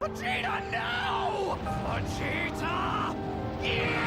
Vegeta, no! Vegeta! Yes!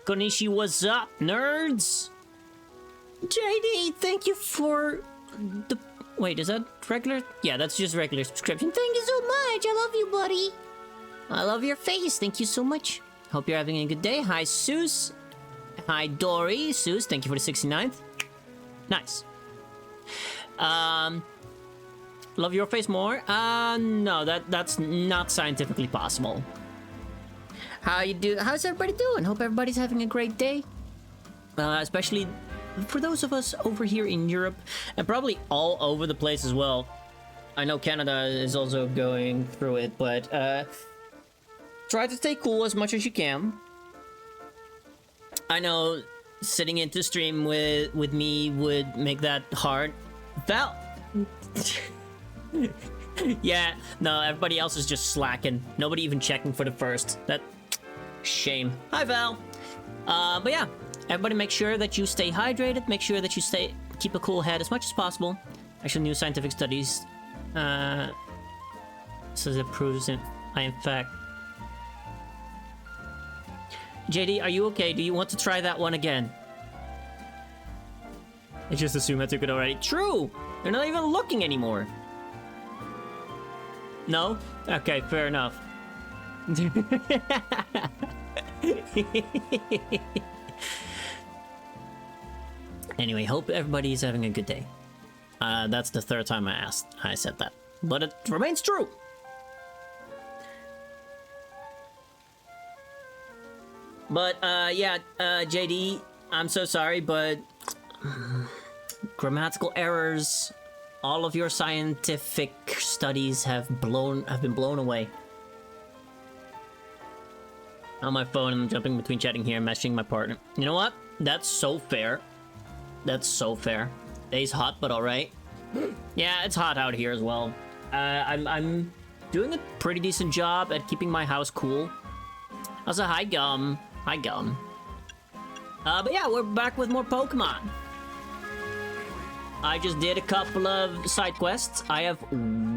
Konishi, what's up, nerds? JD, thank you for the... Wait, is that regular? Yeah, that's just regular subscription. Thank you so much. I love you, buddy. I love your face. Thank you so much. Hope you're having a good day. Hi, Seuss. Hi, Dory. Seuss, thank you for the 69th. Nice. Love your face more? No, that's not scientifically possible. How's everybody doing? Hope everybody's having a great day. Especially for those of us over here in Europe, and probably all over the place as well. I know Canada is also going through it, but try to stay cool as much as you can. I know sitting into stream with me would make that hard. Val! Yeah, no, everybody else is just slacking. Nobody even checking for the first. That... Shame. Hi, Val. But yeah, everybody make sure that you stay hydrated. Make sure that you keep a cool head as much as possible. Actually, new scientific studies says it proves it. In fact. JD, are you okay? Do you want to try that one again? I just assume I took it already. True! They're not even looking anymore. No? Okay, fair enough. Anyway, hope everybody's having a good day. That's the third time I said that, but it remains true. But yeah, JD, I'm so sorry, but grammatical errors, all of your scientific studies have been blown away. On my phone, I'm jumping between chatting here and messaging my partner. You know what? That's so fair. That's so fair. Day's hot, but all right. Yeah, it's hot out here as well. I'm doing a pretty decent job at keeping my house cool. Also, hi Gum. Hi Gum. But yeah, we're back with more Pokemon. I just did a couple of side quests. I have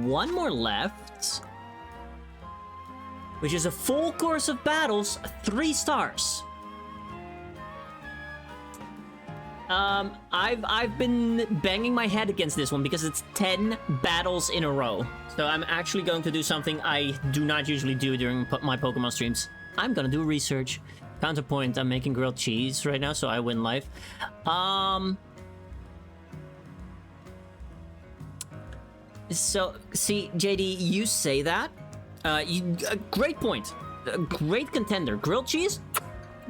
one more left, which is a full course of battles, 3 stars. I've been banging my head against this one because it's 10 battles in a row. So I'm actually going to do something I do not usually do during my Pokemon streams. I'm gonna do research. Counterpoint, I'm making grilled cheese right now, so I win life. So, see, JD, you say that. Great point. Great contender. Grilled cheese?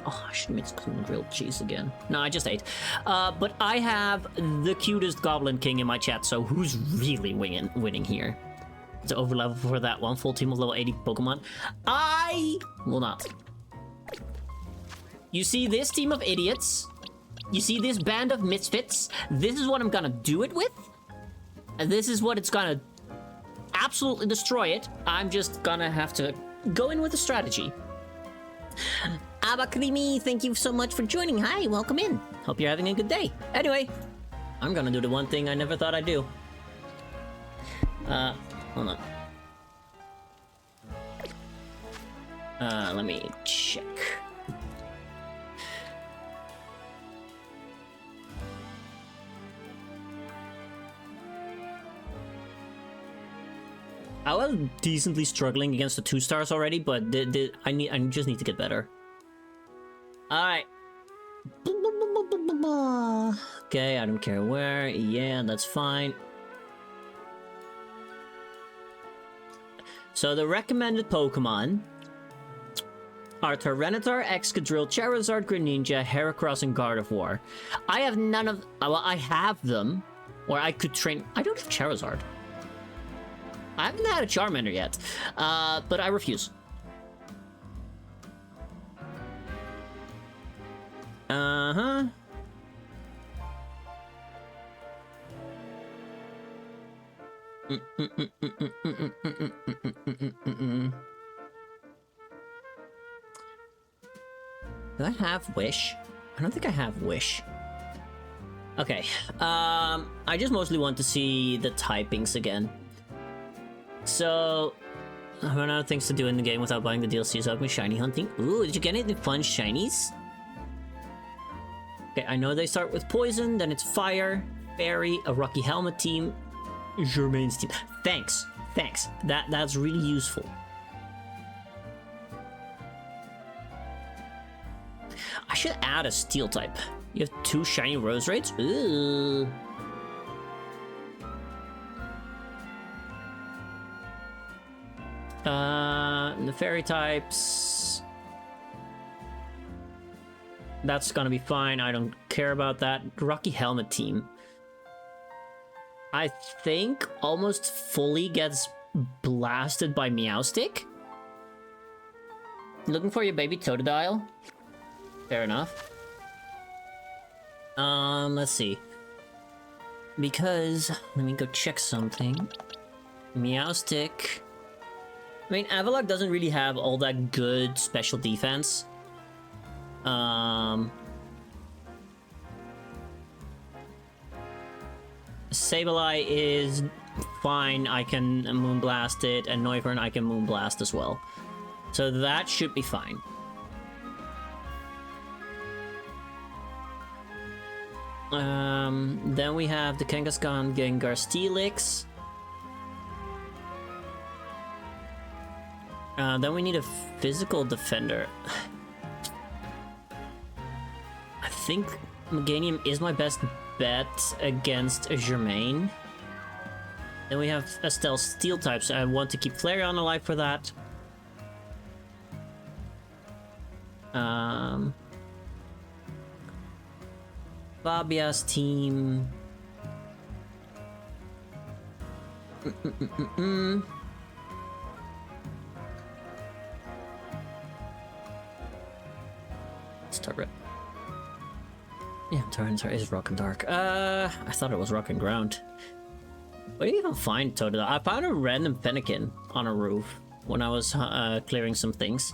Oh, I should make some grilled cheese again. No, I just ate. But I have the cutest Goblin King in my chat, so who's really winning here? To overlevel for that one full team of level 80 Pokemon. I will not. You see this team of idiots? You see this band of misfits? This is what I'm gonna do it with? And this is what it's gonna absolutely destroy it. I'm just gonna have to go in with a strategy. Abakrimi, thank you so much for joining. Hi, welcome in. Hope you're having a good day. Anyway, I'm gonna do the one thing I never thought I'd do. Hold on. Let me check. I was decently struggling against the 2 stars already, but I just need to get better. Alright. Okay, I don't care where. Yeah, that's fine. So the recommended Pokemon are Tyranitar, Excadrill, Charizard, Greninja, Heracross, and Gardevoir. I have none of... Well, I have them. Or I could train... I don't have Charizard. I haven't had a Charmander yet. But I refuse. Uh-huh. Do I have Wish? I don't think I have Wish. Okay. I just mostly want to see the typings again. So, I run out of things to do in the game without buying the DLC, so I've been shiny hunting. Ooh, did you get any fun shinies? Okay, I know they start with poison, then it's fire, fairy, a Rocky Helmet team, Germain's team. Thanks. That's really useful. I should add a steel type. You have 2 shiny rose rates? Ooh. The fairy types... That's gonna be fine, I don't care about that. Rocky Helmet team. I think almost fully gets blasted by Meowstick. Looking for your baby Totodile? Fair enough. Let's see. Because, let me go check something. Meowstick... I mean, Avalok doesn't really have all that good special defense. Sableye is fine, I can Moonblast it, and Noivern I can Moonblast as well. So that should be fine. Then we have the Kangaskhan, Gengar, Steelix. Then we need a physical defender. I think Meganium is my best bet against a Germain. Then we have Estelle Steel types. I want to keep Flareon alive for that. Fabia's team. Yeah, Tyranitar is Rock and Dark. I thought it was Rock and Ground. Where do you even find Totodile? I found a random Fennekin on a roof when I was clearing some things.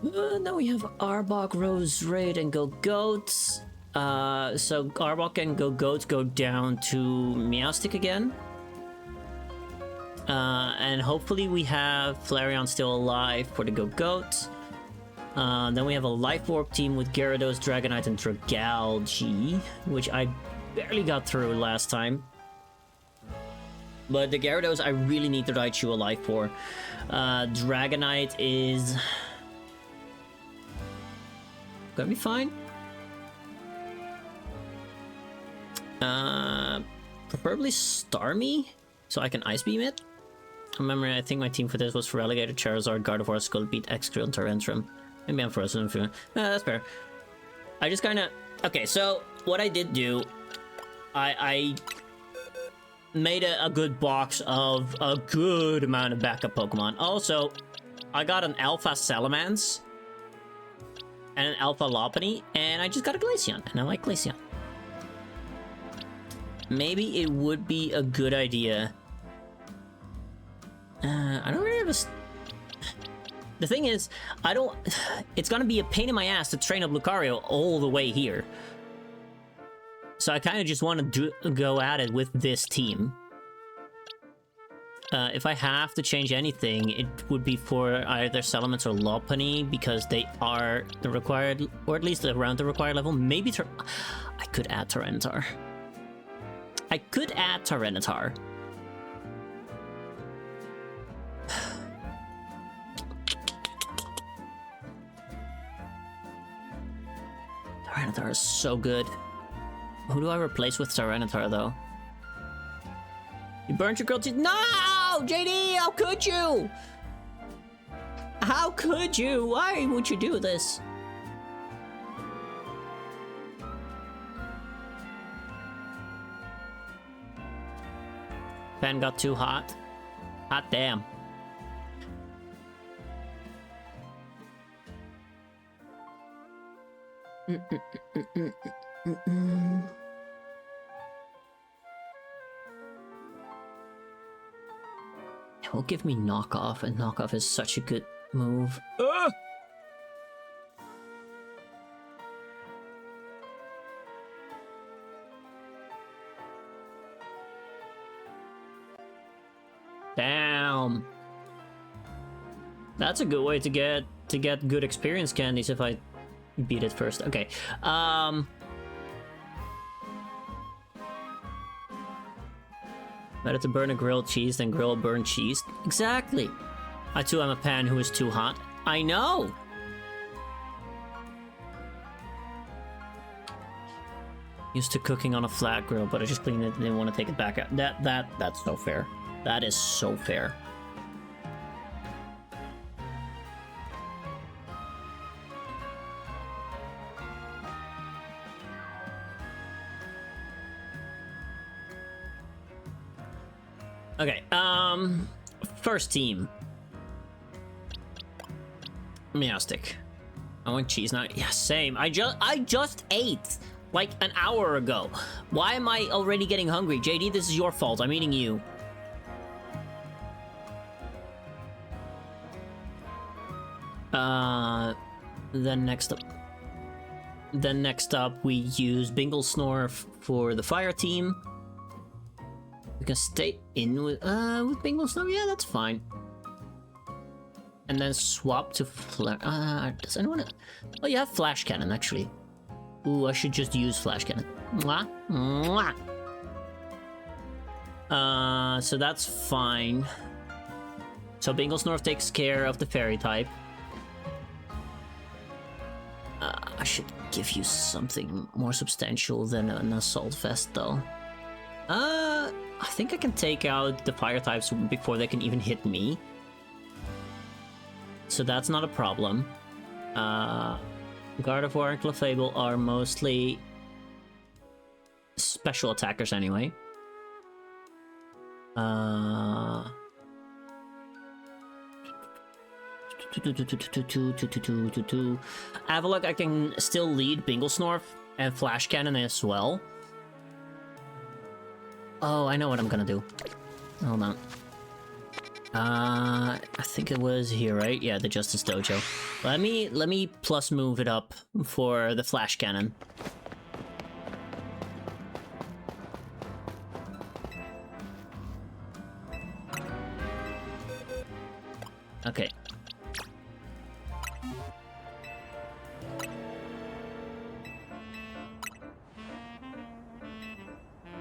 Now we have Arbok, Rose, Raid, and Go Goats. So Arbok and Go Goats go down to Meowstic again. And hopefully we have Flareon still alive for the Go Goats. Then we have a Life Orb team with Gyarados, Dragonite, and Dragalge, which I barely got through last time. But the Gyarados I really need the Raichu alive for. Dragonite is gonna be fine. Preferably Starmie, so I can Ice Beam it. Remember, I think my team for this was for Relegated, Charizard, Gardevoir, Skullbeat, Excadrill, and Tyrantrum. Maybe I'm frozen. That's fair. I just kind of... Okay, so what I did do... I made a good box of a good amount of backup Pokemon. Also, I got an Alpha Salamence and an Alpha Lopunny, and I just got a Glaceon, and I like Glaceon. Maybe it would be a good idea. I don't really have a... The thing is, I don't... It's gonna be a pain in my ass to train up Lucario all the way here. So I kind of just want to go at it with this team. If I have to change anything, it would be for either Salamence or Lopunny, because they are the required, or at least around the required level. Maybe I could add Tyranitar. I could add Tyranitar. Tyranitar is so good. Who do I replace with Tyranitar, though? You burnt your grilled cheese. No! JD, how could you? How could you? Why would you do this? Fan got too hot. Hot damn. It will give me knockoff, and knockoff is such a good move. Damn. That's a good way to get good experience candies if I beat it first. Okay. Better to burn a grilled cheese than grill a burnt cheese. Exactly. I too am a pan who is too hot. I know. Used to cooking on a flat grill, but I just cleaned it and didn't want to take it back out. That's so fair. That is so fair. Okay, first team. Meowstic. I want cheese now. Yeah, same. I just ate like an hour ago. Why am I already getting hungry? JD, this is your fault. I'm eating you. Then next up we use Bingle Snore for the fire team. We can stay in with Bingle Snore. Yeah, that's fine. And then swap to does anyone? Oh, you have Flash Cannon actually. Ooh, I should just use Flash Cannon. Mwah, mwah. So that's fine. So Bingle Snore takes care of the fairy type. I should give you something more substantial than an Assault Vest, though. I think I can take out the fire types before they can even hit me. So that's not a problem. Gardevoir and Clefable are mostly special attackers anyway. Avalok, I can still lead Bingle Snore and Flash Cannon as well. Oh, I know what I'm gonna do. Hold on. I think it was here, right? Yeah, the Justice Dojo. Let me plus move it up for the flash cannon. Okay.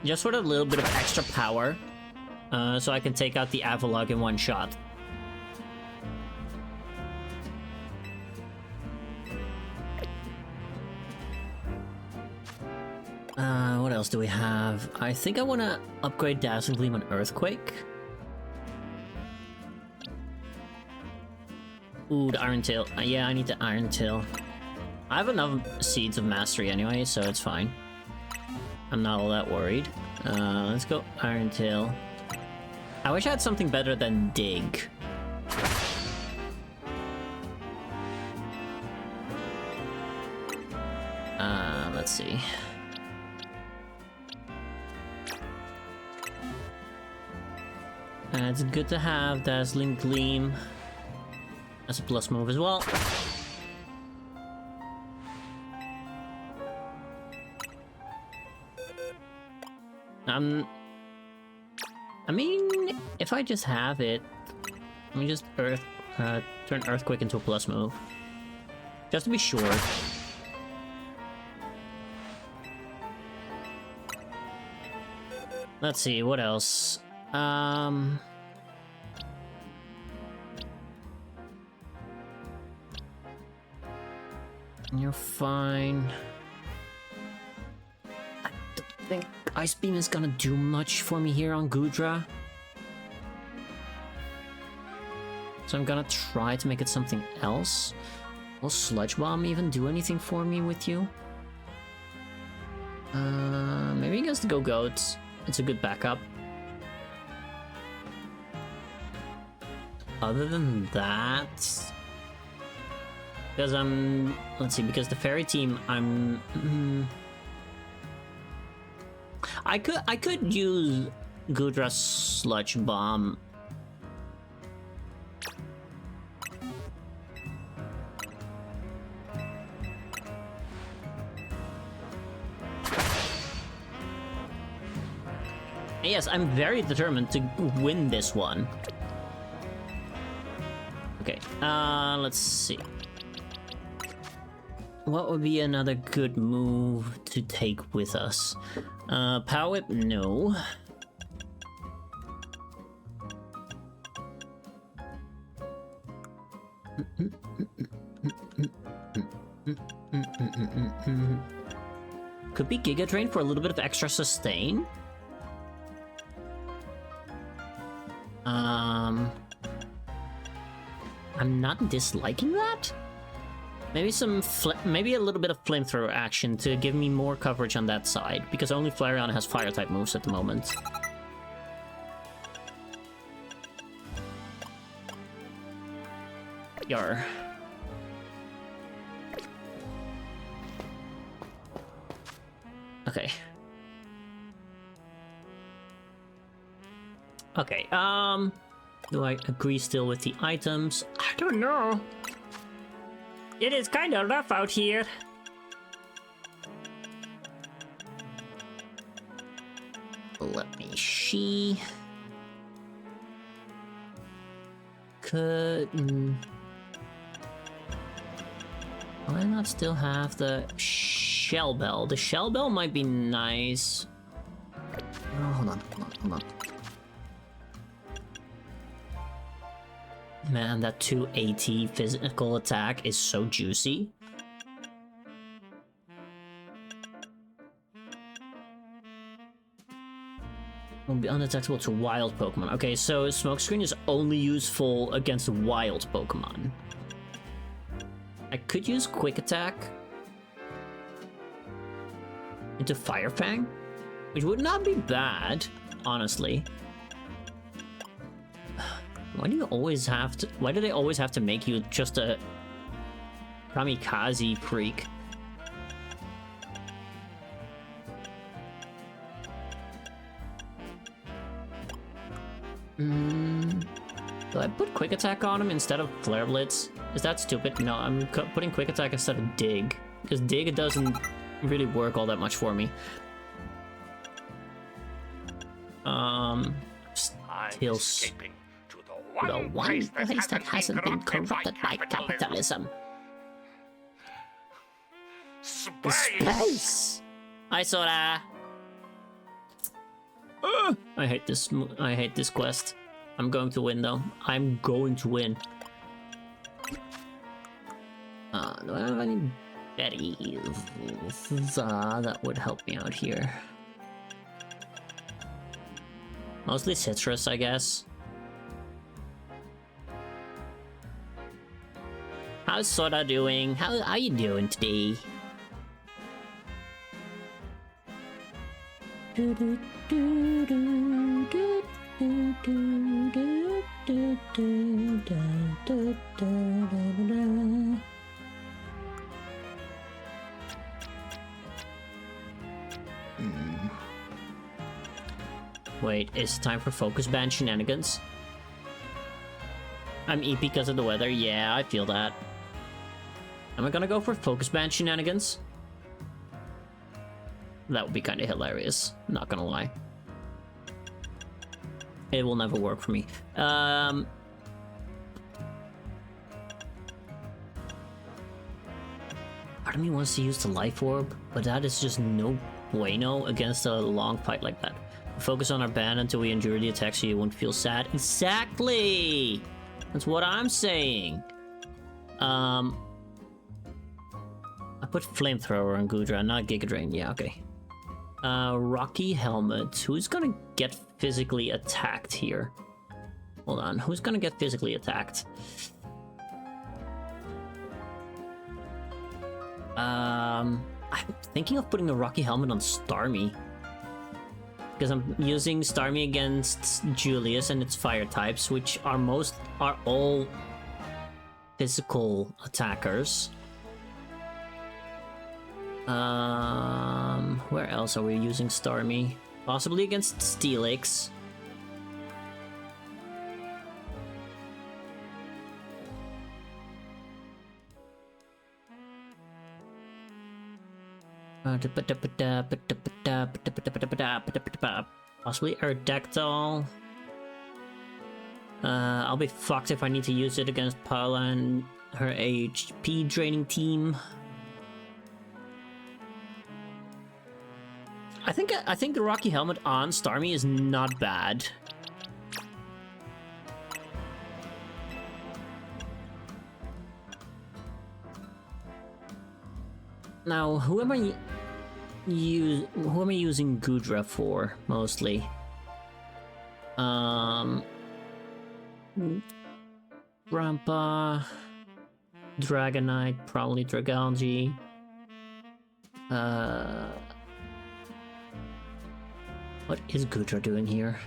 Just for a little bit of extra power, so I can take out the Avalog in one shot. What else do we have? I think I want to upgrade Dazzling Gleam on Earthquake. Ooh, the Iron Tail. Yeah, I need the Iron Tail. I have enough Seeds of Mastery anyway, so it's fine. I'm not all that worried. Let's go Iron Tail. I wish I had something better than Dig. Let's see. It's good to have Dazzling Gleam as a plus move as well. I mean, if I just have it, let me just turn Earthquake into a plus move. Just to be sure. Let's see, what else? You're fine. I don't think Ice Beam is gonna do much for me here on Gudra. So I'm gonna try to make it something else. Will Sludge Bomb even do anything for me with you? Maybe against the Go-Goats. It's a good backup. Other than that... Because let's see, because the Fairy team, I could use Gudra's Sludge Bomb. Yes, I'm very determined to win this one. Okay, let's see. What would be another good move to take with us? Power Whip, no. Could be Giga Drain for a little bit of extra sustain. I'm not disliking that. Maybe maybe a little bit of flamethrower action to give me more coverage on that side, because only Flareon has fire type moves at the moment. Yar. Okay. Okay, do I agree still with the items? I don't know. It is kind of rough out here. Let me see. Could I not still have the Shell Bell? The Shell Bell might be nice. Oh, hold on. Man, that 280 physical attack is so juicy. Will be undetectable to wild Pokemon. Okay, so Smokescreen is only useful against wild Pokemon. I could use Quick Attack into Fire Fang, which would not be bad, honestly. Why do they always have to make you just a kamikaze freak? Do I put quick attack on him instead of flare blitz? Is that stupid? No, I'm putting quick attack instead of dig. Because dig doesn't really work all that much for me. Still escaping to the one place that hasn't been corrupted by capitalism. Space! I saw that. I hate this quest. I'm going to win though. I'm going to win. Do I have any berries that would help me out here? Mostly citrus, I guess. How's Soda doing? How you doing today? Wait, it's time for focus ban shenanigans. I'm EP because of the weather. Yeah, I feel that. Am I gonna go for focus ban shenanigans? That would be kind of hilarious. Not gonna lie. It will never work for me. Part of me wants to use the life orb, but that is just no bueno against a long fight like that. Focus on our ban until we endure the attack so you won't feel sad. Exactly! That's what I'm saying. I put flamethrower on Gudra, not Giga Drain. Yeah, okay. Rocky Helmet. Who's gonna get physically attacked here? Hold on. Who's gonna get physically attacked? I'm thinking of putting a Rocky Helmet on Starmie. Because I'm using Starmie against Julius and its fire types, which are all physical attackers. Where else are we using Starmie? Possibly against Steelix. Possibly Erdactyl. I'll be fucked if I need to use it against Paula and her HP draining team. I think the Rocky Helmet on Starmie is not bad. Now, who am I using Gudra for mostly? Grandpa, Dragonite, probably Dragalge. What is Gudra doing here?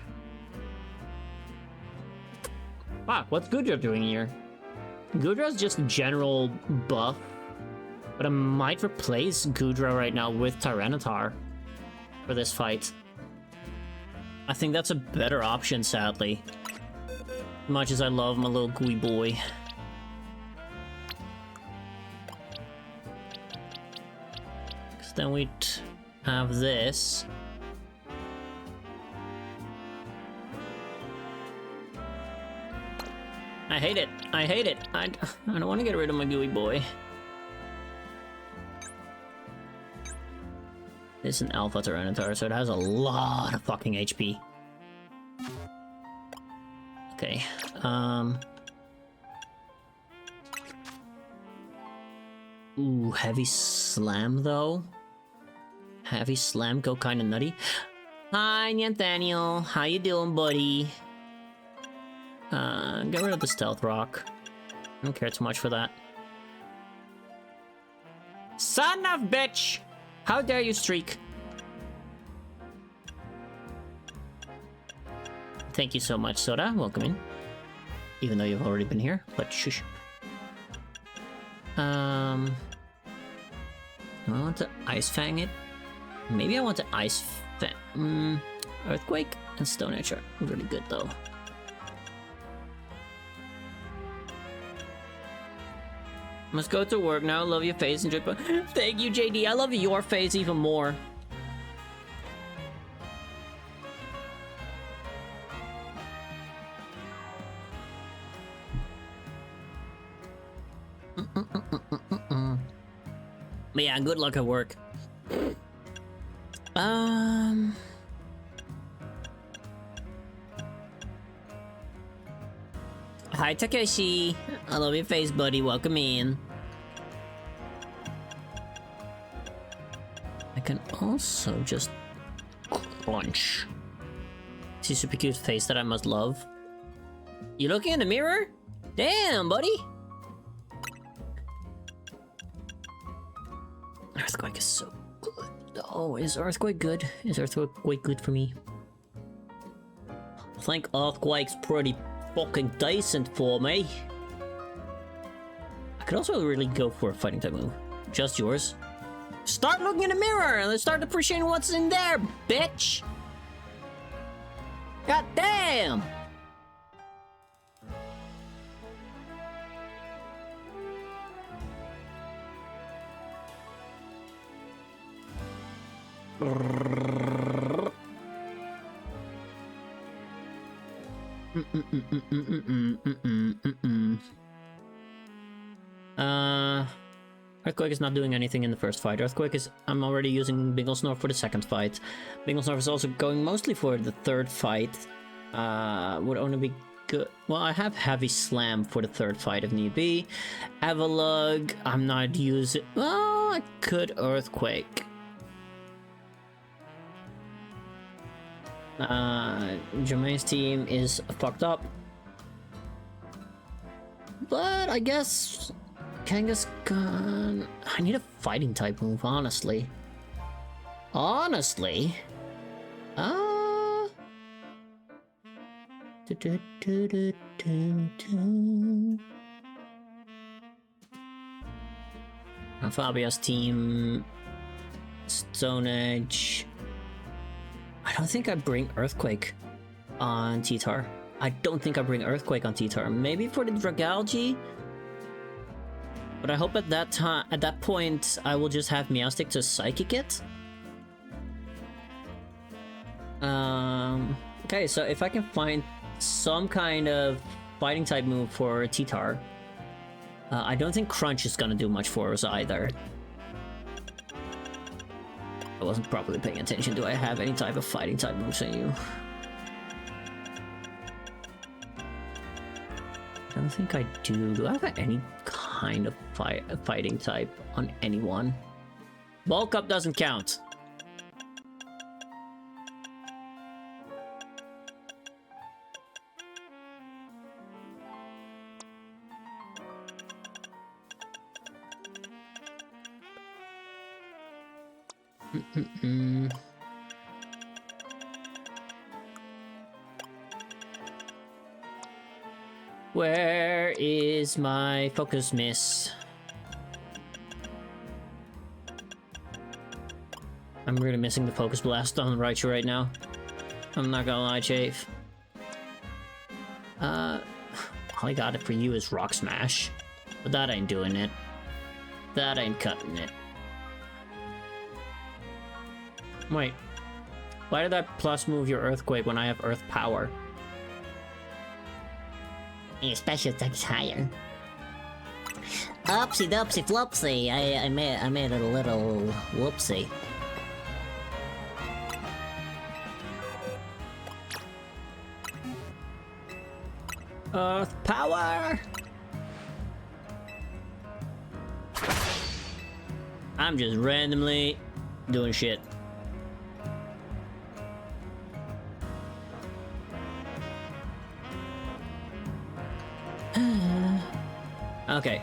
Fuck, what's Gudra doing here? Gudra's just general buff. But I might replace Gudra right now with Tyranitar for this fight. I think that's a better option, sadly. As much as I love my little gooey boy. Because then we'd have this. I hate it. I hate it. I don't want to get rid of my gooey boy. It's an Alpha Tyranitar, so it has a lot of fucking HP. Okay, Ooh, Heavy Slam, though? Heavy Slam go kinda nutty. Hi, Nathaniel. How you doing, buddy? Get rid of the Stealth Rock. I don't care too much for that. Son of bitch! How dare you streak? Thank you so much, Soda. Welcome in. Even though you've already been here, but shush. Do I want to Ice Fang it? Maybe I want to Ice Fang. Earthquake and Stone Edge are really good, though. Must go to work now. Love your face. Enjoy. Thank you, JD. I love your face even more. But yeah, good luck at work. Hi, Takeshi. I love your face, buddy. Welcome in. I can also just crunch. See super cute face that I must love. You looking in the mirror? Damn, buddy. Earthquake is so good. Oh, is Earthquake good? Is Earthquake good for me? I think Earthquake's pretty fucking decent for me. I could also really go for a fighting type move. Just yours. Start looking in the mirror and let's start appreciating what's in there, bitch. God damn. Earthquake is not doing anything in the first fight. Earthquake is... I'm already using Binglesnarf for the second fight. Binglesnarf is also going mostly for the third fight. Would only be good... Well, I have Heavy Slam for the third fight if need be. Avalug, I'm not using... Well, I could Earthquake. Jermaine's team is fucked up. But I guess Kangaskhan... I need a fighting type move, honestly. Honestly? Fabia's team... Stone Edge... I don't think I bring Earthquake on T-Tar. I don't think I bring Earthquake on T-Tar. Maybe for the Dragalge? But I hope at that point, I will just have Meowstic to Psychic it. Okay, so if I can find some kind of fighting type move for T-Tar, I don't think Crunch is gonna do much for us either. I wasn't properly paying attention. Do I have any type of fighting type moves in you? I don't think I do. Do I have any kind of fighting type on anyone? Bulk Up doesn't count. Where is my focus miss? I'm really missing the focus blast on Raichu right now. I'm not gonna lie, Chafe. All I got it for you is Rock Smash. But that ain't doing it. That ain't cutting it. Wait. Why did I plus move your Earthquake when I have Earth Power? Your special attack's higher. Oopsie doopsie flopsy. I made a little whoopsie. Earth Power! I'm just randomly doing shit. Okay.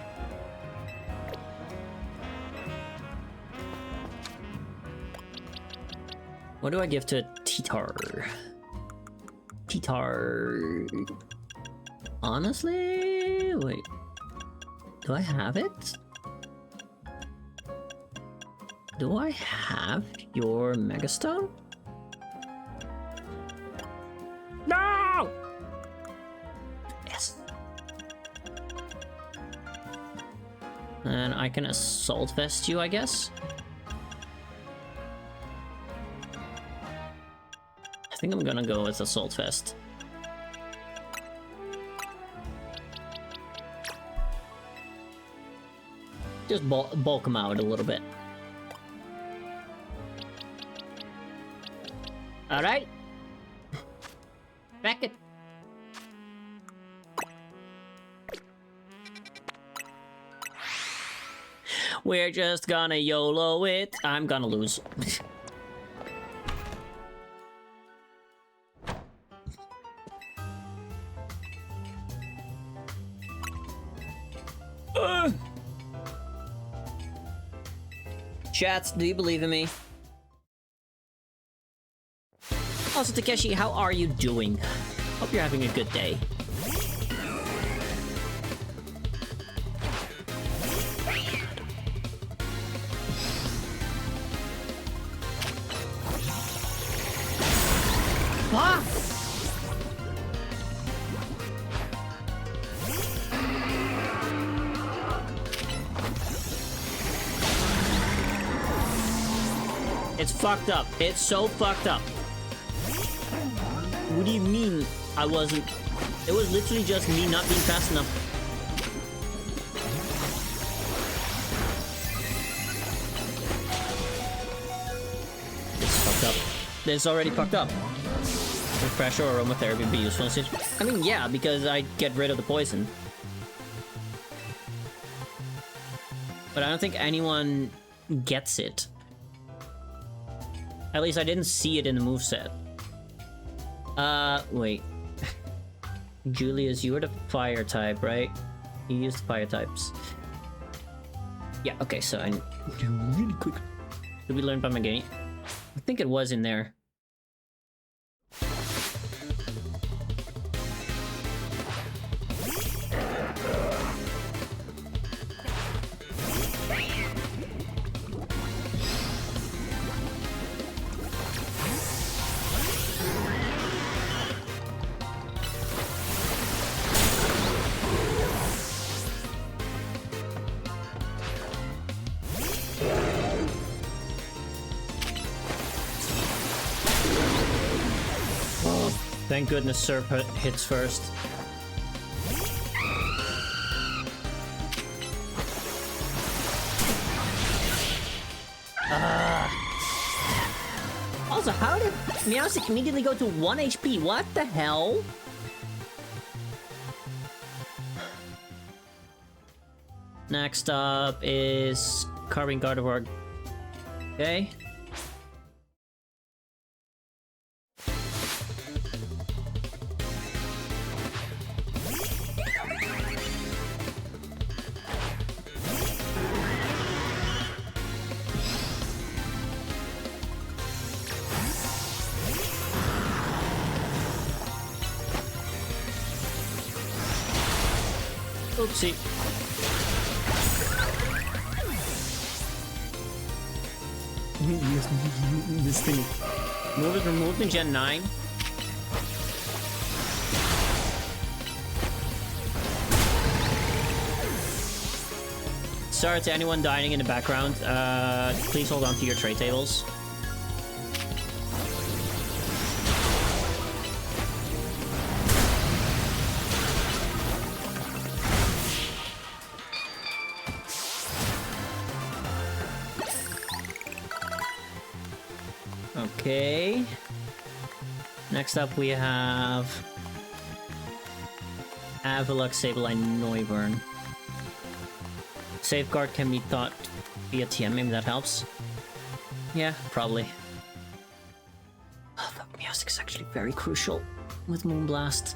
What do I give to T-Tar? T-Tar... Honestly? Wait. Do I have it? Do I have your Megastone? No! Yes. And I can assault vest you, I guess. I think I'm gonna go with assault vest. Just bulk him out a little bit. Alright. Back it. We're just gonna YOLO it. I'm gonna lose. Chats, do you believe in me? Also, Takeshi, how are you doing? Hope you're having a good day. Ah! It's fucked up. It's so fucked up. What do you mean I wasn't? It was literally just me not being fast enough. It's fucked up. It's already fucked up. Refresh or aromatherapy would be useful. I mean, yeah, because I get rid of the poison. But I don't think anyone gets it. At least I didn't see it in the moveset. Wait. Julius, you were the fire type, right? You used fire types. Yeah, okay, so I... really quick. Did we learn by my game? I think it was in there. Thank goodness Surf hits first. Also, how did Meowstic immediately go to 1 HP? What the hell? Next up is Carving Gardevoir. Okay. Oopsie. This thing. Move is removed in Gen 9. Sorry to anyone dying in the background. Please hold on to your tray tables. Okay. Next up we have Avalok, Sableye, Noivern. Safeguard can be thought via TM, maybe that helps. Yeah, probably. Oh, fuck, Meowstic is actually very crucial with Moonblast.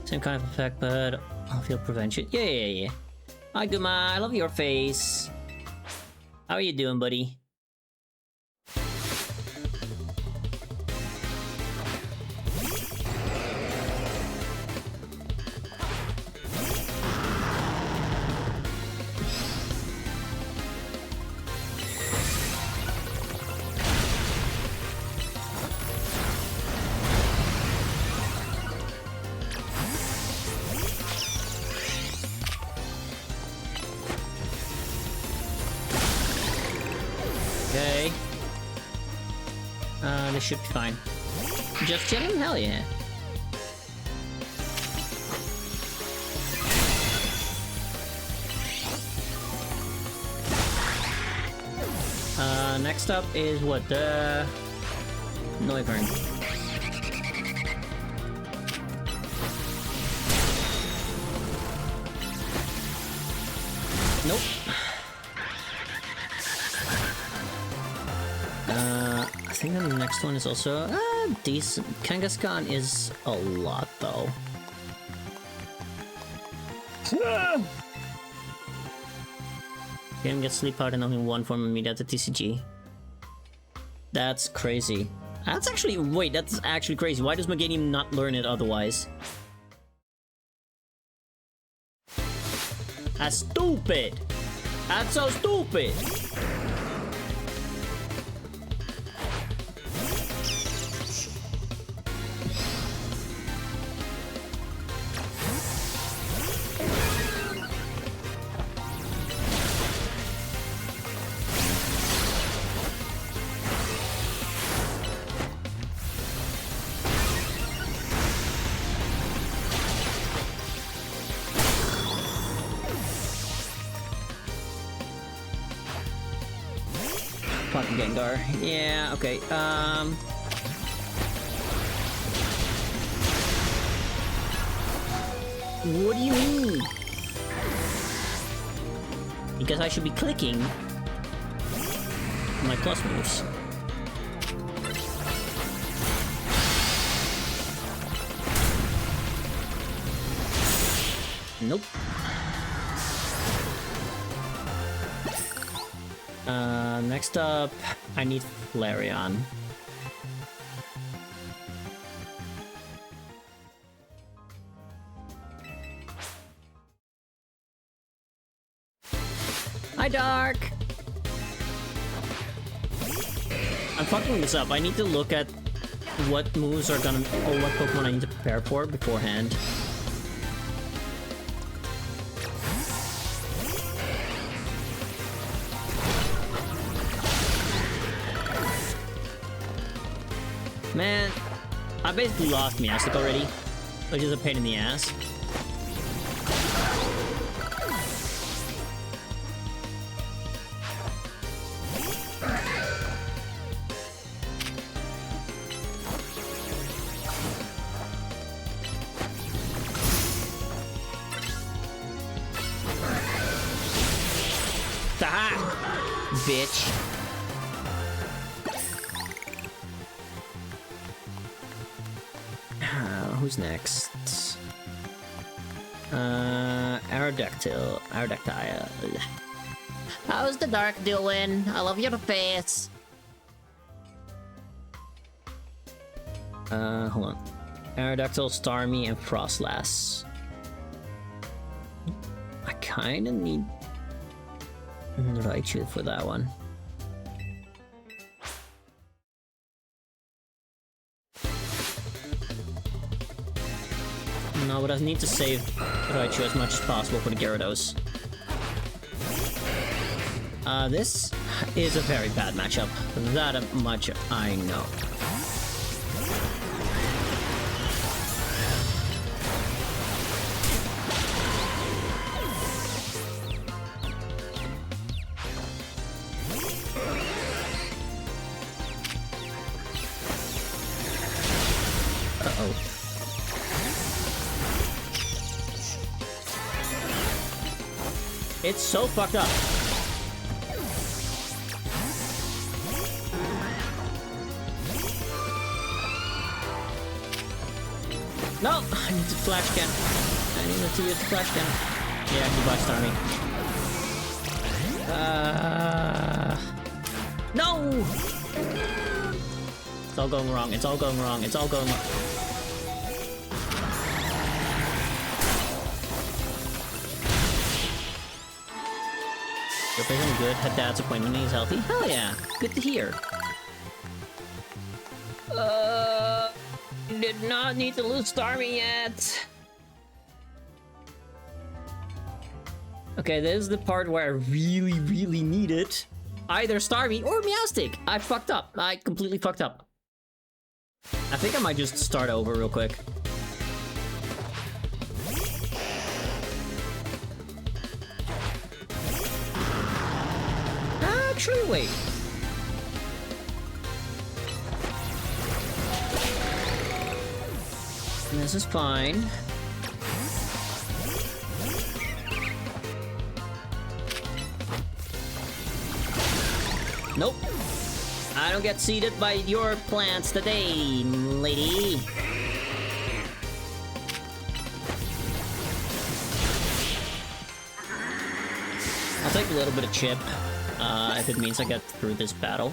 Same kind of effect, but I'll feel prevention. Yeah. Hi, Guma, I love your face. How are you doing, buddy? Okay. This should be fine. Just chilling? Hell yeah. Next up is what? The Noivern. Nope. I think the next one is also decent. Kangaskhan is a lot though. Game gets sleep out and only one form of media at the TCG. That's crazy. That's actually that's actually crazy. Why does Meganium not learn it otherwise? That's stupid! That's so stupid! Fucking Gengar. Yeah, okay. What do you mean? Because I should be clicking my plus moves. Nope. Next up, I need Flareon. Hi, Dark! I'm fucking this up. I need to look at what moves are gonna... or what Pokemon I need to prepare for beforehand. Man, I basically lost Meowstic already, which is a pain in the ass. Aha! Bitch. Who's next? Aerodactyl. How's the Dark doing? I love your face. Hold on. Aerodactyl, Starmie, and Frostlass. I kinda need Raichu for that one. No, but I need to save Raichu as much as possible for the Gyarados. This is a very bad matchup. That much I know. Uh-oh. It's so fucked up. No! I need to flash can. I need to use the flash can. Yeah, goodbye, Starmie. No! It's all going wrong. It's all going wrong. It's all going wrong. You're feeling good? Had dad's appointment and he's healthy? Hell yeah! Good to hear. Did not need to lose Starmie yet. Okay, this is the part where I really need it. either Starmie or Meowstic. I fucked up. I completely fucked up. I think I might just start over real quick. Actually, wait. This is fine. Nope. I don't get seeded by your plants today, lady. I'll take a little bit of chip, if it means I get through this battle.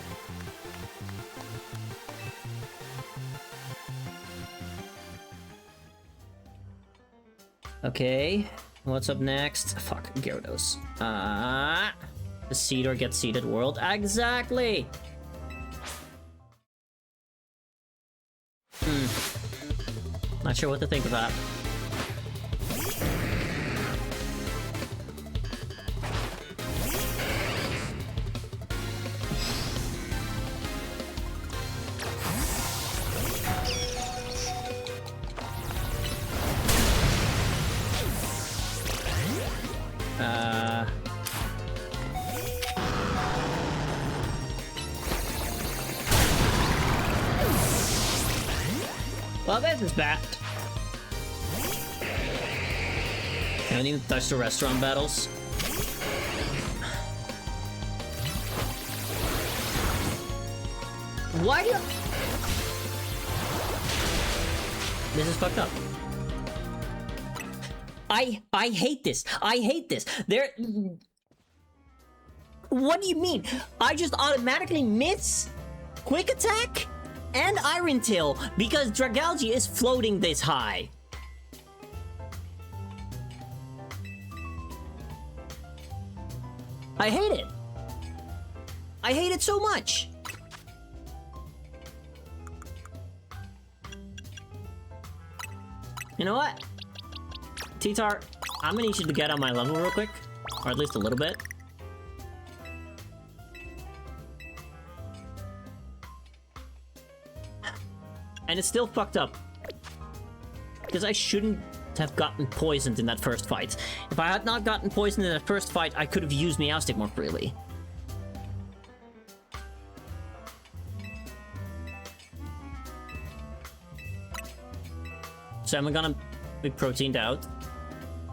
Okay, what's up next? Fuck, Gyarados. The seed or get seeded world. Exactly! Not sure what to think of that. Well, this is bad. I haven't even touched the restaurant battles. Why do you... This is fucked up. I hate this. I hate this. What do you mean? I just automatically miss Quick Attack and Iron Tail because Dragalge is floating this high. I hate it. I hate it so much. You know what? T-Tar, I'm gonna need you to get on my level real quick. Or at least a little bit. And it's still fucked up. Because I shouldn't have gotten poisoned in that first fight. If I had not gotten poisoned in that first fight, I could have used Meowstic more freely. So I'm gonna be proteined out.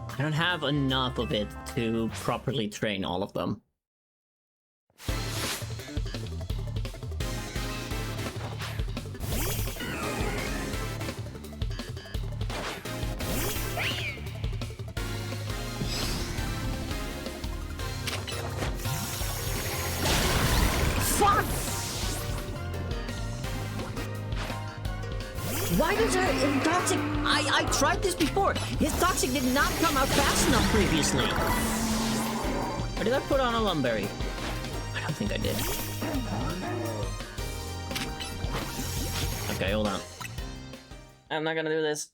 I don't have enough of it to properly train all of them. Fuck! Why does her Toxic... I tried this before. His Toxic did not come out fast enough previously. Or did I put on a Lumberry? I don't think I did. Okay, hold on. I'm not gonna do this.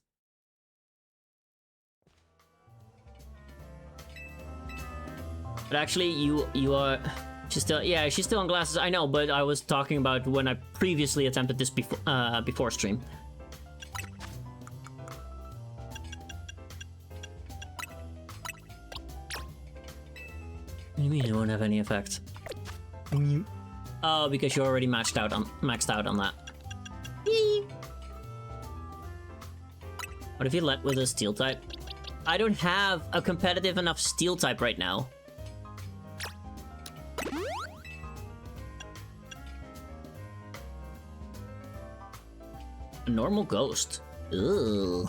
But actually, you are... She's still... Yeah, she's still on glasses, I know, but I was talking about when I previously attempted this before stream. What do you mean it won't have any effect? Oh, because you're already maxed out on that. Eee. What if you let with a steel type? I don't have a competitive enough steel type right now. A normal ghost. Ugh.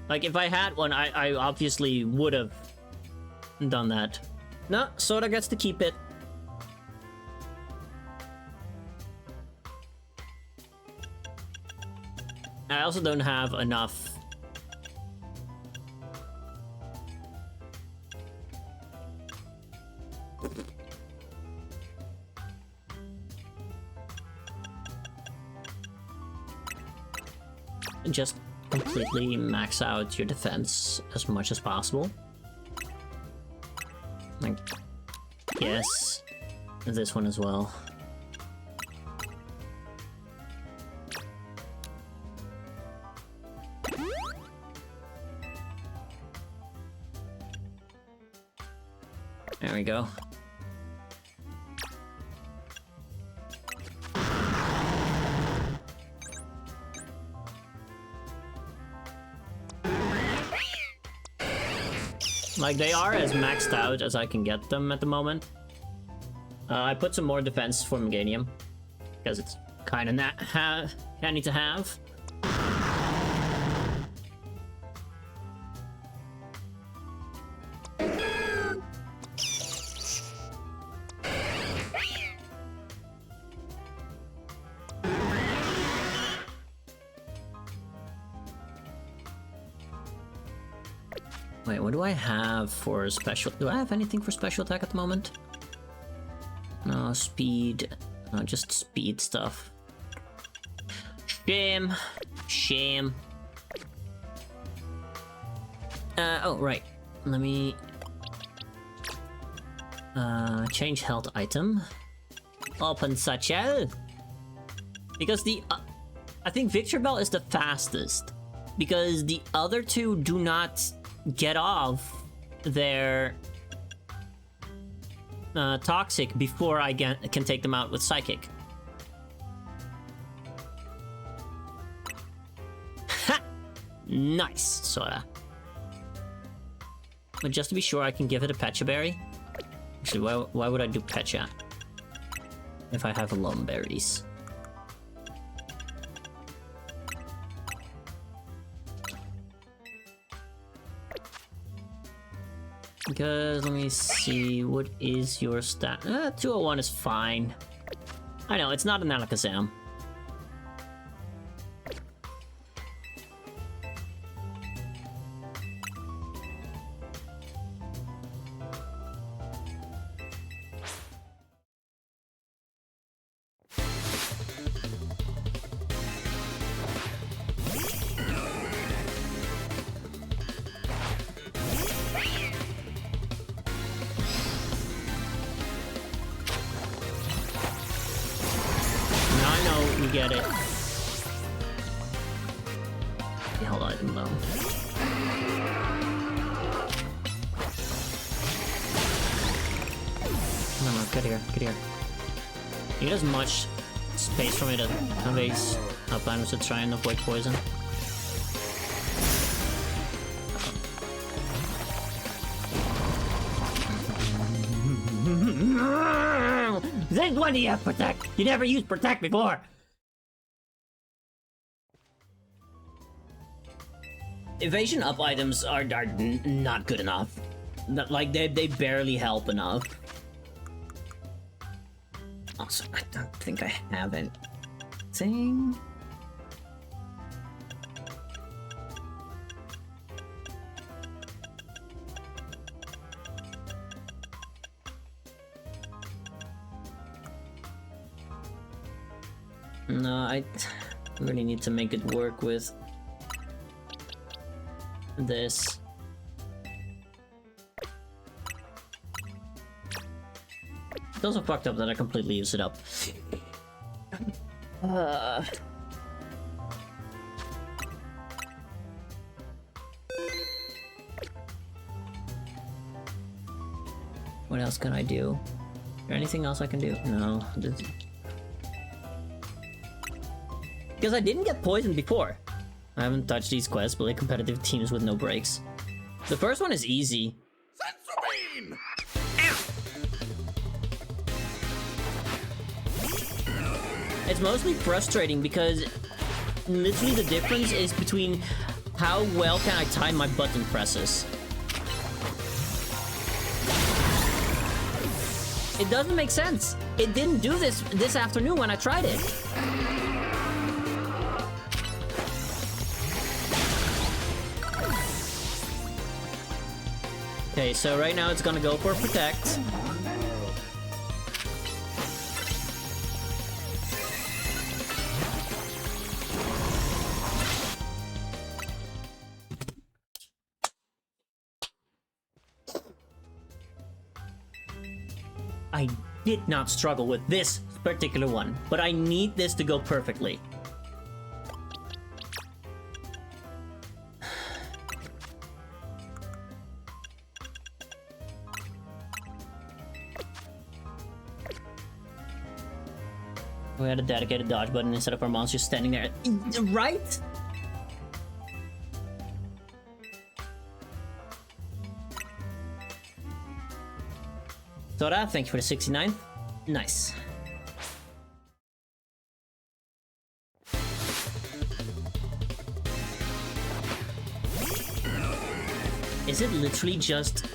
Like, if I had one, I obviously would have done that. No, Soda gets to keep it. I also don't have enough. Just completely max out your defense as much as possible. Like, yes. This one as well. There we go. Like, they are as maxed out as I can get them at the moment. I put some more defense for Meganium, because it's kind of handy to have. Wait, what do I have for special? Do I have anything for special attack at the moment? No, speed. No, just speed stuff. Shame. Shame. Oh, right. Let me... change health item. Open satchel. Because the... I think Victor Bell is the fastest. Because the other two do not get off their... toxic before I can take them out with psychic. Ha! Nice, Sora. But just to be sure, I can give it a Pecha Berry. Actually, why would I do Pecha if I have Lum Berries? Because, let me see, what is your stat? 201 is fine. I know, it's not an Alakazam. Get it. Yeah, hold on, low. No, get here, get here. You need as much space for me to evade up items to try and avoid poison. Then what do you have protect? You never used protect before. Evasion up items are not good enough. Like, they barely help enough. Also, I don't think I have anything. No, I really need to make it work with this. It's also fucked up that I completely used it up. What else can I do? Is there anything else I can do? No. Because I didn't get poisoned before. I haven't touched these quests, but like competitive teams with no breaks. The first one is easy. Sensobeam! It's mostly frustrating because literally the difference is between how well can I time my button presses. It doesn't make sense. It didn't do this afternoon when I tried it. Okay, so right now it's gonna go for protect. I did not struggle with this particular one, but I need this to go perfectly. We had a dedicated dodge button instead of our monster standing there. Right? Sora, thank you for the 69. Nice. Is it literally just...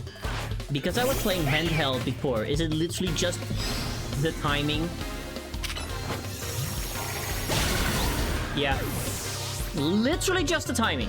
Because I was playing handheld before, is it literally just the timing? Yeah. Literally just the timing.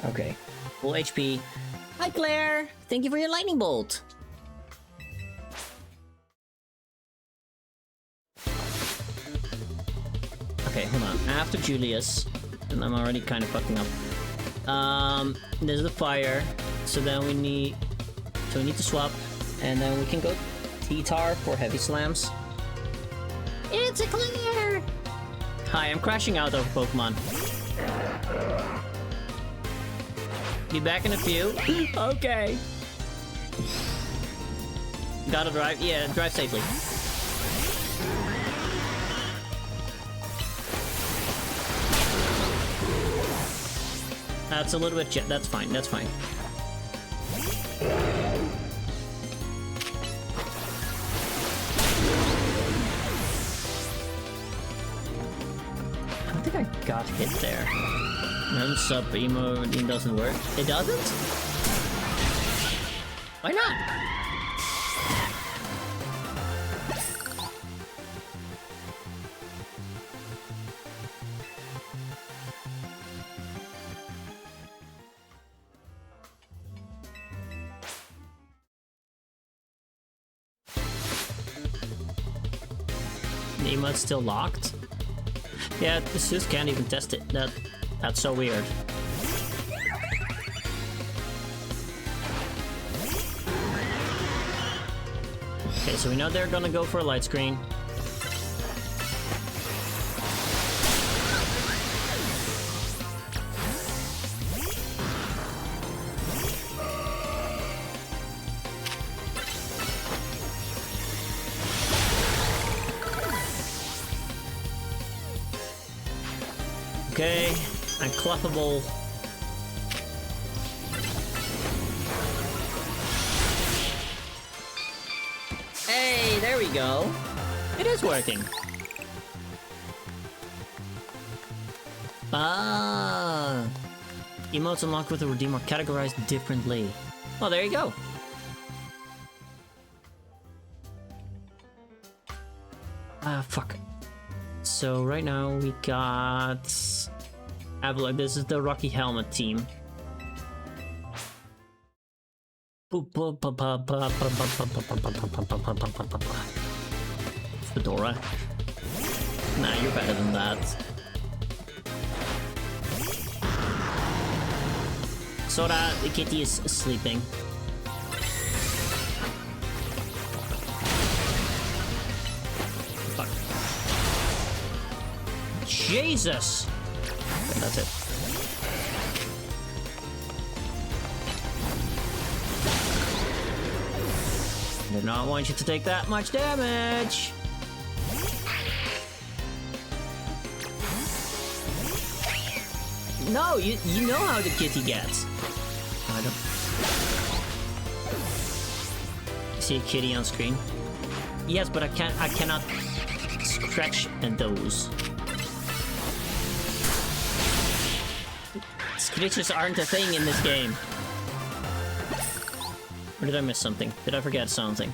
Okay. Full HP. Hi, Claire! Thank you for your lightning bolt. Okay, hold on. After Julius, and I'm already kind of fucking up. There's the fire. So then we need to swap, and then we can go T-Tar for heavy slams. It's a Claire! Hi, I'm crashing out over Pokemon. Be back in a few. Okay. Gotta drive. Yeah, drive safely. That's a little bit jet. That's fine. That's fine. I don't think I got hit there. Sub emo doesn't work. It doesn't? Why not? The emote's still locked? Yeah, this just can't even test it. That's so weird. Okay, so we know they're gonna go for a light screen. Okay, uncloppable. Hey, there we go. It is working. Ah. Emotes unlocked with a redeem are categorized differently. Oh, there you go. Ah, fuck. So right now we got Avalon. This is the Rocky Helmet team. Fedora. Nah, you're better than that. Sora, the kitty is sleeping. Fuck. Jesus! Okay, that's it. Did not want you to take that much damage. No, you know how the kitty gets. I don't see a kitty on screen. Yes, but I cannot scratch those. Scratches aren't a thing in this game. Or did I miss something? Did I forget something?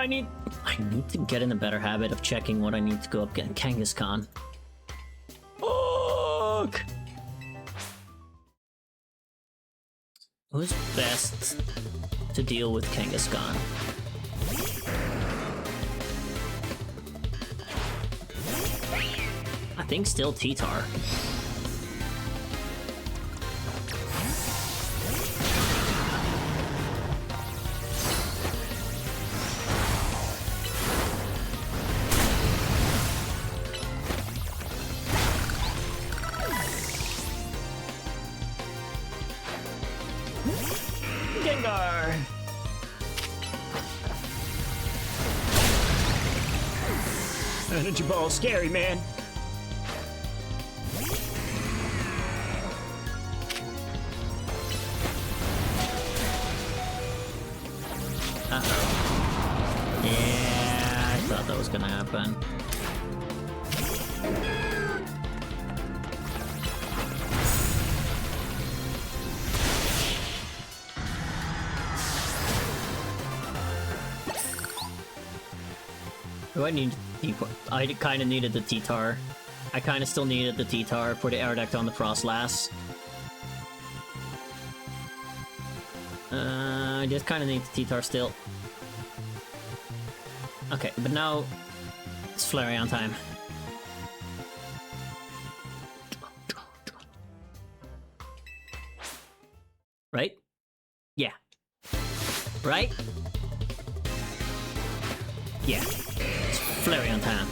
I need to get in a better habit of checking what I need to go up against Kangaskhan. Fuck! Who's best to deal with Kangaskhan? I think still T-Tar. Gengar! Energy ball, scary, man. Uh-oh. Yeah, I thought that was gonna happen. Do I need T-Tar? I kind of needed the T-Tar. I kind of still needed the T-Tar for the Aerodactyl on the Frostlass. I just kind of need the T-Tar still. Okay, but now it's Flareon time. Right? Yeah. Right? Yeah. It's Flareon time.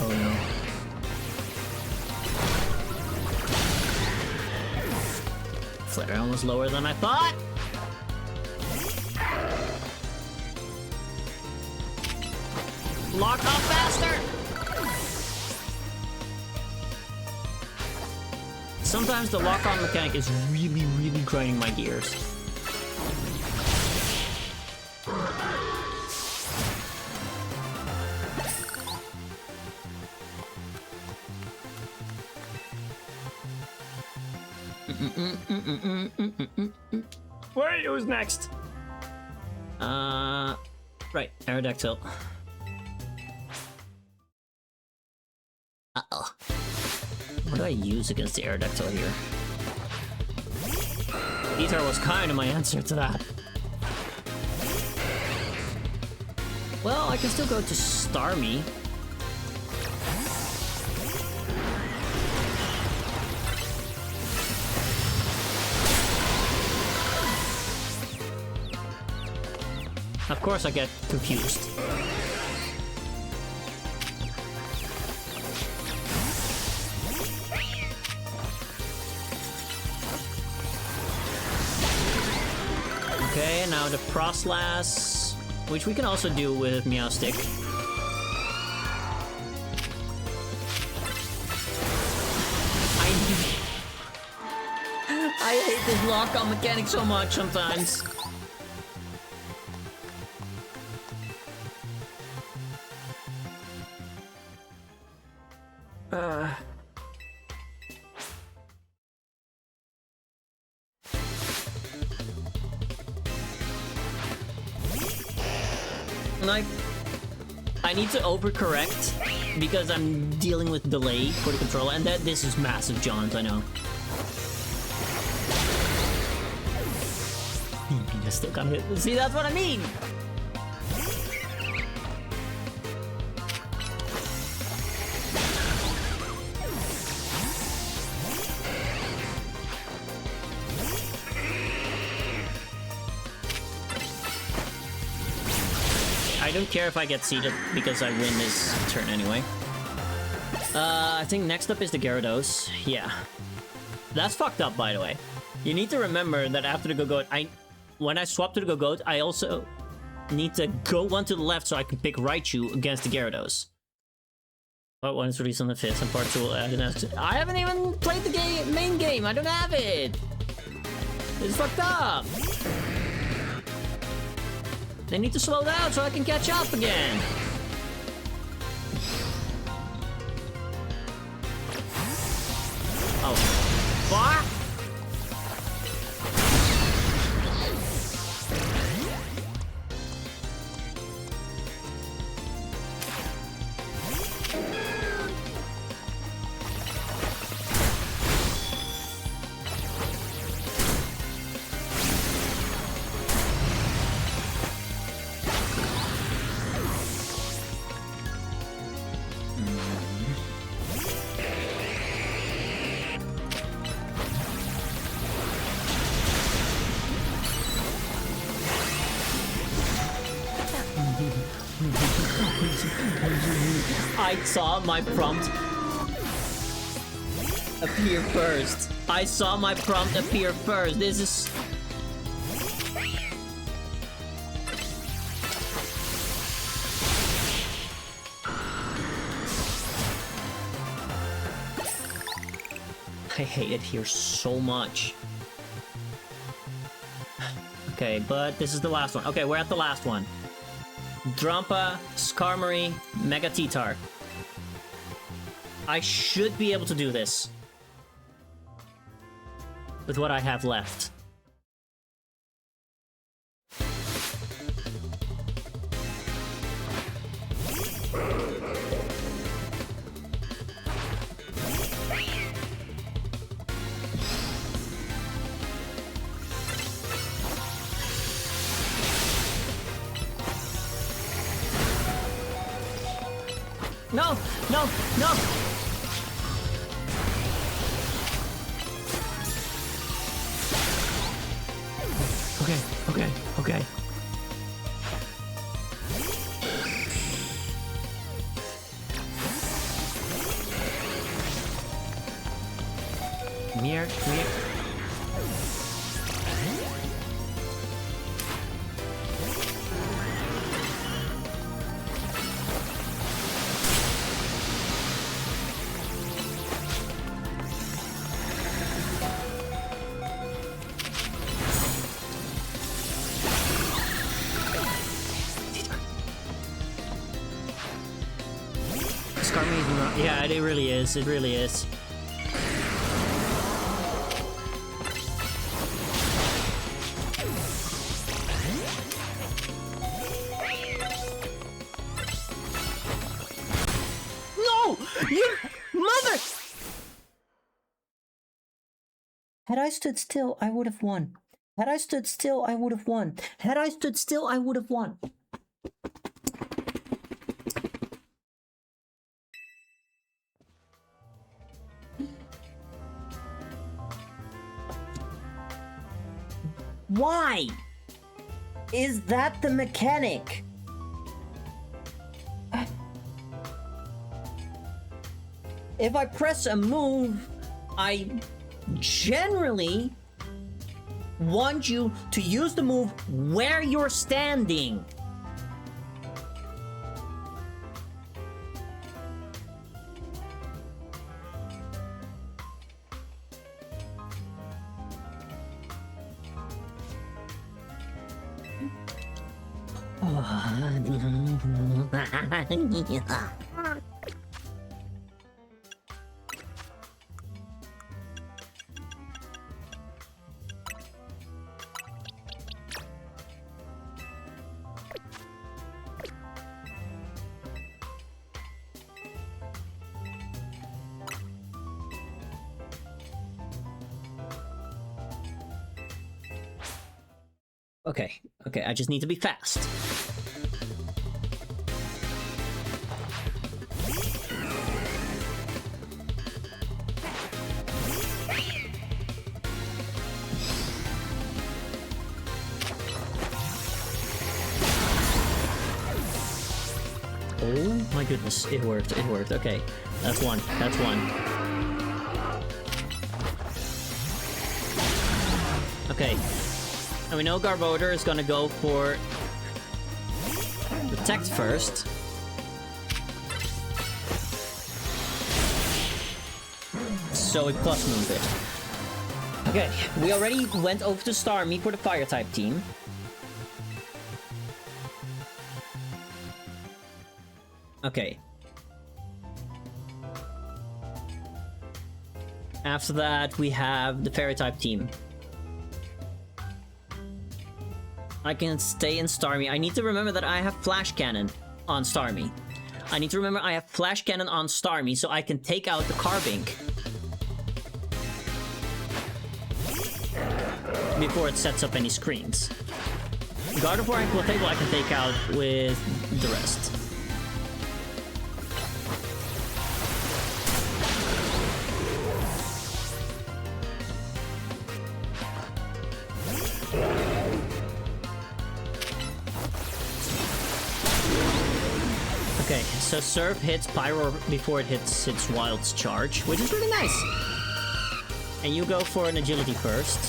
Oh no. Flareon was lower than I thought! Lock off faster! Sometimes the lock-on mechanic is really, really grinding my gears. Wait, who's next? Right, Aerodactyl. Uh-oh. What do I use against the Aerodactyl here? T-Tar was kind of my answer to that. Well, I can still go to Starmie. Of course I get confused. Okay, now the Frostlass, which we can also do with Meowstic. I hate this lock-on mechanic so much sometimes. Like, I need to overcorrect because I'm dealing with delay for the controller, and that this is massive, Johns, I know. You still got hit. See, that's what I mean. I don't care if I get seeded because I win this turn anyway. I think next up is the Gyarados. Yeah. That's fucked up, by the way. You need to remember that after the Go-Goat, when I swap to the Go-Goat, I also need to go one to the left so I can pick Raichu against the Gyarados. Part 1 is released on the 5th, and Part 2 will add an I haven't even played the main game. I don't have it. It's fucked up. They need to slow down so I can catch up again. Oh. Fuck! I saw my prompt appear first. I saw my prompt appear first. This is... I hate it here so much. Okay, but this is the last one. Okay, we're at the last one. Drampa, Skarmory, Mega T-Tar. I should be able to do this with what I have left. No! No! No! Okay, okay, okay. Come here, come here. Yeah, it really is. It really is. No! You mother! Had I stood still, I would have won. Had I stood still, I would have won. Had I stood still, I would have won. Why is that the mechanic? If I press a move, I generally want you to use the move where you're standing. Okay, okay, I just need to be fast. Oh my goodness, it worked, okay. That's one, that's one. Okay. And we know Garbodor is gonna go for Protect first. so we plus move it. Okay, we already went over to Starmie for the fire type team. Okay. After that, we have the fairy type team. I can stay in Starmie. I need to remember that I have flash cannon on Starmie. I need to remember I have flash cannon on Starmie so I can take out the Carbink before it sets up any screens. Gardevoir and Clefable I can take out with the rest. Okay, so Surf hits Pyro before it hits its Wild's charge, which is really nice. And you go for an Agility first,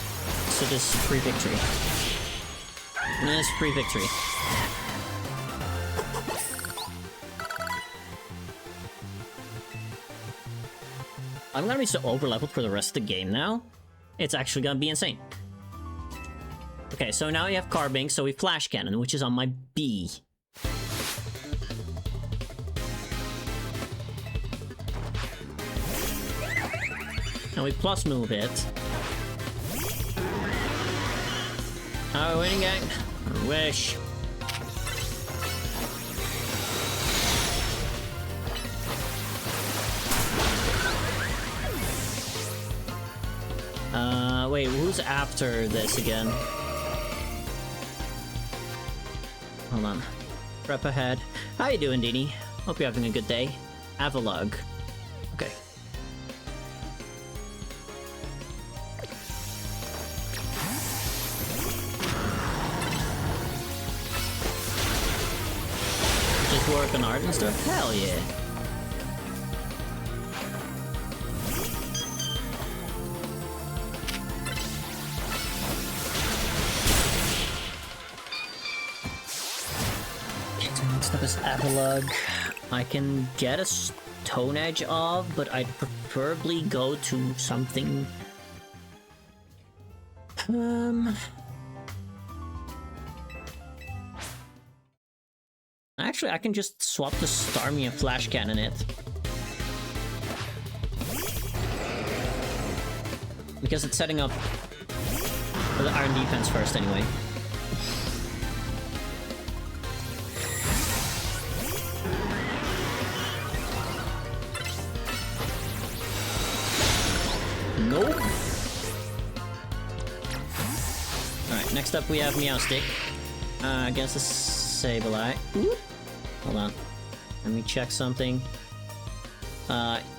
so this is free victory. And this is free victory. I'm gonna be so over-leveled for the rest of the game now. It's actually gonna be insane. Okay, so now you have Carbink, so we Flash Cannon, which is on my B. And we plus move it. Are we winning, gang? I wish. Wait, who's after this again? Hold on. Prep ahead. How you doing, Dini? Hope you're having a good day. Avalug. Okay. Just work on art and stuff? Hell yeah. This Avalug I can get a Stone Edge of, but I'd preferably go to something... Actually, I can just swap the Starmie and Flash Cannon it. Because it's setting up for the Iron Defense first anyway. Nope. Alright, next up we have Meowstic against the Sableye. Oop. Hold on. Let me check something.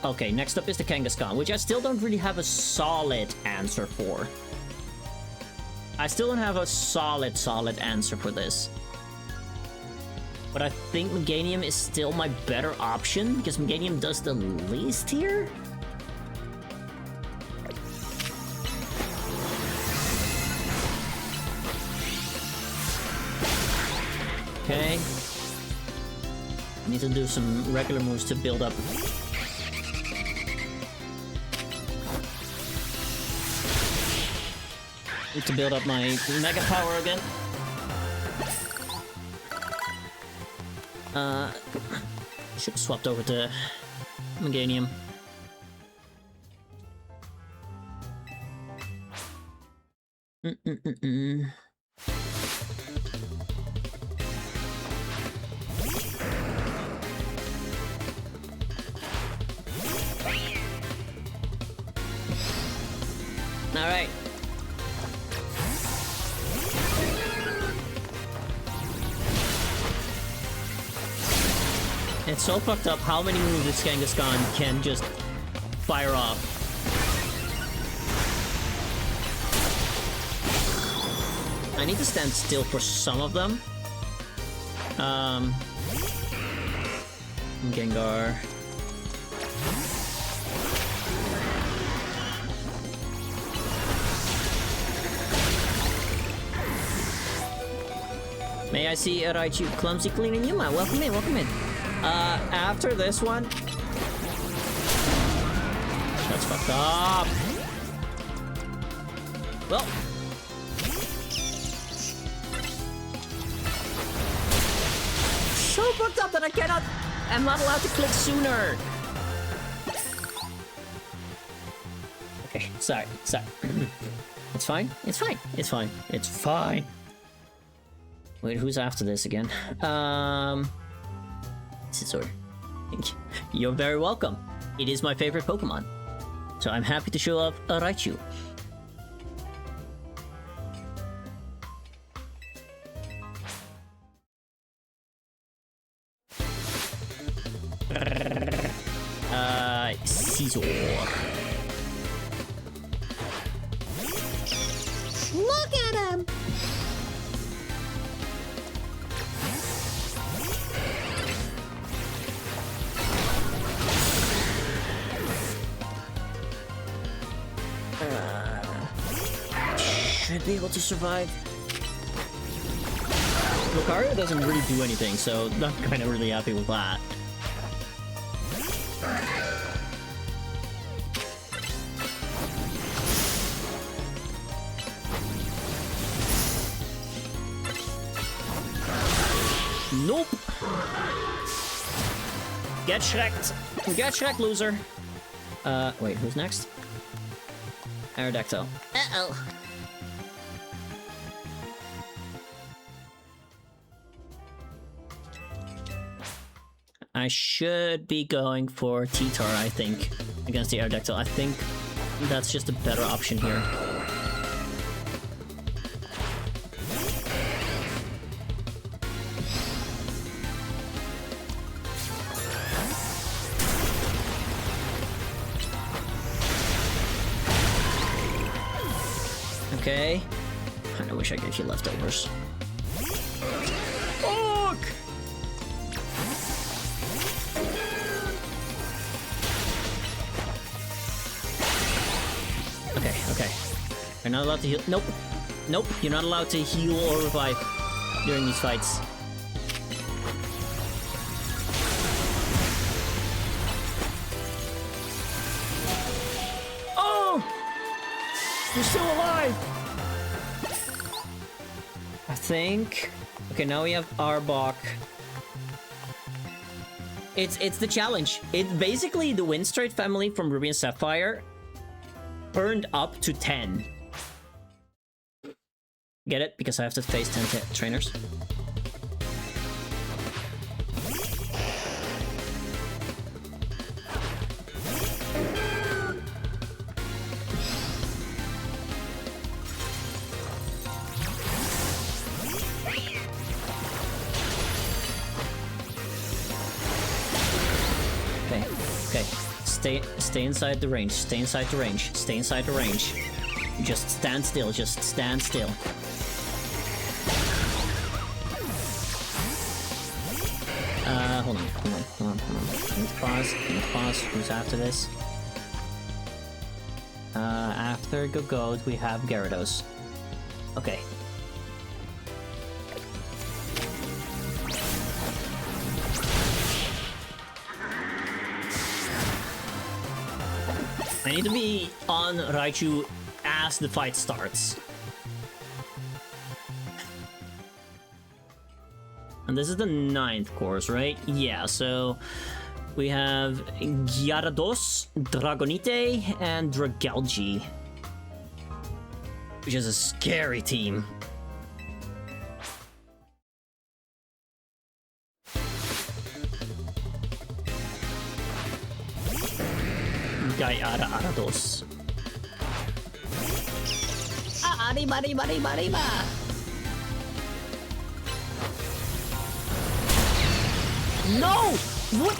Okay, next up is the Kangaskhan, which I still don't really have a solid answer for. I still don't have a solid answer for this. But I think Meganium is still my better option, because Meganium does the least here. Okay. Need to do some regular moves to build up. Need to build up my Mega Power again. Should have swapped over to Meganium. Alright. It's so fucked up how many moves this Kangaskhan can just fire off. I need to stand still for some of them. Gengar. May I see a Raichu Clumsy cleaning you? Welcome in, welcome in. After this one... That's fucked up. Well. So fucked up that I'm not allowed to click sooner. Okay, sorry. It's fine. It's fine. Wait, who's after this again? Scizor. You're very welcome. It is my favorite Pokemon. So I'm happy to show up a Raichu. Scizor. Look at him! Should be able to survive. Lucario doesn't really do anything, so I'm kind of really happy with that. Nope. Get Shrek'd. Get Shrek, loser. Wait, who's next? Aerodactyl. Uh-oh. I should be going for T-Tar, I think, against the Aerodactyl. I think that's just a better option here. Okay. I kinda wish I gave you leftovers. Fuck! Okay. You're not allowed to heal. Nope. Nope, you're not allowed to heal or revive during these fights. Oh! You're still alive! I think... Okay, now we have Arbok. It's the challenge. It's basically the Windstride family from Ruby and Sapphire burned up to 10. Get it? Because I have to face 10 trainers. Okay. Stay inside the range. Stay inside the range. Stay inside the range. Just stand still. Just stand still. Hold on. I need to pause. Who's after this? After Gogold, we have Gyarados. Okay. I need to be on Raichu as the fight starts. And this is the 9th course, right? Yeah, so we have Gyarados, Dragonite, and Dragalge, which is a scary team. Gyarados. Arriba. No! What?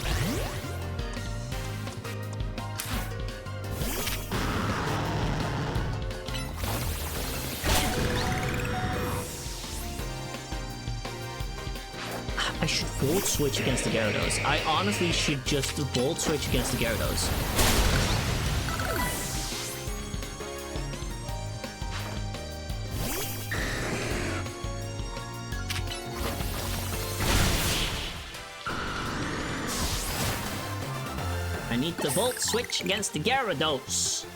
I should Volt Switch against the Gyarados. I honestly should just Volt Switch against the Gyarados. I I need the Volt Switch against the Gyarados.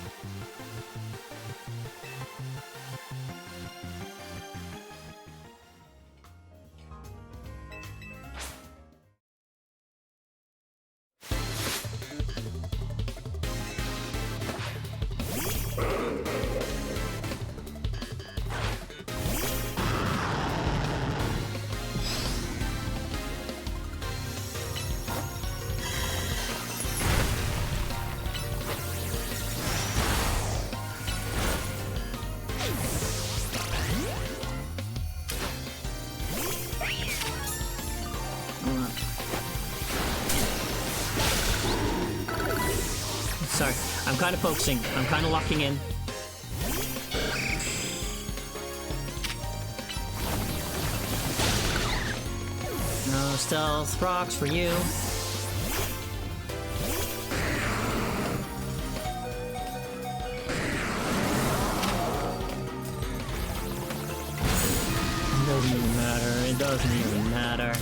Sorry, I'm kind of focusing. I'm kind of locking in. No stealth rocks for you. It doesn't even matter. It doesn't even matter.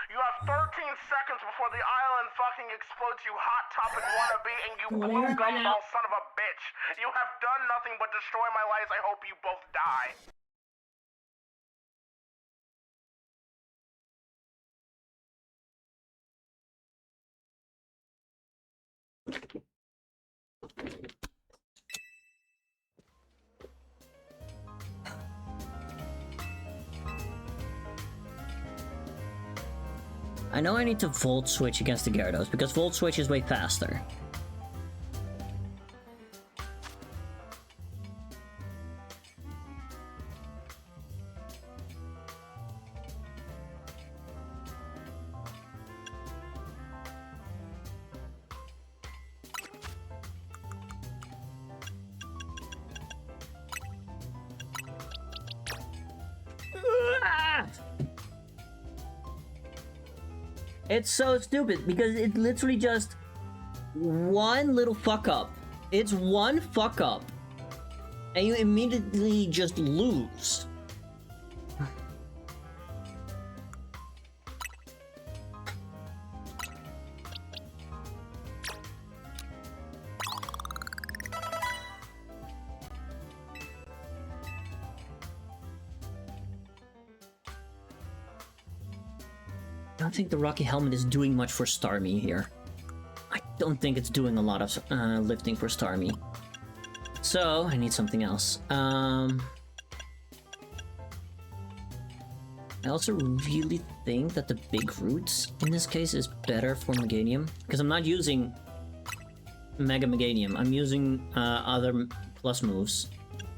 You have 13 seconds before the island fucking explodes, you hot topic wannabe, and you glue gumball son of a bitch. You have done nothing but destroy my lives. I hope you both die. I know I need to Volt Switch against the Gyarados, because Volt Switch is way faster. It's so stupid because it's literally just one little fuck up. It's one fuck up, and you immediately just lose. I don't think the Rocky Helmet is doing much for Starmie here. I don't think it's doing a lot of lifting for Starmie. So, I need something else. I also really think that the big roots in this case is better for Meganium. Because I'm not using Mega Meganium. I'm using other plus moves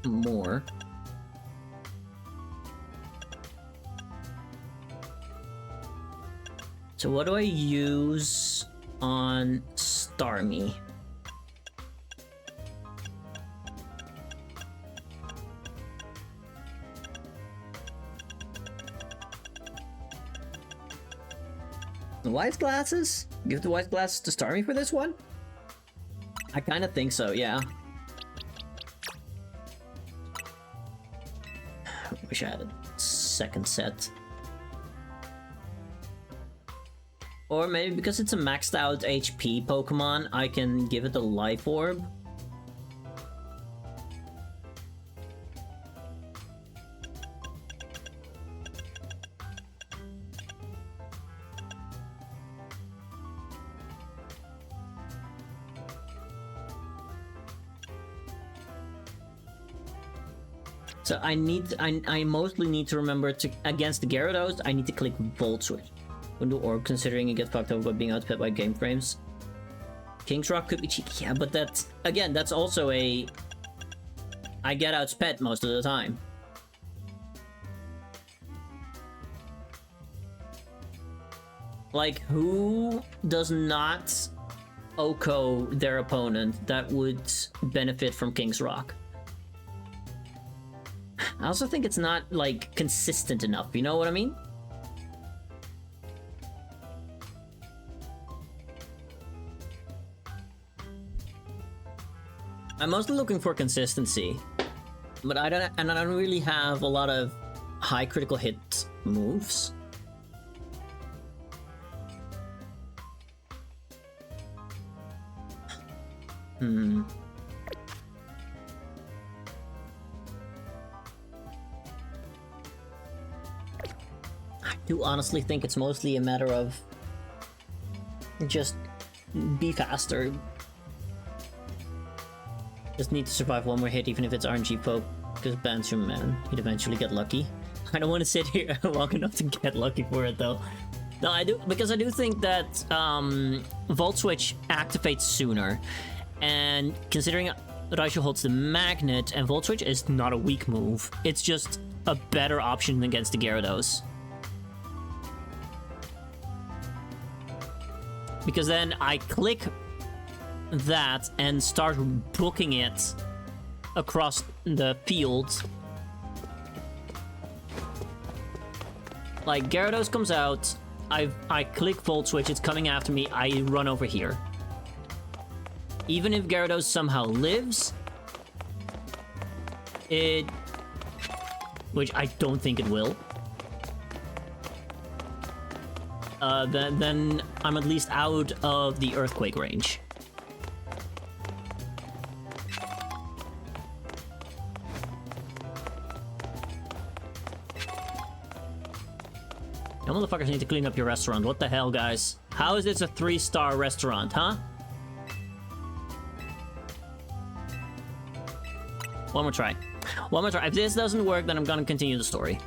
more. So what do I use on Starmie? The Wise Glasses? Give the Wise Glasses to Starmie for this one? I kind of think so, yeah. Wish I had a second set. Or maybe because it's a maxed out HP Pokemon, I can give it a Life Orb. So I mostly need to remember to, against the Gyarados, I need to click Volt Switch. Or considering it gets fucked up by being output by game frames. King's Rock could be cheeky, yeah, but that's, again, that's also a... I get outsped most of the time. Like, who does not Oko their opponent that would benefit from King's Rock? I also think it's not, like, consistent enough, you know what I mean? I'm mostly looking for consistency, but I don't really have a lot of high critical hit moves. I do honestly think it's mostly a matter of just be faster. Just need to survive one more hit, even if it's RNG poke, because Bansum, man, he'd eventually get lucky. I don't want to sit here long enough to get lucky for it, though. No, I do, because I do think that Volt Switch activates sooner, and considering Raichu holds the magnet, and Volt Switch is not a weak move, it's just a better option against the Gyarados. Because then I click that and start booking it across the field. Like, Gyarados comes out, I click Volt Switch, it's coming after me, I run over here. Even if Gyarados somehow lives, which I don't think it will, then I'm at least out of the Earthquake range. You motherfuckers need to clean up your restaurant. What the hell, guys? How is this a 3-star restaurant, huh? One more try. One more try. If this doesn't work, then I'm gonna continue the story.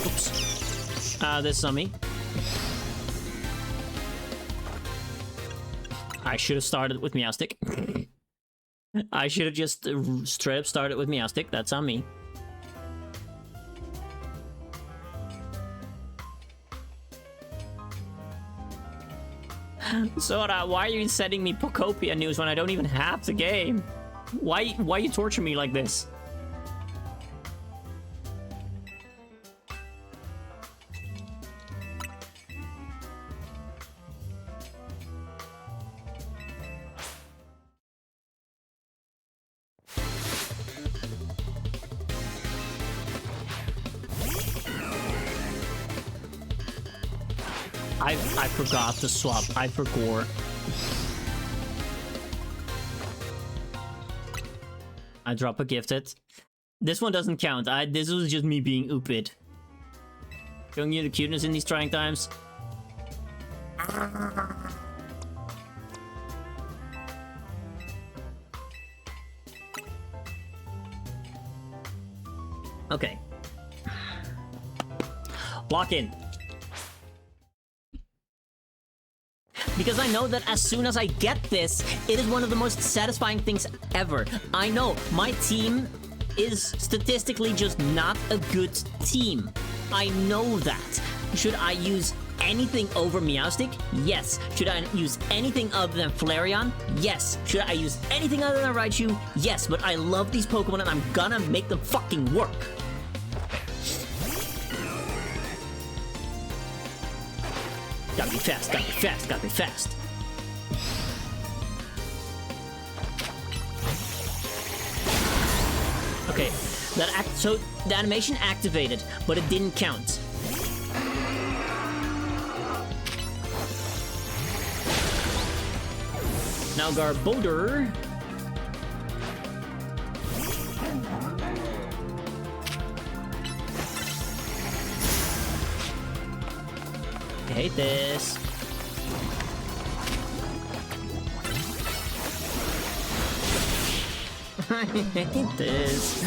Oops. This is on me. I should have started with Meowstic. I should have just straight up started with Meowstic. That's on me. Sora, why are you sending me Pokopia news when I don't even have the game? Why you torture me like this? I forgot to swap. I forgot. I drop a gifted. This one doesn't count. This was just me being oopid. Showing you the cuteness in these trying times. Okay. Lock in. Because I know that as soon as I get this, it is one of the most satisfying things ever. I know, my team is statistically just not a good team. I know that. Should I use anything over Meowstic? Yes. Should I use anything other than Flareon? Yes. Should I use anything other than Raichu? Yes, but I love these Pokemon and I'm gonna make them fucking work. Gotta be fast, gotta be fast, gotta be fast. Okay, so the animation activated, but it didn't count. Now Garbodor. I hate this. I hate this.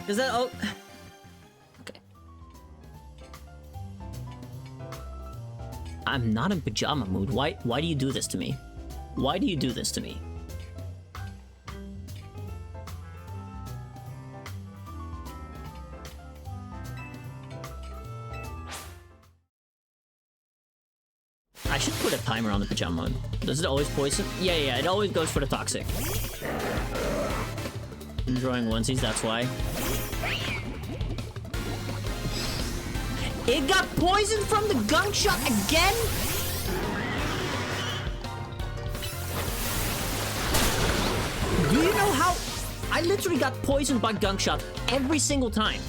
Is that all? Okay. I'm not in pajama mood. Why do you do this to me? Why do you do this to me? I should put a timer on the pajama mode. Does it always poison? Yeah, it always goes for the toxic. I'm drawing onesies, that's why. It got poisoned from the gunk shot again? Do you know how... I literally got poisoned by gunk shot every single time.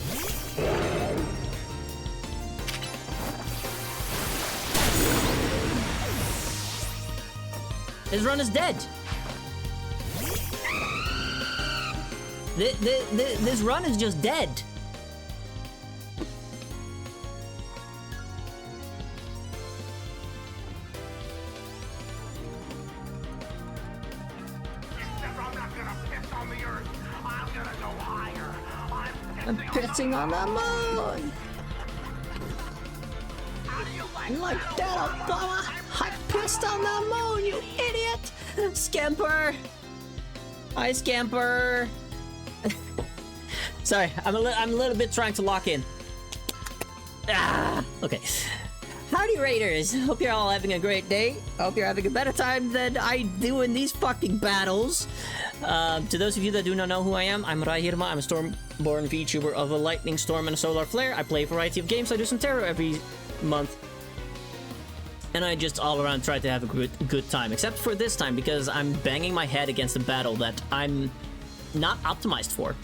His run is dead. This run is just dead. I'm pissing on the moon. Like that, Obama. I pissed on the moon, you idiot. Scamper. Hi, Scamper. Sorry, I'm a little bit trying to lock in. Okay. Howdy, Raiders. Hope you're all having a great day. Hope you're having a better time than I do in these fucking battles. To those of you that do not know who I am, I'm Rahirma. I'm a Stormborn VTuber of a lightning storm and a solar flare. I play a variety of games. I do some tarot every month. And I just all around try to have a good time. Except for this time, because I'm banging my head against a battle that I'm not optimized for.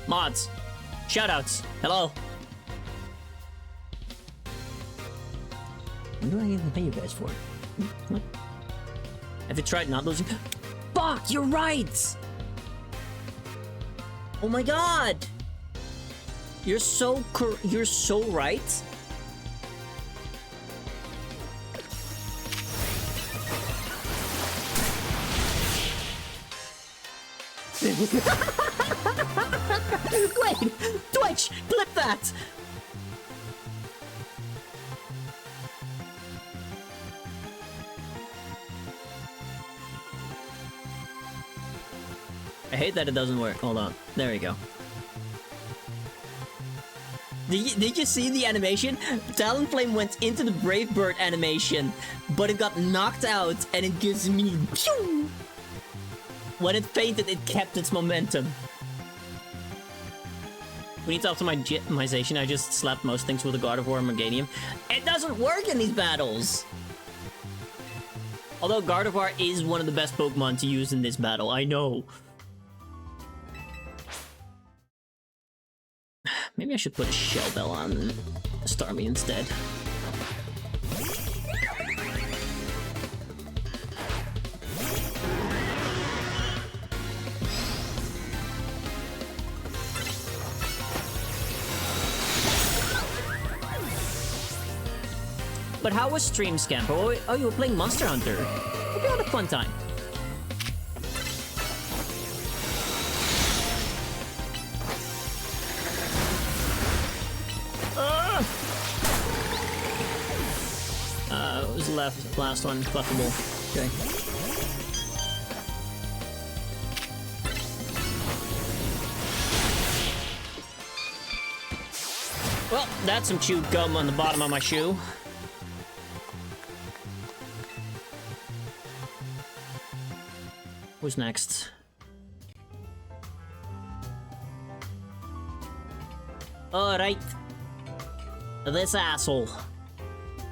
Mods, shoutouts, hello. What do I even pay you guys for? What? Have you tried not losing? Fuck, you're right! Oh my god! You're so right. Wait! Twitch! Clip that! I hate that it doesn't work. Hold on. There we go. Did you see the animation? Talonflame went into the Brave Bird animation, but it got knocked out and it gives me pew! When it fainted, it kept its momentum. We need to optimization. I just slapped most things with a Gardevoir and Meganium. It doesn't work in these battles! Although Gardevoir is one of the best Pokemon to use in this battle, I know. Maybe I should put a Shell Bell on Starmie instead. But how was stream, Scamper? Oh, you were playing Monster Hunter. Hope you had a fun time. It was the last one, pluckable. Okay. Well, that's some chewed gum on the bottom of my shoe. Who's next? Alright. This asshole.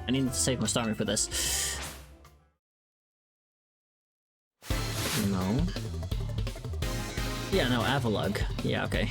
I need to save my Starmie for this. No. Yeah, no, Avalugg. Yeah, okay.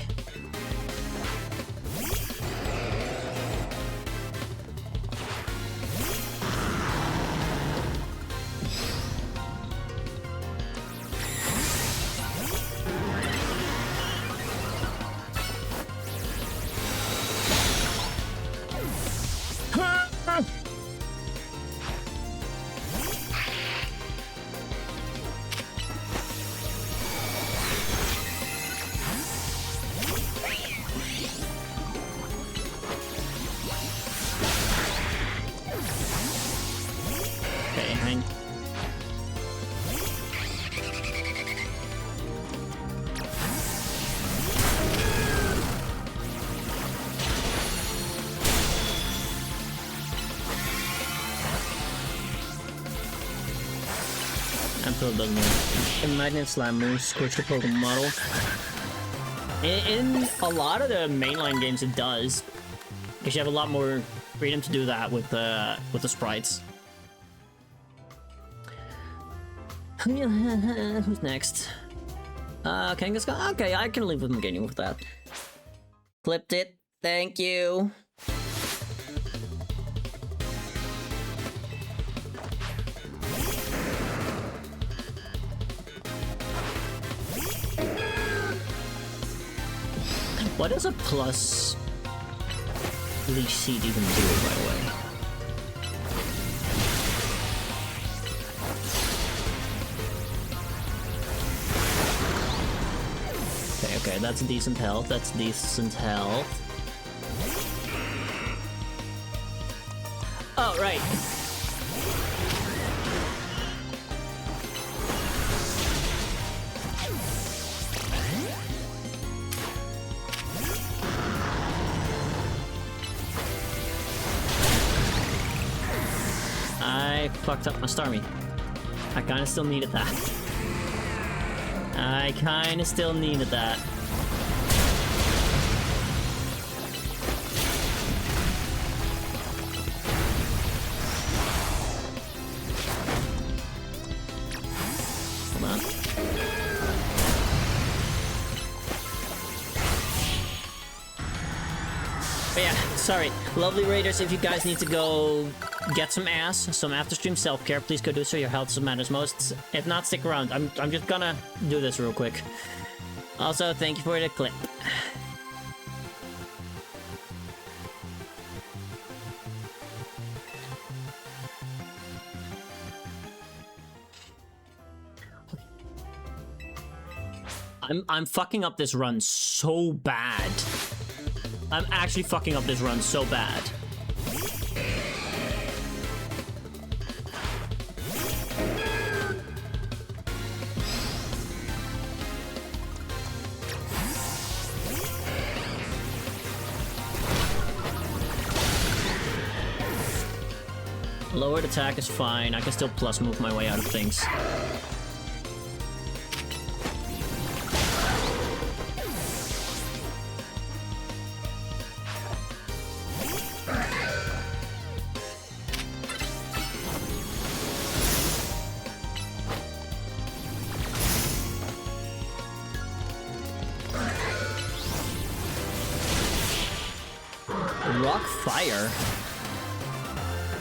so it doesn't matter. And Magnet Slam moves, switch the Pokemon model. In a lot of the mainline games, it does. Because you have a lot more freedom to do that with the sprites. Who's next? Kangaskhan? Okay, I can live with Meganium with that. Clipped it. Thank you. What does a plus leech seed even do, by the way? Okay, that's decent health. That's decent health. Oh, right. I fucked up my Starmie. I kinda still needed that. I kinda still needed that. Hold on. But yeah, sorry. Lovely Raiders, if you guys need to go get some ass, some after-stream self-care, please go do so. Your health matters most. If not, stick around. I'm just gonna do this real quick. Also, thank you for the clip. I'm fucking up this run so bad. I'm actually fucking up this run so bad. Lowered attack is fine. I can still plus move my way out of things. Rock Fire?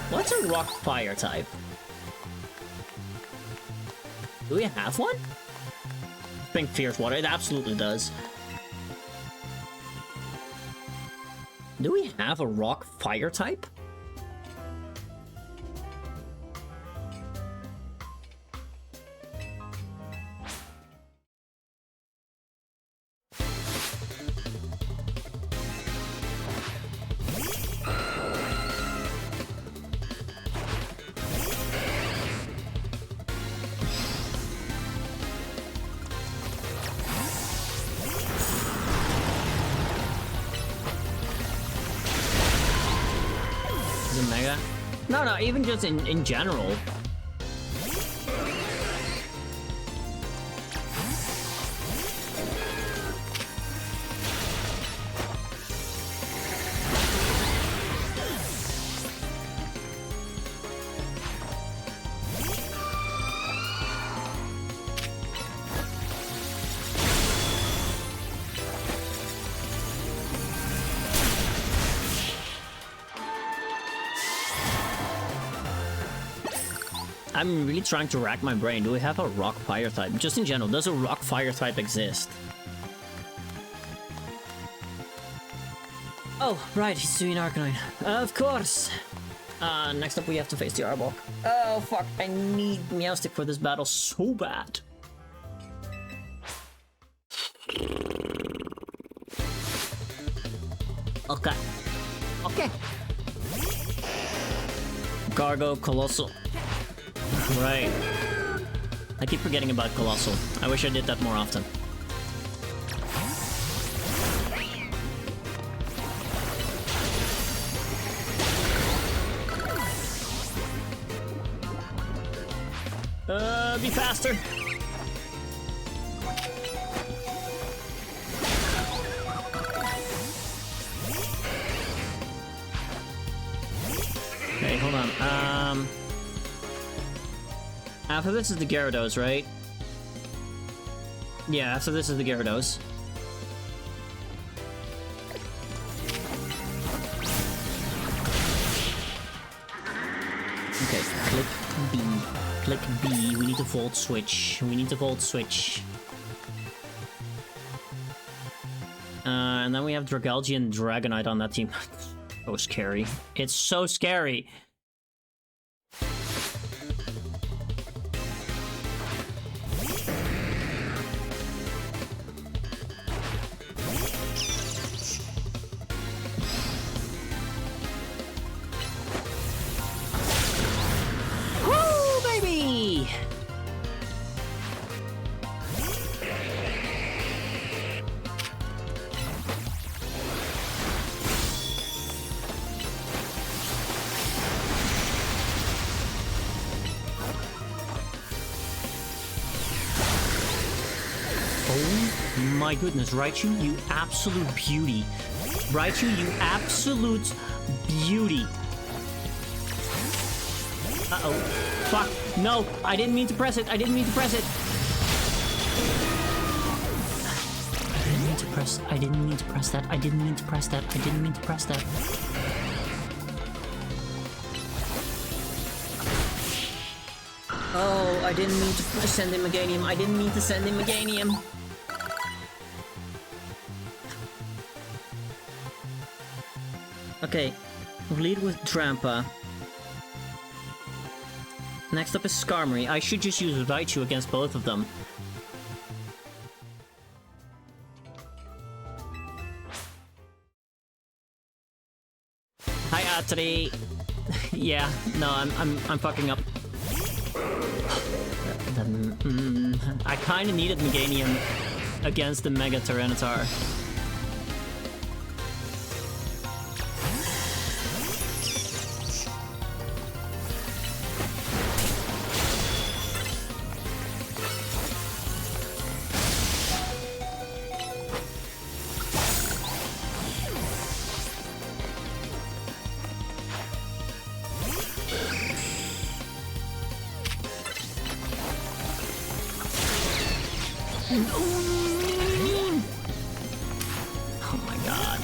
What's a rock fire type? Do we have one? Pink Fierce Water, it absolutely does. Do we have a rock fire type? Mega? No, even just in general. I'm really trying to rack my brain. Do we have a rock fire type? Just in general, does a rock fire type exist? Oh, right, he's doing Arcanine. Of course! Next up we have to face the Arbok. Oh, fuck, I need Meowstic for this battle so bad. Okay. Okay. Gargo, Colossal. Right. I keep forgetting about Colossal. I wish I did that more often. That'd be faster. Okay, hold on. After this is the Gyarados, right? Yeah, after this is the Gyarados. Okay, click B. Click B. We need to Volt Switch. We need to Volt Switch. And then we have Dragalge and Dragonite on that team. So scary. It's so scary. Woo, baby! Oh my goodness, Raichu, you absolute beauty. Raichu, you absolute beauty. Uh-oh. Fuck. No, I didn't mean to press it. I didn't mean to press it. I didn't mean to press that. I didn't mean to press that. I didn't mean to press that. Oh, I didn't mean to send him Meganium. I didn't mean to send him Meganium. Okay, we'll lead with Trampa. Next up is Skarmory. I should just use Raichu against both of them. Hi, Atri. Yeah, no, I'm fucking up. I kind of needed Meganium against the Mega Tyranitar. Oh my god.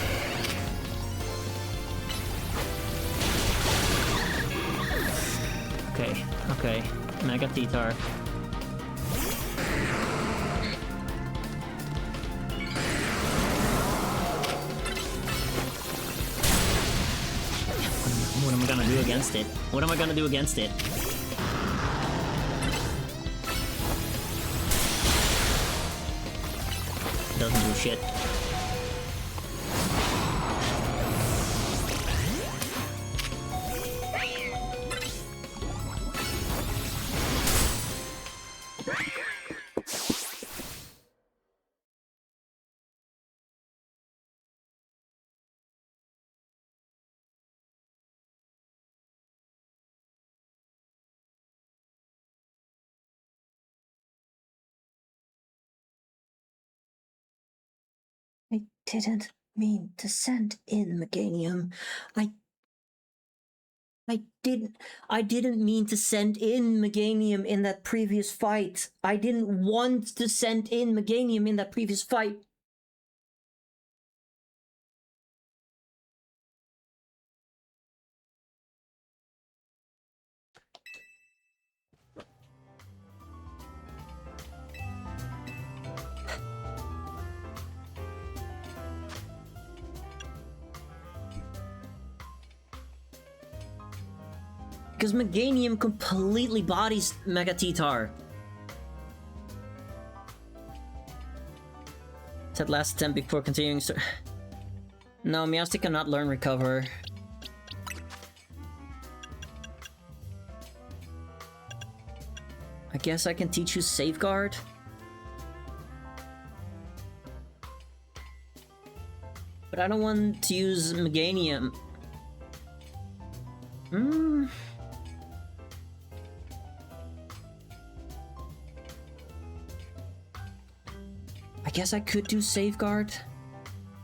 Okay. Mega T-Tar. What am I gonna do against it? What am I gonna do against it? Doesn't do shit. I didn't mean to send in Meganium. I didn't mean to send in Meganium in that previous fight. I didn't want to send in Meganium in that previous fight. Because Meganium completely bodies Mega T-Tar. Said last attempt before continuing. No, Meowstic cannot learn Recover. I guess I can teach you Safeguard. But I don't want to use Meganium. I guess I could do safeguard.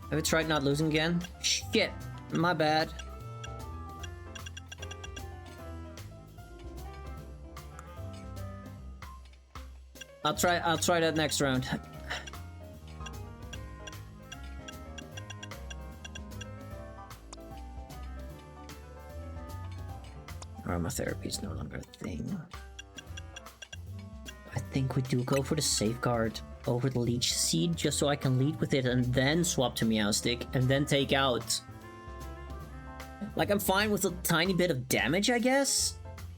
Have I tried not losing again? Shit, my bad. I'll try that next round. Aromatherapy is no longer a thing. I think we do go for the safeguard over the leech seed just so I can lead with it and then swap to Meowstic and then take out. Like, I'm fine with a tiny bit of damage, I guess.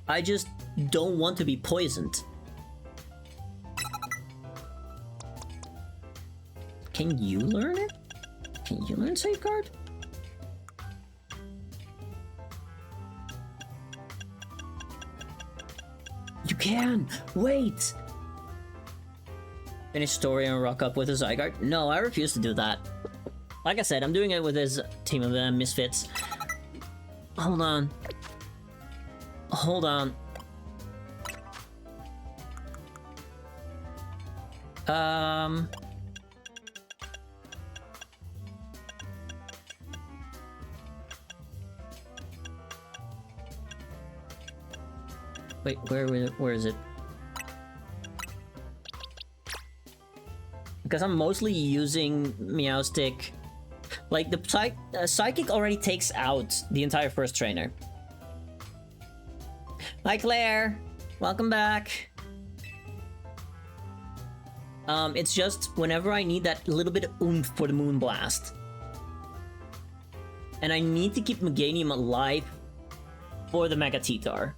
I just don't want to be poisoned. Can you learn it? Can you learn safeguard? You can! Wait! Finish story and rock up with a Zygarde? No, I refuse to do that. Like I said, I'm doing it with his team of misfits. Hold on. Hold on. Wait, where is it? Because I'm mostly using Meowstic. Like, the Psychic already takes out the entire first trainer. Hi, Claire! Welcome back! It's just whenever I need that little bit of oomph for the Moonblast. And I need to keep Meganium alive for the Mega T-Tar.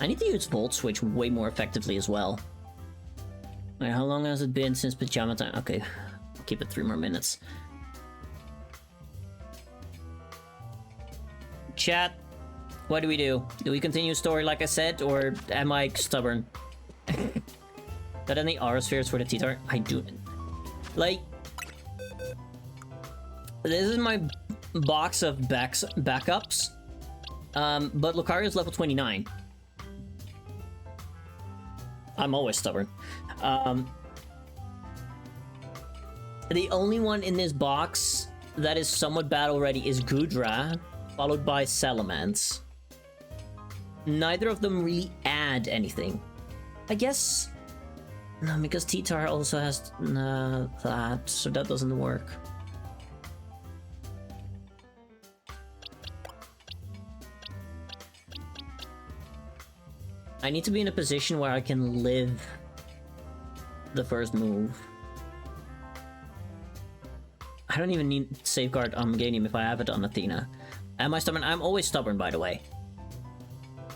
I need to use Volt Switch way more effectively as well. Wait, how long has it been since pajama time? Okay, I'll keep it 3 more minutes. Chat, what do we do? Do we continue story like I said, or am I stubborn? Got any aura spheres for the T-Tar? I do. Like, this is my box of backups. But Lucario's level 29. I'm always stubborn. The only one in this box that is somewhat bad already is Goodra, followed by Salamence. Neither of them really add anything. I guess... No, because T-Tar also has that, so that doesn't work. I need to be in a position where I can live the first move. I don't even need Safeguard on Meganium if I have it on Athena. Am I stubborn? I'm always stubborn, by the way.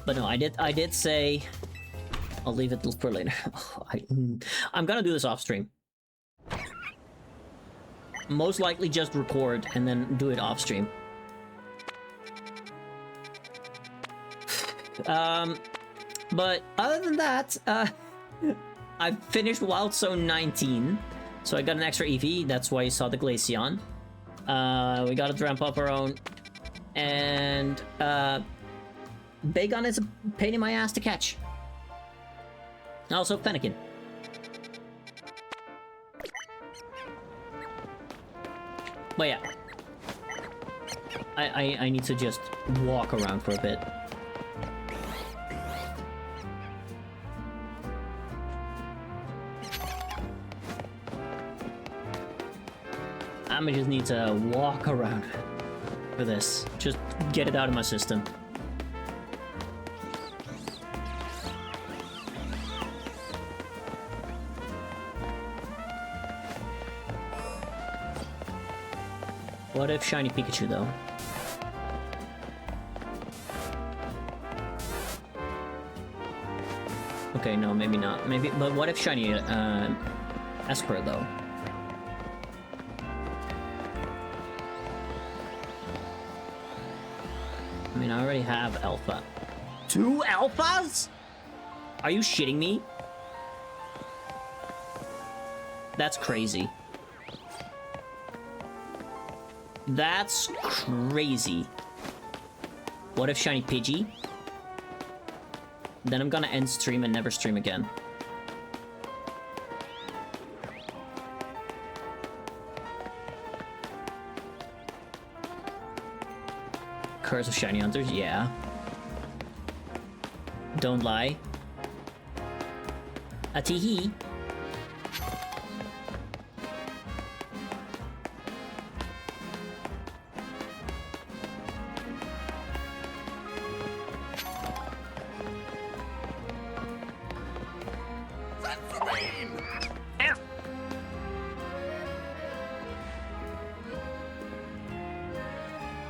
But no, I did say... I'll leave it for later. I'm gonna do this off stream. Most likely just record and then do it off stream. But other than that, I finished Wild Zone 19, so I got an extra EV, that's why you saw the Glaceon. We got a Drampoperon, and Bagon is a pain in my ass to catch. Also, Fennekin. But yeah. I need to just walk around for a bit. I just need to walk around for this. Just get it out of my system. What if Shiny Pikachu, though? Okay, no, maybe not. Maybe, but what if Shiny Espurr, though? I mean, I already have Alpha. 2 Alphas? Are you shitting me? That's crazy. That's crazy. What if shiny Pidgey? Then I'm gonna end stream and never stream again. Curse of shiny hunters, yeah. Don't lie. A teehee.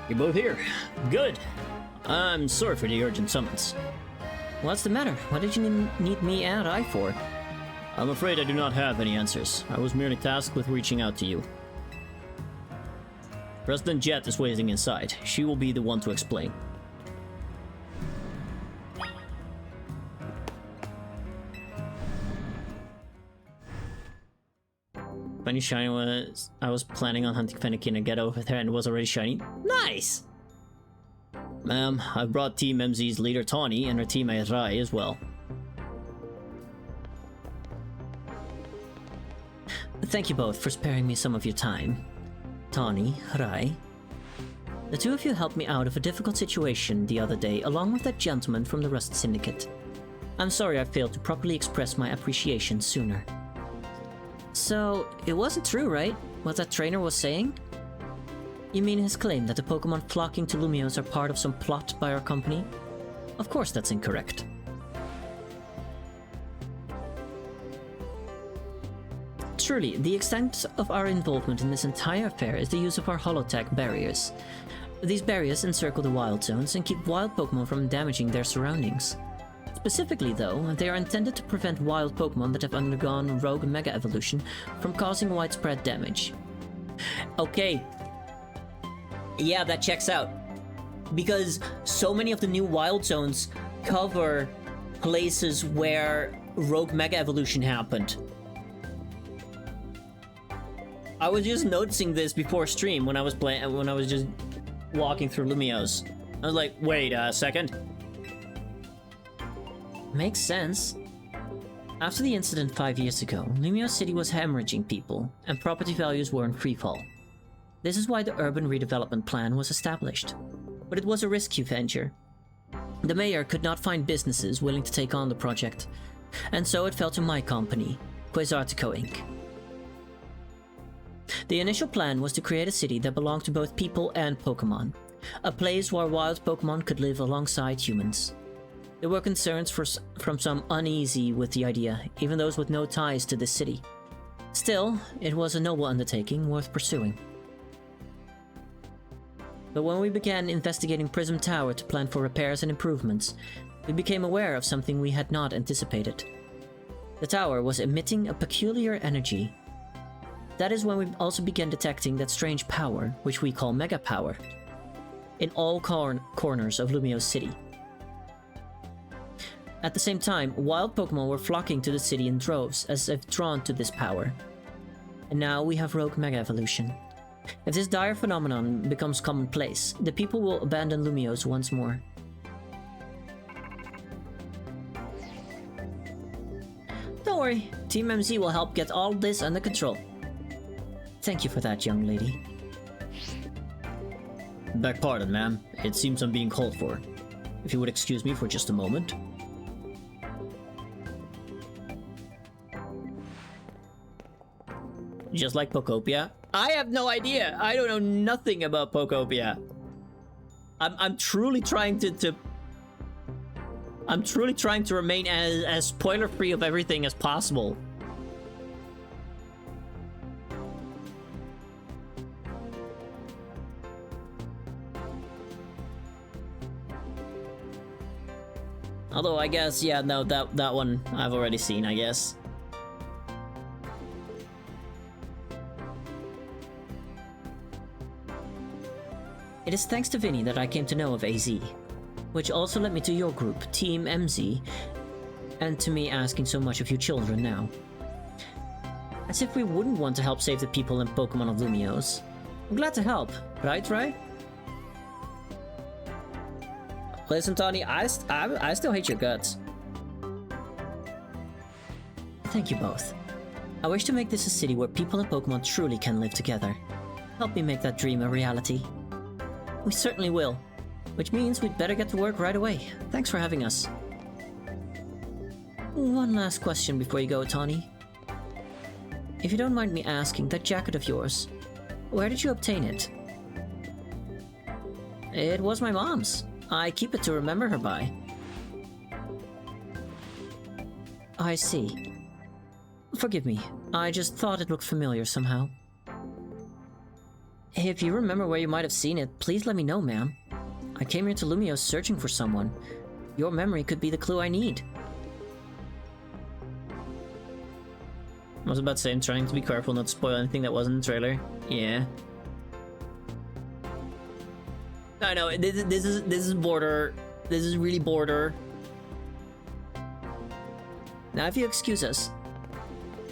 You're both here. Good. I'm sorry for the urgent summons. What's the matter? What did you need me and I for? I'm afraid I do not have any answers. I was merely tasked with reaching out to you. President Jet is waiting inside. She will be the one to explain. Funny shiny was... I was planning on hunting Fennekin and get over there and it was already shiny. Nice! Ma'am, I've brought Team MZ's leader Tawny and her teammate Rai as well. Thank you both for sparing me some of your time. Tawny, Rai. The two of you helped me out of a difficult situation the other day, along with that gentleman from the Rust Syndicate. I'm sorry I failed to properly express my appreciation sooner. So, it wasn't true, right? What that trainer was saying? You mean his claim that the Pokemon flocking to Lumiose are part of some plot by our company? Of course that's incorrect. Truly, the extent of our involvement in this entire affair is the use of our holotech barriers. These barriers encircle the wild zones and keep wild Pokemon from damaging their surroundings. Specifically though, they are intended to prevent wild Pokemon that have undergone Rogue Mega Evolution from causing widespread damage. Okay. Yeah, that checks out. Because so many of the new wild zones cover places where Rogue Mega Evolution happened. I was just noticing this before stream when I was just walking through Lumiose. I was like, wait a second. Makes sense. After the incident 5 years ago, Lumiose City was hemorrhaging people, and property values were in freefall. This is why the urban redevelopment plan was established. But it was a risky venture. The mayor could not find businesses willing to take on the project, and so it fell to my company, Quasartico Inc. The initial plan was to create a city that belonged to both people and Pokemon, a place where wild Pokemon could live alongside humans. There were concerns from some uneasy with the idea, even those with no ties to this city. Still, it was a noble undertaking worth pursuing. But when we began investigating Prism Tower to plan for repairs and improvements, we became aware of something we had not anticipated. The tower was emitting a peculiar energy. That is when we also began detecting that strange power, which we call Mega Power, in all corners of Lumiose City. At the same time, wild Pokemon were flocking to the city in droves as if drawn to this power. And now we have Rogue Mega Evolution. If this dire phenomenon becomes commonplace, the people will abandon Lumiose once more. Don't worry, Team MZ will help get all this under control. Thank you for that, young lady. Beg pardon, ma'am. It seems I'm being called for. If you would excuse me for just a moment. Just like Pokopia? I have no idea. I don't know nothing about Pokopia. I'm truly trying to I'm truly trying to remain as spoiler-free of everything as possible. Although I guess, yeah, no, that one I've already seen, I guess. It is thanks to Vinny that I came to know of AZ, which also led me to your group, Team MZ, and to me asking so much of you children now. As if we wouldn't want to help save the people and Pokemon of Lumiose. I'm glad to help, right, Rai? Listen, Tony, I still hate your guts. Thank you both. I wish to make this a city where people and Pokemon truly can live together. Help me make that dream a reality. We certainly will. Which means we'd better get to work right away. Thanks for having us. One last question before you go, Tawny. If you don't mind me asking, that jacket of yours, where did you obtain it? It was my mom's. I keep it to remember her by. I see. Forgive me, I just thought it looked familiar somehow. If you remember where you might have seen it, please let me know, ma'am. I came here to Lumiose searching for someone. Your memory could be the clue I need. I was about to say, I'm trying to be careful not to spoil anything that wasn't in the trailer. Yeah. I know, this is border. This is really border. Now if you excuse us.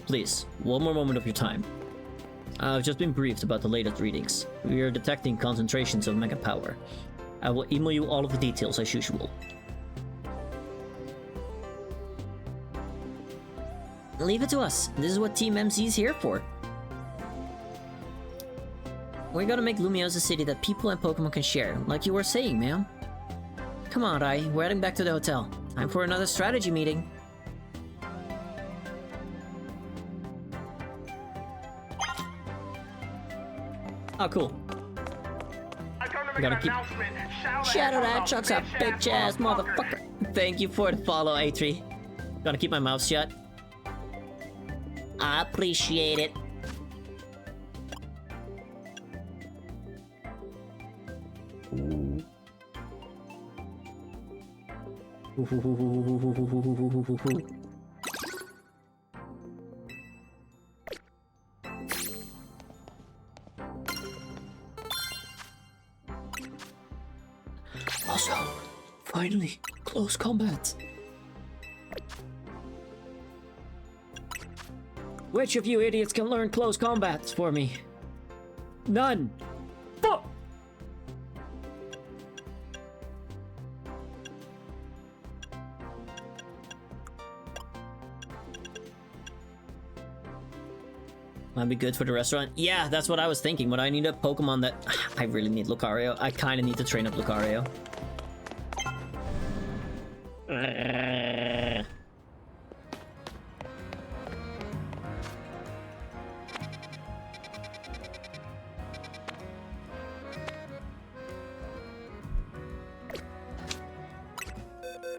Please, one more moment of your time. I've just been briefed about the latest readings. We are detecting concentrations of mega power. I will email you all of the details as usual. Leave it to us. This is what Team MC is here for. We're gonna make Lumiose a city that people and Pokemon can share, like you were saying, ma'am. Come on, Rai. We're heading back to the hotel. Time for another strategy meeting. Oh, cool. I gotta keep- Shadow that chucks a bitch ass motherfucker. Thank you for the follow, A3. Gotta keep my mouth shut. I appreciate it. Also, finally, close combat. Which of you idiots can learn close combats for me? None. Fuck. Might be good for the restaurant. Yeah, that's what I was thinking, but I need a Pokemon that... I really need Lucario. I kind of need to train up Lucario.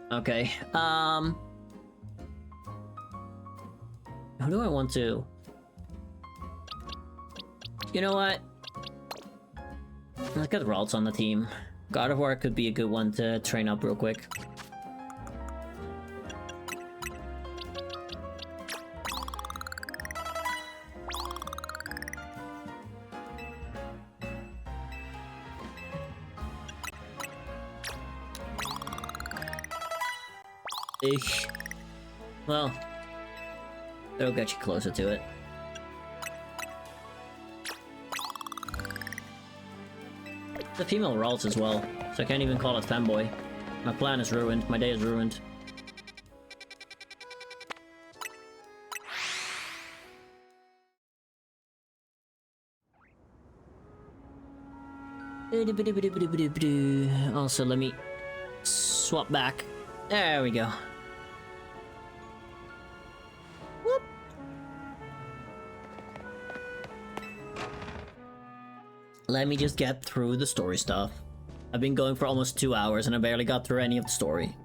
Okay, who do I want to... You know what? Look at Ralts on the team. God of War could be a good one to train up real quick. Eesh. Well, that'll get you closer to it. The female Ralts as well, so I can't even call it fanboy. My plan is ruined, my day is ruined. Also, let me swap back. There we go. Whoop. Let me just get through the story stuff. I've been going for almost 2 hours and I barely got through any of the story.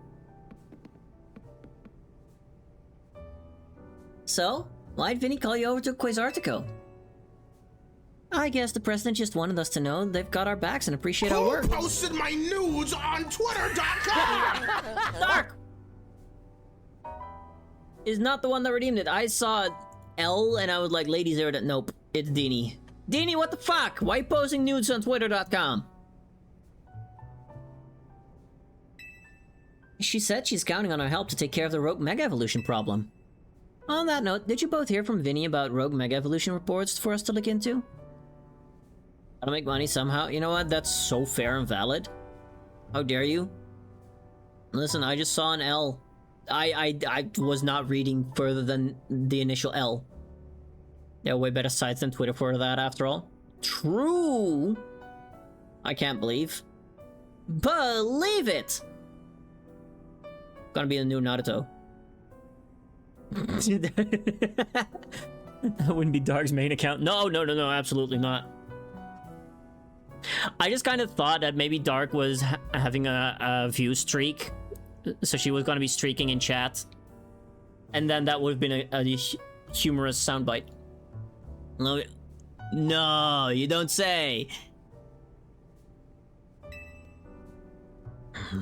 So, why'd Vinny call you over to Quasartico? I guess the president just wanted us to know they've got our backs and appreciate our work. Who posted my nudes on Twitter.com? Dark! Is not the one that redeemed it. I saw L and I was like, ladies are that. Nope, it's Dini. Dini, what the fuck? Why you posting nudes on Twitter.com? She said she's counting on our help to take care of the Rogue Mega Evolution problem. On that note, did you both hear from Vinny about Rogue Mega Evolution reports for us to look into? Gotta make money somehow. You know what? That's so fair and valid. How dare you? Listen, I just saw an L. I was not reading further than the initial L. There are way better sites than Twitter for that, after all. True! I can't believe. Believe it! Gonna be the new Naruto. That wouldn't be Dark's main account. No, absolutely not. I just kind of thought that maybe Dark was having a view streak, so she was gonna be streaking in chat, and then that would have been a humorous soundbite. No, you don't say.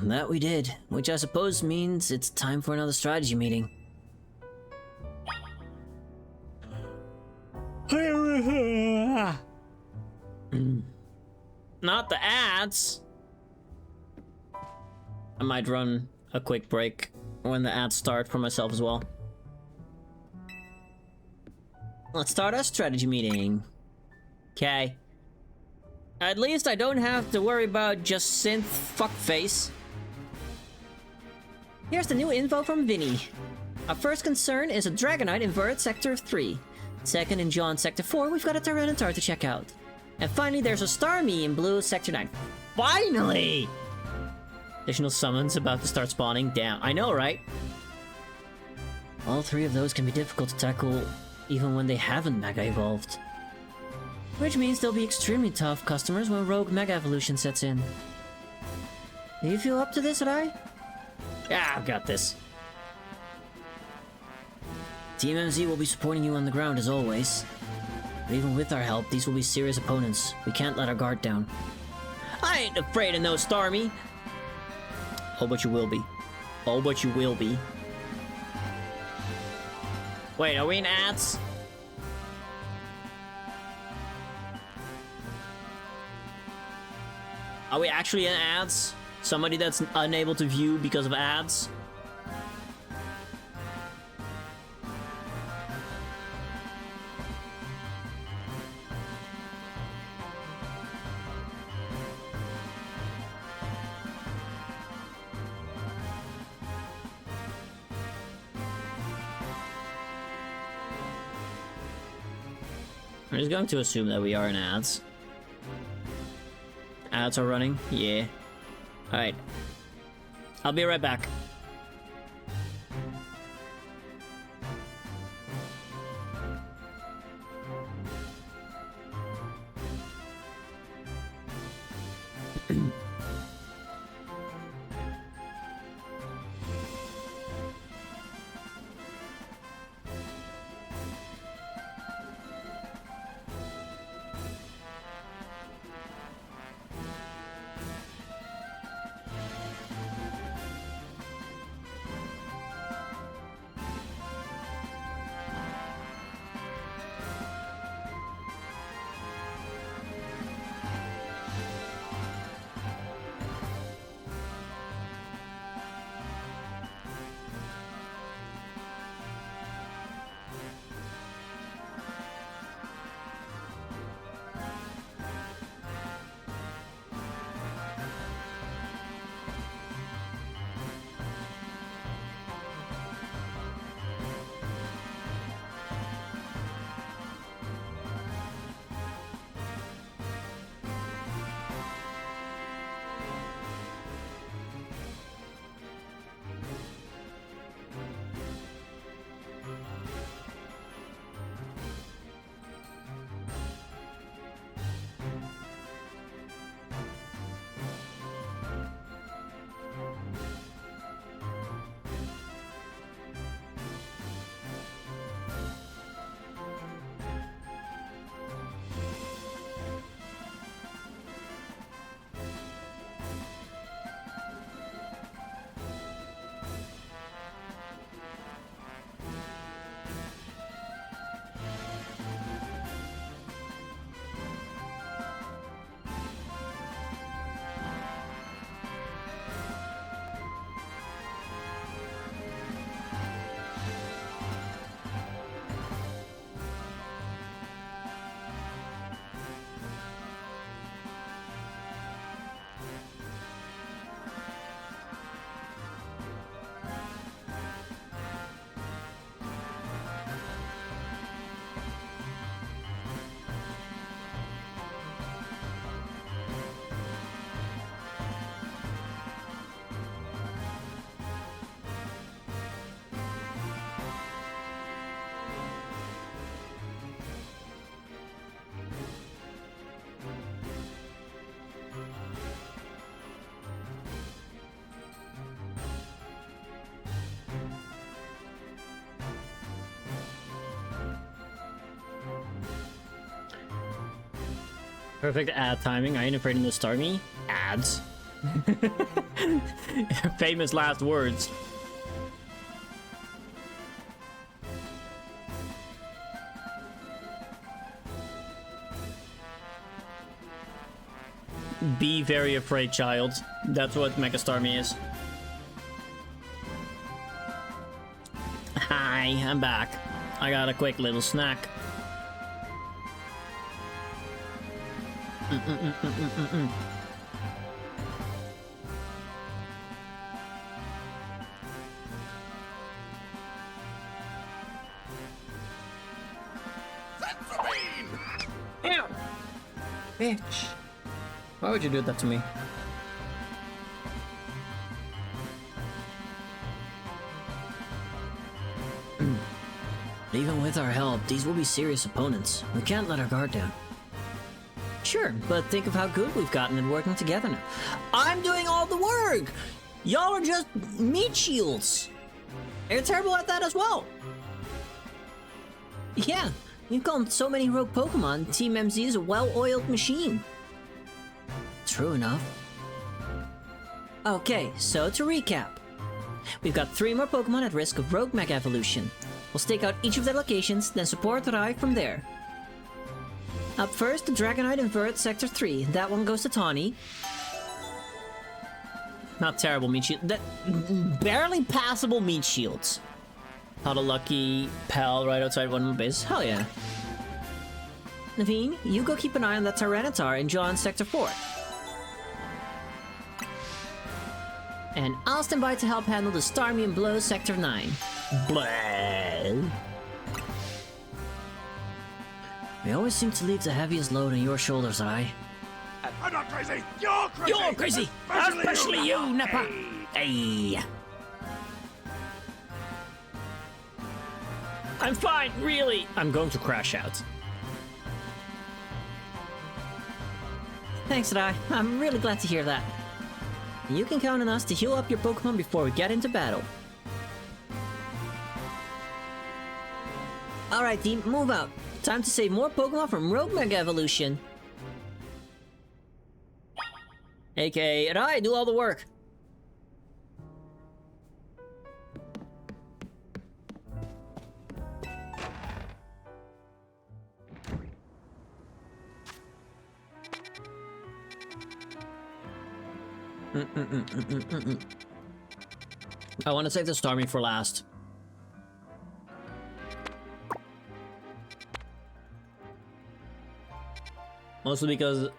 That we did, which I suppose means it's time for another strategy meeting. Not the ads. I might run a quick break when the ads start for myself as well. Let's start our strategy meeting. Okay. At least I don't have to worry about just synth fuckface. Here's the new info from Vinny. Our first concern is a Dragonite in Vert Sector 3. Second, in John Sector 4, we've got a Tyranitar to check out. And finally, there's a Starmie in Blue Sector 9. Finally! Additional summons about to start spawning. Damn, I know, right? All three of those can be difficult to tackle even when they haven't Mega Evolved. Which means they'll be extremely tough customers when Rogue Mega Evolution sets in. Do you feel up to this, Rai? Yeah, I've got this. Team MZ will be supporting you on the ground as always. But even with our help, these will be serious opponents. We can't let our guard down. I ain't afraid of no Starmie. Oh, but you will be. Oh, but you will be. Wait, are we in ads? Are we actually in ads? Somebody that's unable to view because of ads? I'm just going to assume that we are in ads. Ads are running? Yeah. Alright. I'll be right back. Perfect ad timing. I ain't afraid of the Starmie. Ads. Famous last words. Be very afraid, child. That's what Mega Starmie is. Hi, I'm back. I got a quick little snack. Ew! Bitch. Why would you do that to me? Even with our help, these will be serious opponents. We can't let our guard down. Sure, but think of how good we've gotten at working together now. I'm doing all the work! Y'all are just meat shields! You're terrible at that as well! Yeah, you've calmed so many rogue Pokemon, Team MZ is a well-oiled machine. True enough. Okay, so to recap. We've got 3 more Pokemon at risk of rogue Mega Evolution. We'll stake out each of their locations, then support Rai from there. Up first, the Dragonite Invert Sector 3. That one goes to Tawny. Not terrible meat shield. That barely passable meat shields. Lucky Pal right outside one of my base. Hell yeah. Naveen, you go keep an eye on that Tyranitar in John Sector 4. And I'll stand by to help handle the Starmie and Blow Sector 9. Blah. We always seem to leave the heaviest load on your shoulders, I. I'm not crazy! You're crazy! You're crazy! Especially you, Nappa! Hey! I'm fine, really! I'm going to crash out. Thanks, Rai. I'm really glad to hear that. You can count on us to heal up your Pokemon before we get into battle. Alright team, move out. Time to save more Pokemon from Rogue Mega Evolution. AKA, Rai, do all the work. I want to save the Starmie for last. Mostly because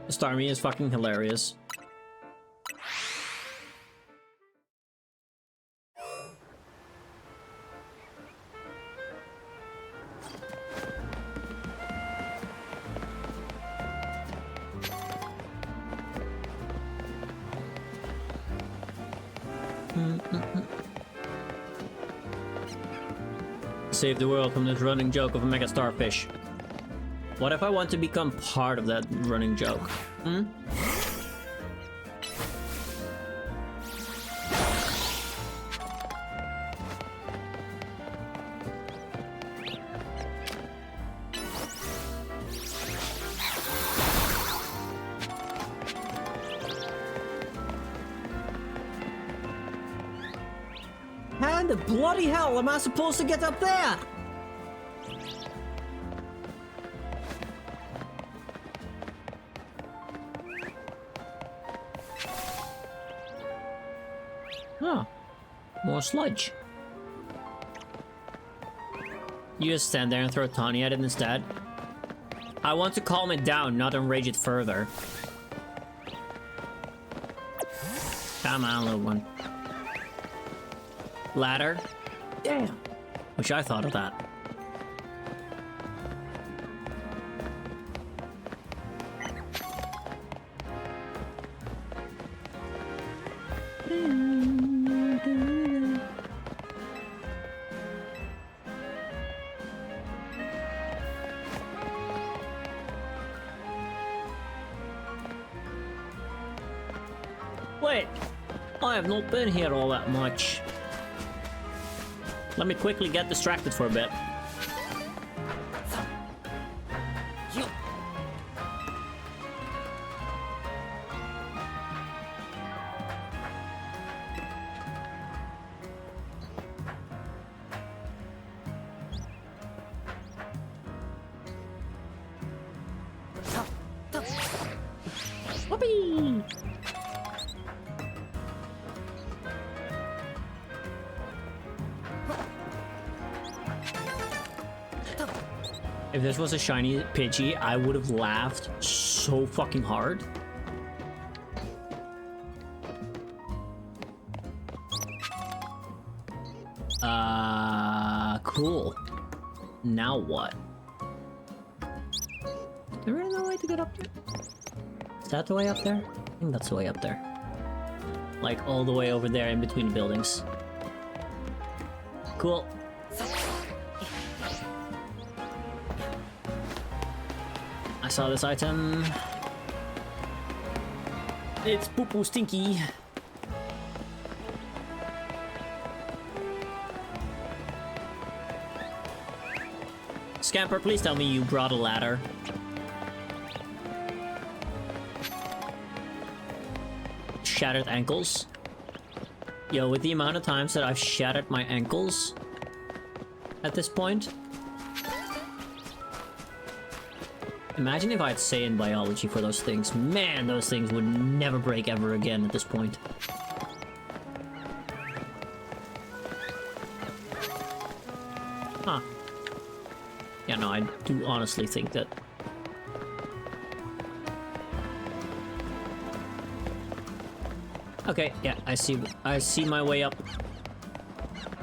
Starmie is fucking hilarious. Save the world from this running joke of a mega starfish. What if I want to become part of that running joke? Hmm? How the bloody hell am I supposed to get up there? Oh, more sludge. You just stand there and throw Tawny at it instead. I want to calm it down, not enrage it further. Come on, little one. Ladder? Damn. Wish I thought of that. Wait, I have not been here all that much. Let me quickly get distracted for a bit. Whee! If this was a shiny Pidgey, I would have laughed so fucking hard. Cool. Now what? Is there really no way to get up there? Is that the way up there? I think that's the way up there. Like all the way over there in between the buildings. Cool. I saw this item. It's poo-poo stinky. Scamper, please tell me you brought a ladder. Shattered ankles. Yo, with the amount of times that I've shattered my ankles at this point. Imagine if I had Saiyan biology for those things. Man, those things would never break ever again at this point. Huh. Yeah, no, I do honestly think that... Okay, yeah, I see my way up.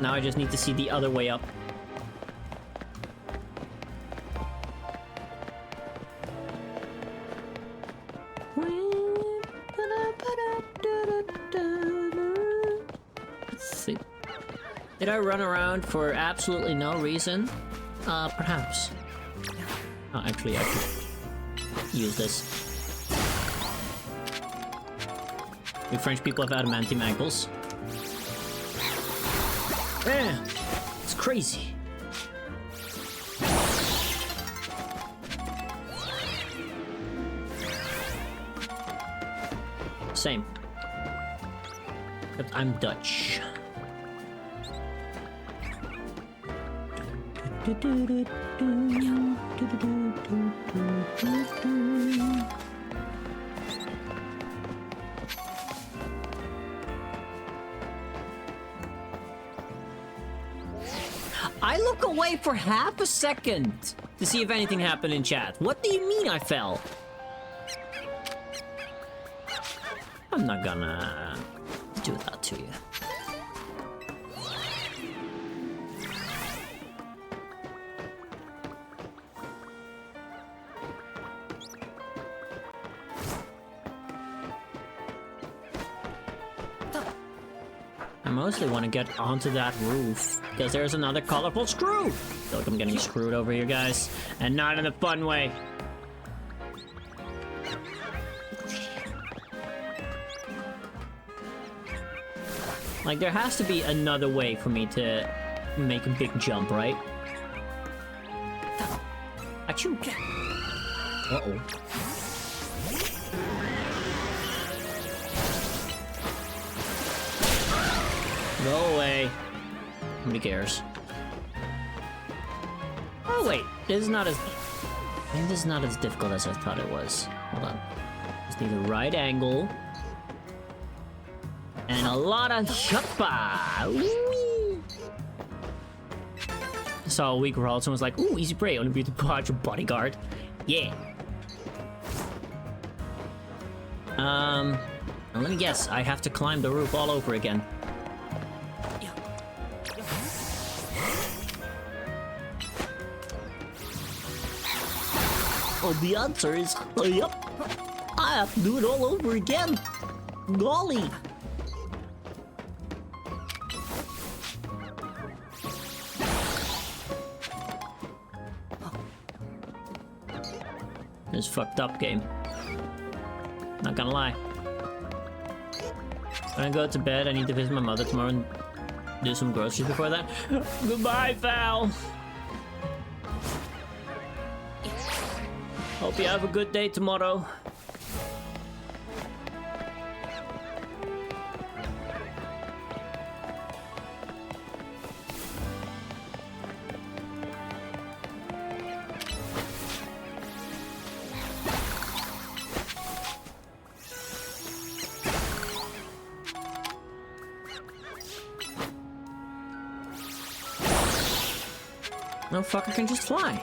Now I just need to see the other way up. Let's see. Did I run around for absolutely no reason? Perhaps. Oh, actually, I could use this. We French people have adamantium ankles. Man, it's crazy. Same. Except I'm Dutch. I look away for half a second to see if anything happened in chat. What do you mean I fell? I'm not gonna do that to you. I mostly want to get onto that roof because there's another colorful screw. I feel like I'm getting screwed over here, guys, and not in a fun way. Like, there has to be another way for me to make a big jump, right? Achoo! Uh-oh. Go away. Nobody cares. Oh wait, this is not as... Maybe this is not as difficult as I thought it was. Hold on. Just need the right angle. And a lot of choppa! Whee! I saw a week where all someone was like, ooh, easy prey, only be the watch your bodyguard. Yeah. Let me guess, I have to climb the roof all over again. Oh, the answer is, yep. I have to do it all over again. Golly. This fucked up game. Not gonna lie. When I go to bed, I need to visit my mother tomorrow and do some groceries before that. Goodbye, Val. Hope you have a good day tomorrow. No fucker can just fly.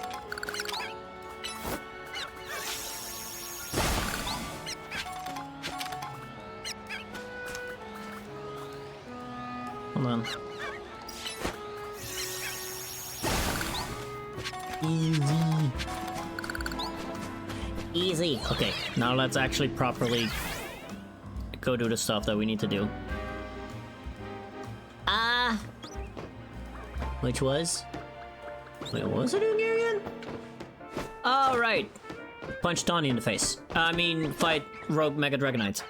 Hold on. Easy. Easy. Okay, now let's actually properly go do the stuff that we need to do. Which was? Wait, what was I doing here again? Oh, right. Punch Tawny in the face. I mean, fight Rogue Mega Dragonites.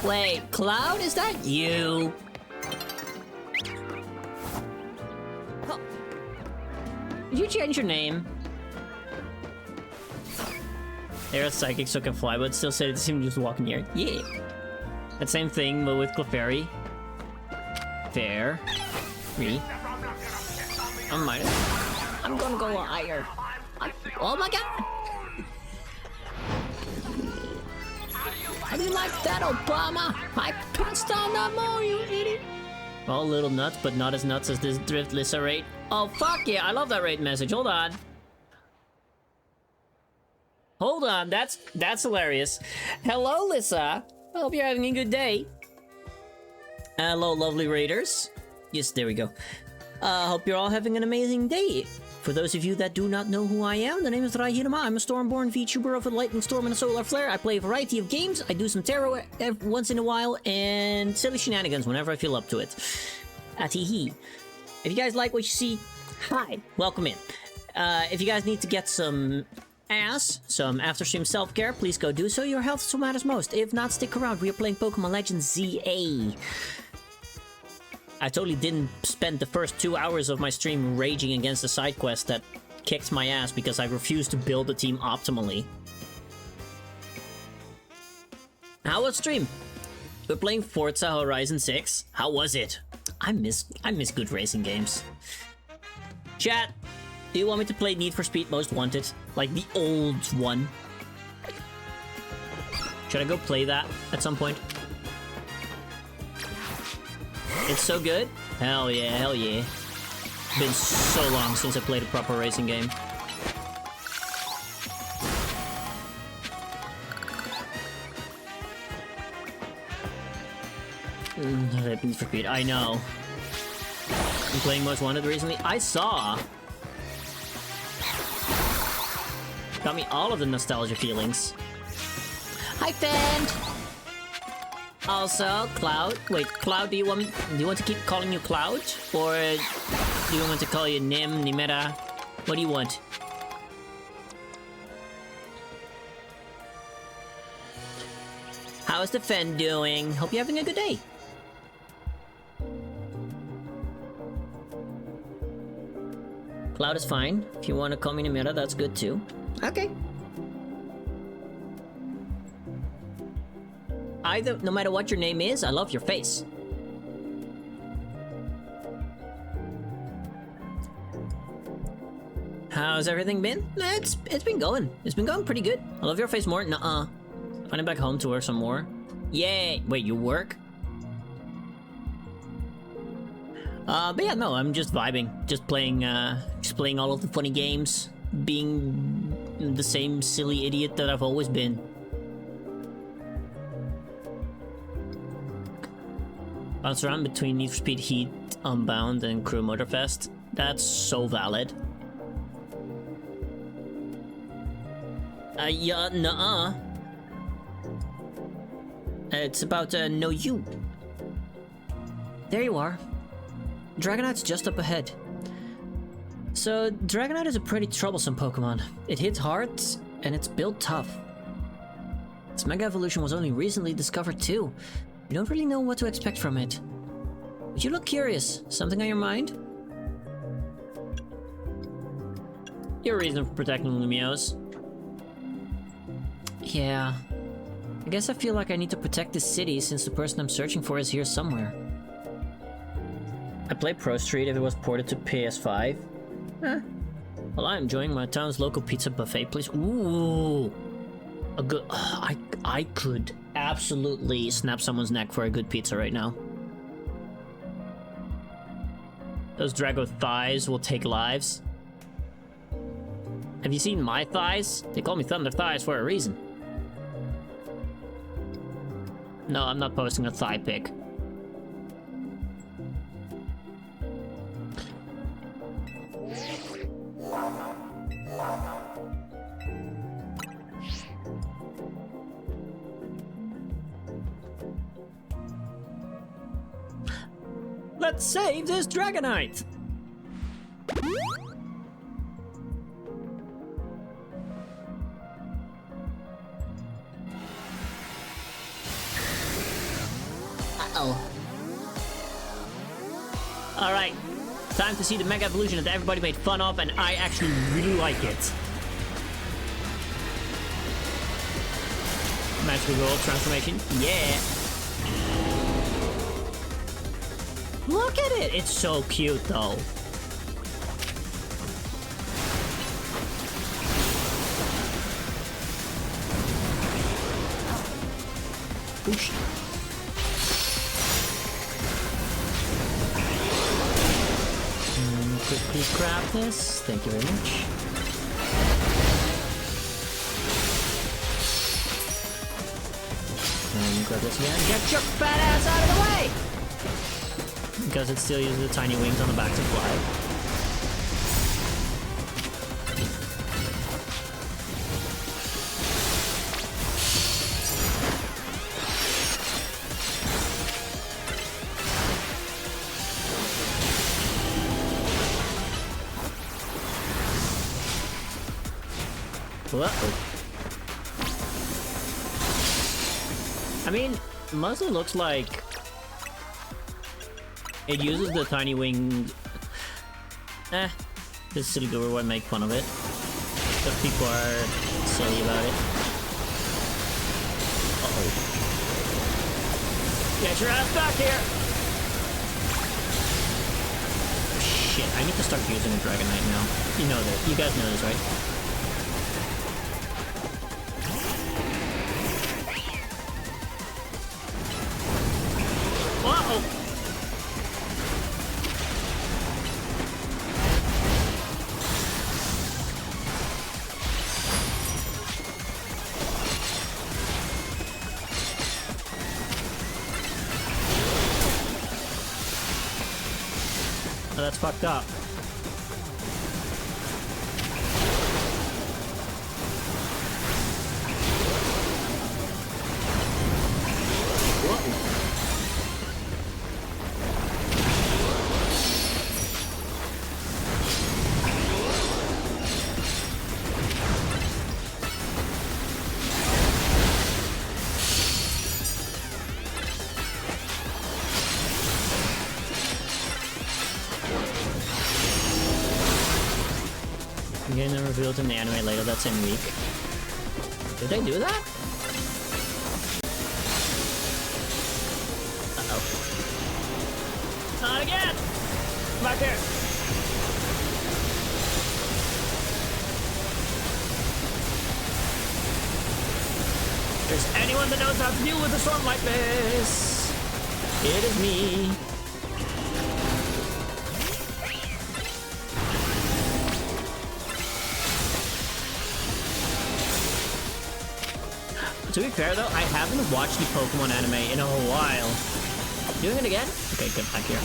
Wait, Cloud, is that you? Did you change your name? They're a psychic so can fly, but still said it seemed just walking here. Yeah. That same thing, but with Clefairy. Fair. Me. I'm gonna go higher. Oh my god! How do you like that, Obama? I passed on that more, you idiot! All little nuts, but not as nuts as this Drift Lissa raid. Oh fuck yeah, I love that raid message. Hold on. Hold on, that's hilarious. Hello, Lissa. I hope you're having a good day. Hello, lovely raiders. Yes, there we go. Hope you're all having an amazing day. For those of you that do not know who I am, the name is Rahirama. I'm a Stormborn VTuber of a lightning storm and a solar flare. I play a variety of games. I do some tarot once in a while and silly shenanigans whenever I feel up to it. Atihi. If you guys like what you see, hi, welcome in. If you guys need to get some some after-stream self-care, please go do so. Your health is what matters most. If not, stick around. We are playing Pokémon Legends ZA. I totally didn't spend the first 2 hours of my stream raging against the side quest that kicked my ass because I refused to build the team optimally. How was stream? We're playing Forza Horizon 6. How was it? I miss good racing games. Chat, do you want me to play Need for Speed Most Wanted? Like the old one? Should I go play that at some point? It's so good? Hell yeah, hell yeah. Been so long since I played a proper racing game. Need for Speed, I know. I'm playing Most Wanted recently. I saw. Got me all of the nostalgia feelings. Hi, Fend! Also, Cloud. Wait, Cloud, do you want to keep calling you Cloud? Or do you want to call you Nim, Nimera? What do you want? How's the Fen doing? Hope you're having a good day. Cloud is fine. If you want to call me Nimera, that's good too. Okay. No matter what your name is, I love your face. How's everything been? It's been going. It's been going pretty good. I love your face more. Nuh-uh. Finding back home to work some more. Yay! Wait, you work? But yeah, no, I'm just vibing. Just playing all of the funny games. Being the same silly idiot that I've always been. Bounce around between Need for Speed Heat, Unbound, and Crew Motorfest. That's so valid. Yeah, nuh-uh. It's about, know you. There you are. Dragonite's just up ahead. So, Dragonite is a pretty troublesome Pokemon. It hits hard, and it's built tough. Its Mega Evolution was only recently discovered too. We don't really know what to expect from it. But you look curious. Something on your mind? Your reason for protecting Lumiose. Yeah. I guess I feel like I need to protect this city since the person I'm searching for is here somewhere. I'd play Pro Street if it was ported to PS5. Well, I'm enjoying my town's local pizza buffet place. Ooh! A good... I could absolutely snap someone's neck for a good pizza right now. Those Drago thighs will take lives. Have you seen my thighs? They call me Thunder Thighs for a reason. No, I'm not posting a thigh pic. Let's save this Dragonite! Uh-oh. Alright, time to see the Mega Evolution that everybody made fun of, and I actually really like it. Magical Gold transformation, yeah! Look at it! It's so cute, though. Oosh. Quickly grab this. Thank you very much. And grab this again. Get your fat ass out of the way! Because it still uses the tiny wings on the back to fly. Uh-oh. I mean, mostly looks like it uses the tiny wing. This silly goober won't make fun of it. But people are silly about it. Uh-oh. Get your ass back here! Shit, I need to start using a Dragonite now. You know that. You guys know this, right? Uh-oh! Oh, that's fucked up. Getting them revealed in the anime later that same week. Did they do that? Uh-oh. Not again! Come back here! If there's anyone that knows how to deal with a storm like this, it is me. To be fair though, I haven't watched the Pokemon anime in a while. Doing it again? Okay, get back here.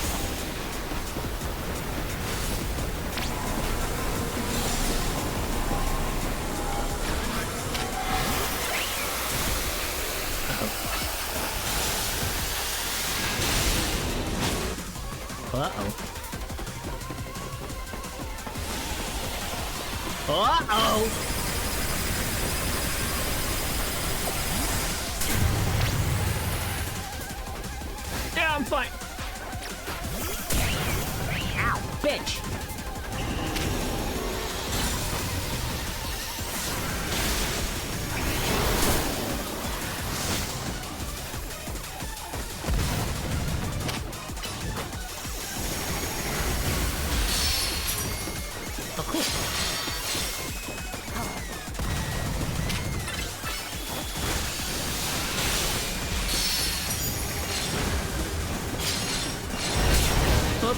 Uh-oh. Uh-oh! Yeah, I'm fine. Ow, bitch. Oh, cool.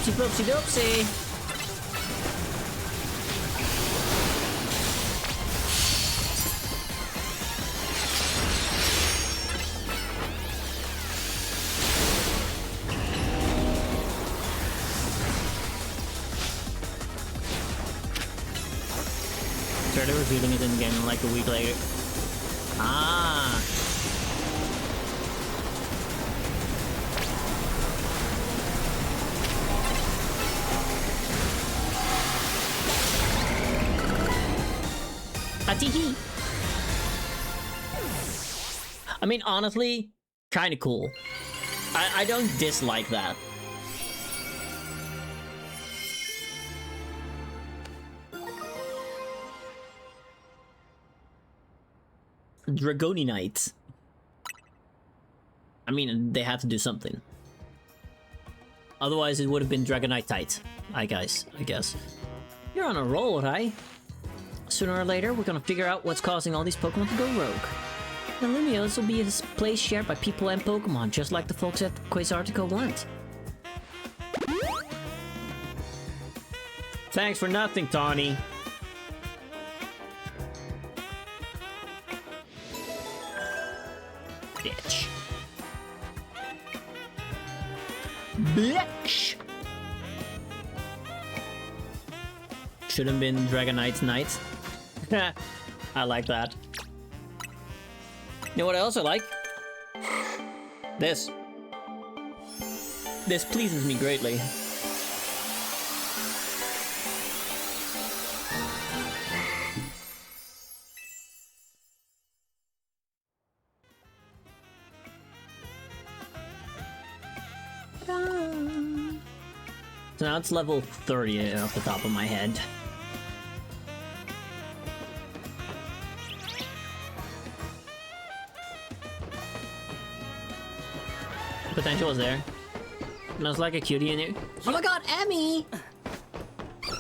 Oopsie poopsie doopsie. Started revealing it again like a week later. Ah. Atiki. I mean, honestly, kind of cool. I don't dislike that. Dragoni Knight. I mean, they had to do something. Otherwise, it would have been Dragonite Tight. I guess. You're on a roll, right? Sooner or later, we're gonna figure out what's causing all these Pokemon to go rogue. The Lumiose will be a place shared by people and Pokemon, just like the folks at Quasartico want. Thanks for nothing, Tawny. Bitch. Bitch! Should have been Dragonite Knight. I like that. You know what else I like? This. This pleases me greatly. So now it's level 30 off the top of my head. Potential is there. Smells like a cutie in here. Oh my god, Emmy!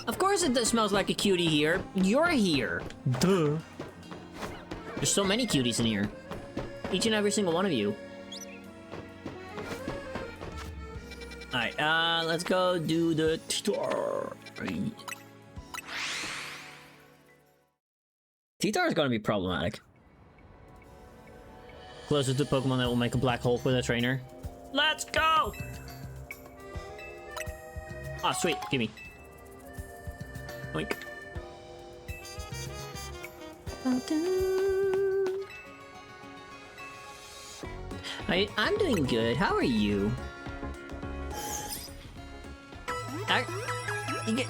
Of course it smells like a cutie here. You're here. Duh. There's so many cuties in here. Each and every single one of you. Alright, let's go do the T-Tar. T-Tar is gonna be problematic. Closer to Pokemon that will make a black hole with a trainer. Let's go! Ah, sweet, gimme. Oink. I'm doing good. How are you?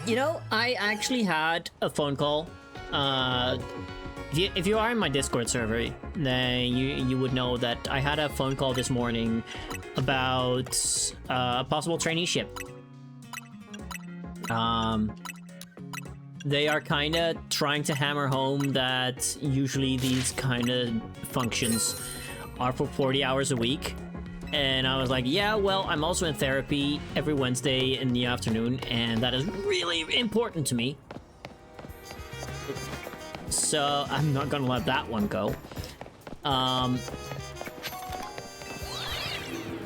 You know, I actually had a phone call. If you are in my Discord server, then you would know that I had a phone call this morning about a possible traineeship. They are kind of trying to hammer home that usually these kind of functions are for 40 hours a week. And I was like, yeah, well, I'm also in therapy every Wednesday in the afternoon, and that is really important to me. So I'm not gonna let that one go.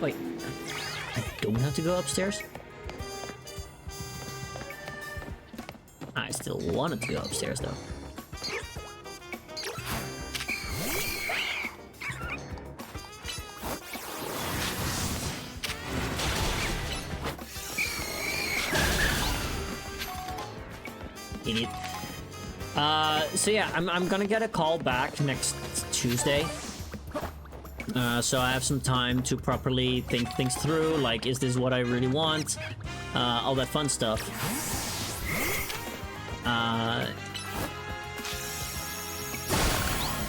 Wait, I don't have to go upstairs? I still wanted to go upstairs, though. Idiot. So yeah, I'm gonna get a call back next Tuesday. So I have some time to properly think things through, like, is this what I really want? All that fun stuff.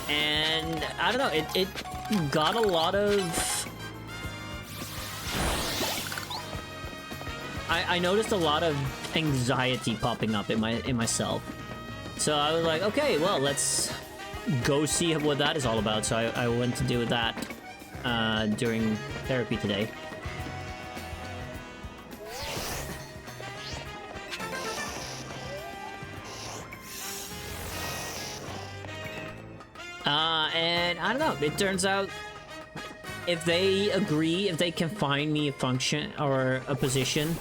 And I don't know, it got a lot of... I noticed a lot of anxiety popping up in myself. So I was like, okay, well, let's go see what that is all about. So I went to do that during therapy today. And I don't know, it turns out if they agree, if they can find me a function or a position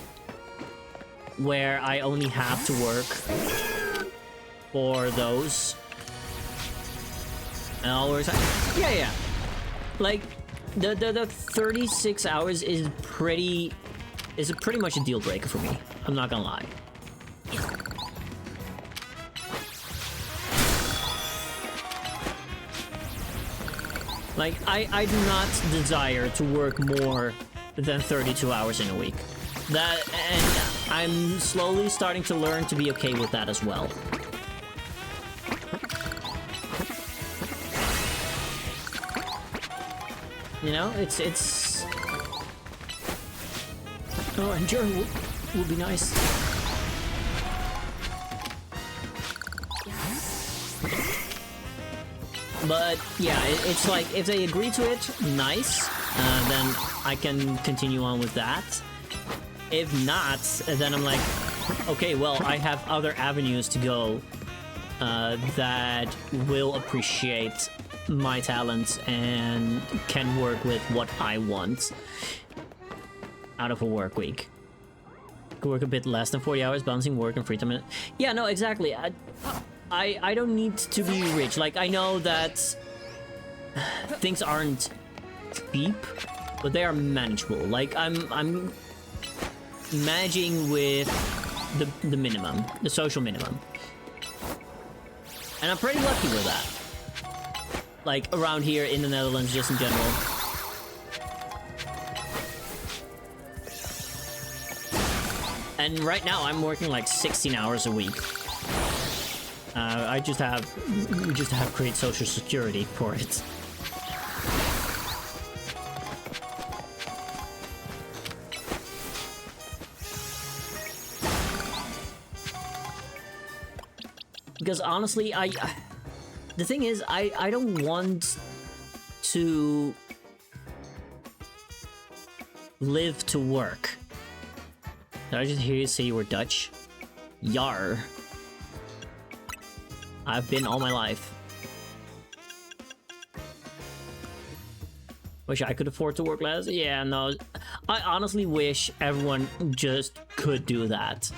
where I only have to work for those hours. Yeah. Like the 36 hours is pretty much a deal breaker for me. I'm not gonna lie. Like, I do not desire to work more than 32 hours in a week. And I'm slowly starting to learn to be okay with that as well. You know, it's... Oh, and Jerry will be nice. But yeah, it's like, if they agree to it, nice. Then I can continue on with that. If not, then I'm like, okay, well, I have other avenues to go that will appreciate my talents and can work with what I want out of a work week. Could work a bit less than 40 hours, balancing work and free time. Yeah, no, exactly. I don't need to be rich. Like, I know that things aren't cheap, but they are manageable. Like, I'm managing with the minimum, the social minimum. And I'm pretty lucky with that. Like, around here in the Netherlands, just in general. And right now, I'm working like 16 hours a week. We just have great social security for it. Because honestly, the thing is, I don't want to live to work. Did I just hear you say you were Dutch? Yar. I've been all my life. Wish I could afford to work less? Yeah, no. I honestly wish everyone just could do that.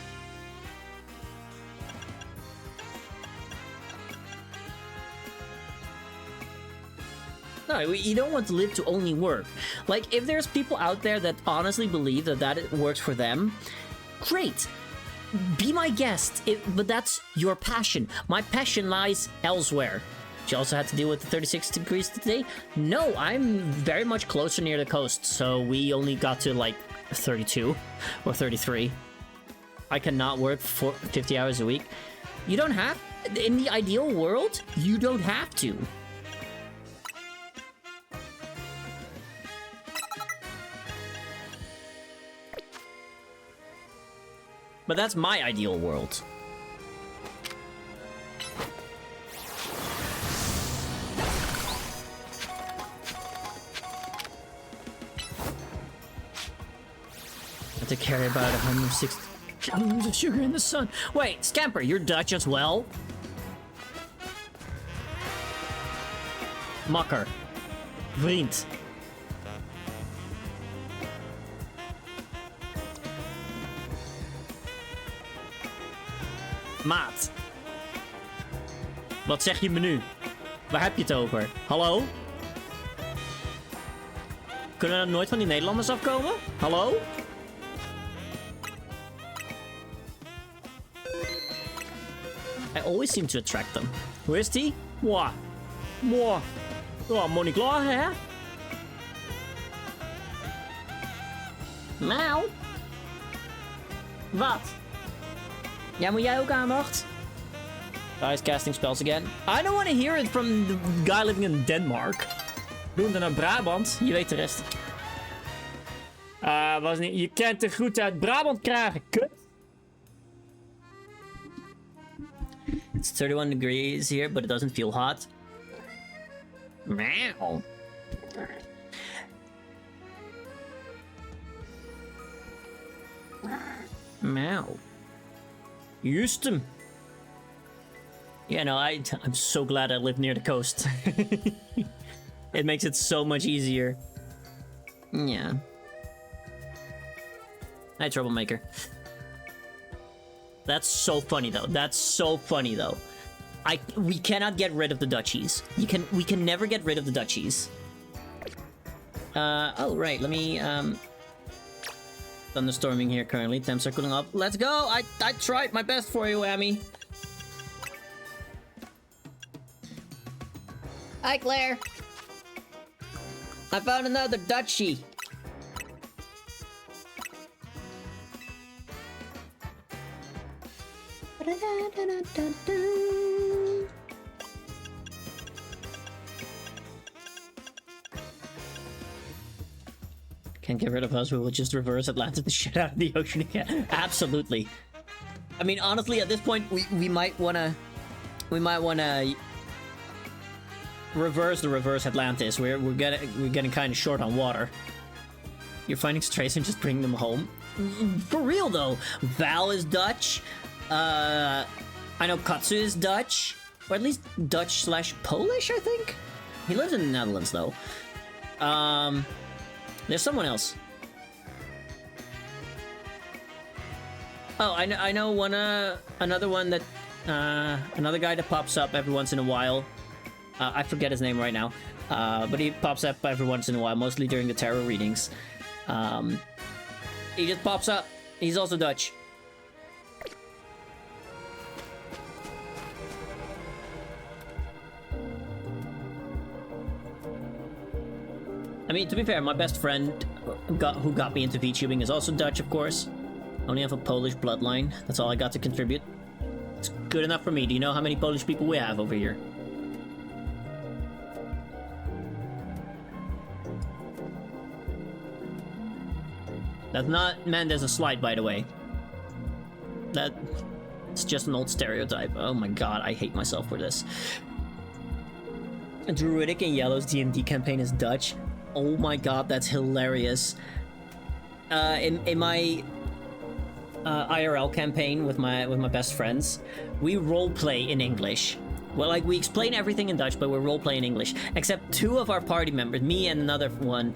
No, you don't want to live to only work. Like, if there's people out there that honestly believe that it works for them, great. Be my guest, but that's your passion. My passion lies elsewhere. You also had to deal with the 36 degrees today? No, I'm very much closer near the coast, so we only got to like 32 or 33. I cannot work for 50 hours a week. You don't have, in the ideal world, you don't have to. But that's my ideal world. I have to carry about 160 gallons of sugar in the sun. Wait, Scamper, you're Dutch as well? Makker. Vriend. Maat. Wat zeg je me nu? Waar heb je het over? Hallo? Kunnen er nooit van die Nederlanders afkomen? Hallo? I always seem to attract them. Hoe is die? Mwah. Mwah. Oh, Monique Law, hè? Nou? Wat? Ja, moet jij ook aandacht? Guys casting spells again. I don't want to hear it from the guy living in Denmark. Doen we naar Brabant. Je weet de rest. Was niet. Je kent de groet uit Brabant krijgen, kut. It's 31 degrees here, but it doesn't feel hot. Meow. Meow. Houston. Yeah, no, I'm so glad I live near the coast. It makes it so much easier. Yeah. Hi, troublemaker. That's so funny though. That's so funny though. We cannot get rid of the duchies. We can never get rid of the duchies. Oh right, let me thunderstorming here currently. Temps are cooling up. Let's go! I tried my best for you, Whammy. Hi, Claire. I found another duchy. Can't get rid of us, we will just reverse Atlantis the shit out of the ocean again. Absolutely. I mean, honestly, at this point, we might wanna reverse the reverse Atlantis. We're getting kind of short on water. You're finding strays and just bringing them home. For real though, Val is Dutch. I know Katsu is Dutch, or at least Dutch/Polish. I think he lives in the Netherlands though. There's someone else. Oh, I know one. Another one that another guy that pops up every once in a while. I forget his name right now, but he pops up every once in a while, mostly during the tarot readings. He just pops up. He's also Dutch. I mean, to be fair, my best friend who got me into VTubing is also Dutch, of course. Only have a Polish bloodline. That's all I got to contribute. It's good enough for me. Do you know how many Polish people we have over here? That's not meant as a slight, by the way. It's just an old stereotype. Oh my god, I hate myself for this. Druidic and Yellow's D&D campaign is Dutch. Oh my god, that's hilarious. In my IRL campaign with my best friends, we roleplay in English. Well, like, we explain everything in Dutch, but we roleplay in English. Except two of our party members, me and another one,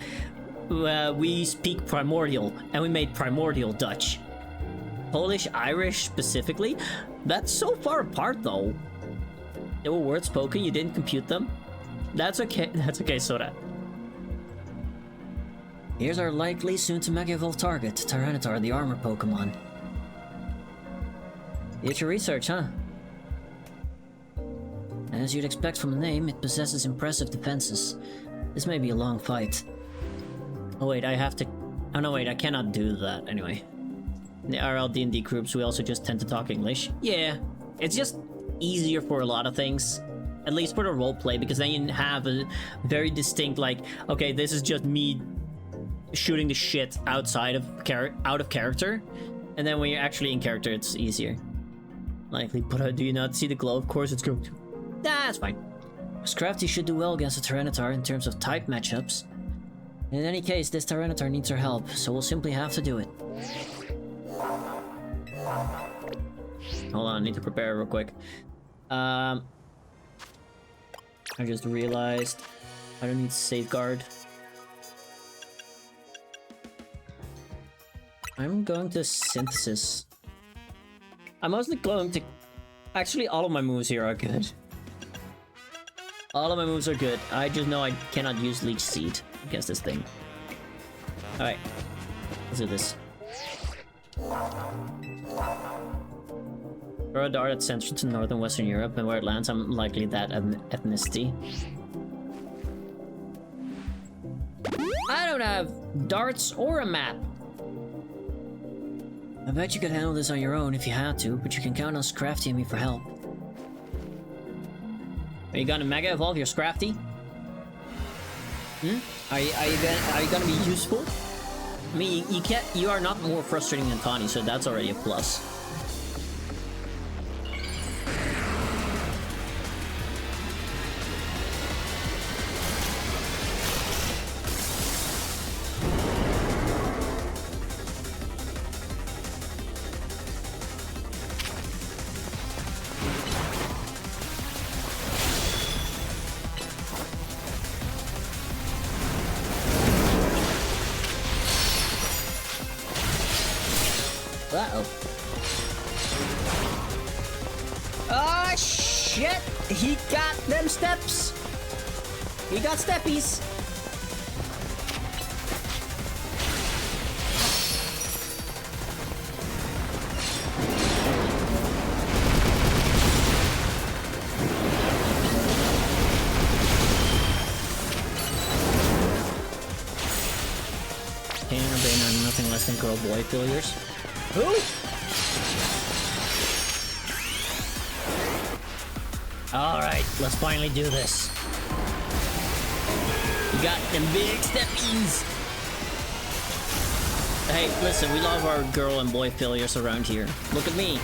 we speak Primordial, and we made Primordial Dutch. Polish, Irish specifically? That's so far apart, though. There were words spoken, you didn't compute them. That's okay, Sora. Here's our likely soon-to-mega evolve target, Tyranitar, the armor Pokemon. It's your research, huh? As you'd expect from the name, it possesses impressive defenses. This may be a long fight. Oh wait, I have to... Oh no, wait, I cannot do that anyway. In the RL D&D groups, we also just tend to talk English. Yeah, it's just easier for a lot of things. At least for the roleplay, because then you have a very distinct, like, okay, this is just me shooting the shit outside of out of character, and then when you're actually in character, it's easier. Likely, but do you not see the glow? Of course it's going to. That's fine. Scrafty should do well against a Tyranitar in terms of type matchups. In any case, this Tyranitar needs our help, so we'll simply have to do it. Hold on, I need to prepare real quick. I just realized I don't need Safeguard. I'm going to Synthesis. I'm mostly going to... Actually, all of my moves here are good. All of my moves are good. I just know I cannot use Leech Seed against this thing. Alright. Let's do this. Throw a dart at Central to Northern Western Europe, and where it lands, I'm likely that ethnicity. I don't have darts or a map. I bet you could handle this on your own if you had to, but you can count on Scrafty and me for help. Are you gonna Mega Evolve your Scrafty? Are you gonna be useful? I mean, you are not more frustrating than Tawny, so that's already a plus. Uh-oh. steps. We got steppies. Pain and Bane are nothing less than girl-boy failures. Who? Alright, let's finally do this. We got them big steppies. Hey, listen, we love our girl and boy failures around here. Look at me.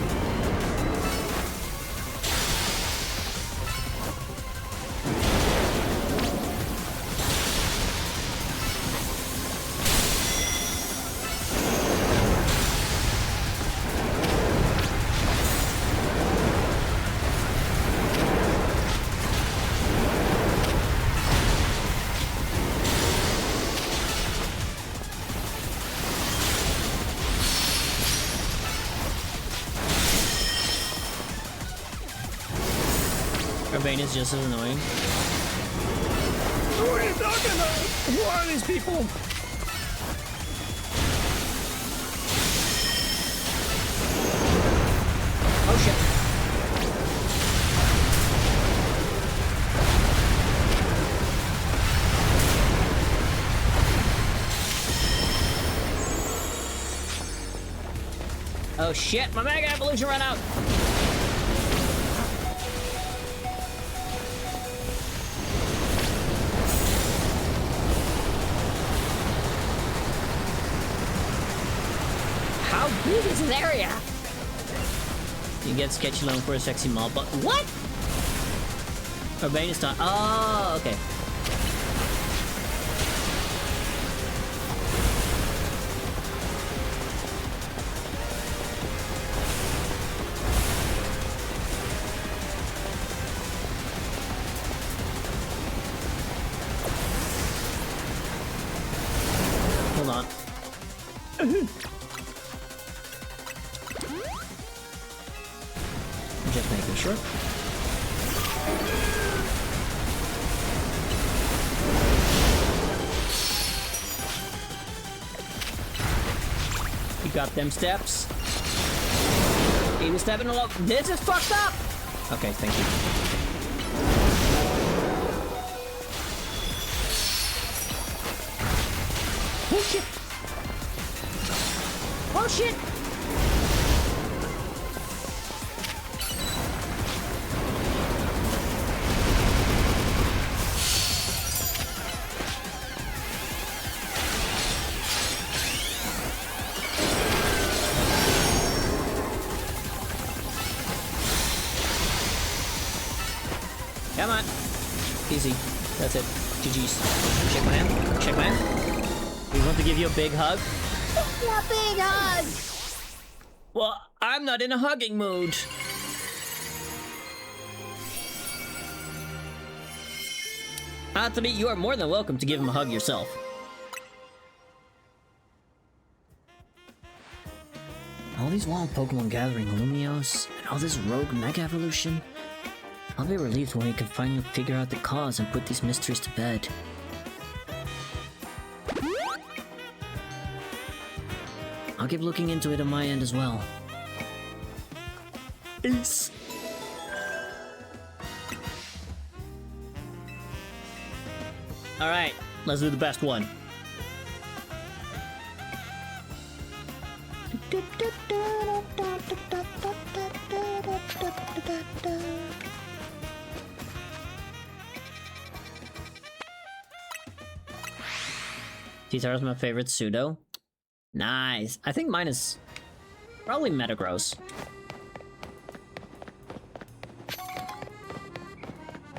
Bane is just as annoying. Who are you talking about? Who are these people? Oh shit. Oh shit, my Mega Evolution ran out! How big is this area? You get sketchy loan for a sexy mob, but what? Urbane is done. Oh, okay. Hold on. Just making sure. You got them steps. Even stepping along. This is fucked up! Okay, thank you. Oh shit! Oh shit! Come on. Easy. That's it. GG's. Shake my hand. Shake my hand. We want to give you a big hug. A big hug! Well, I'm not in a hugging mood. Anthony, you are more than welcome to give him a hug yourself. All these wild Pokemon gathering Lumiose and all this rogue Mega Evolution. I'll be relieved when we can finally figure out the cause and put these mysteries to bed. I'll keep looking into it on my end as well. Peace. Alright, let's do the best one. T-Tar's my favorite pseudo. Nice. I think mine is probably Metagross.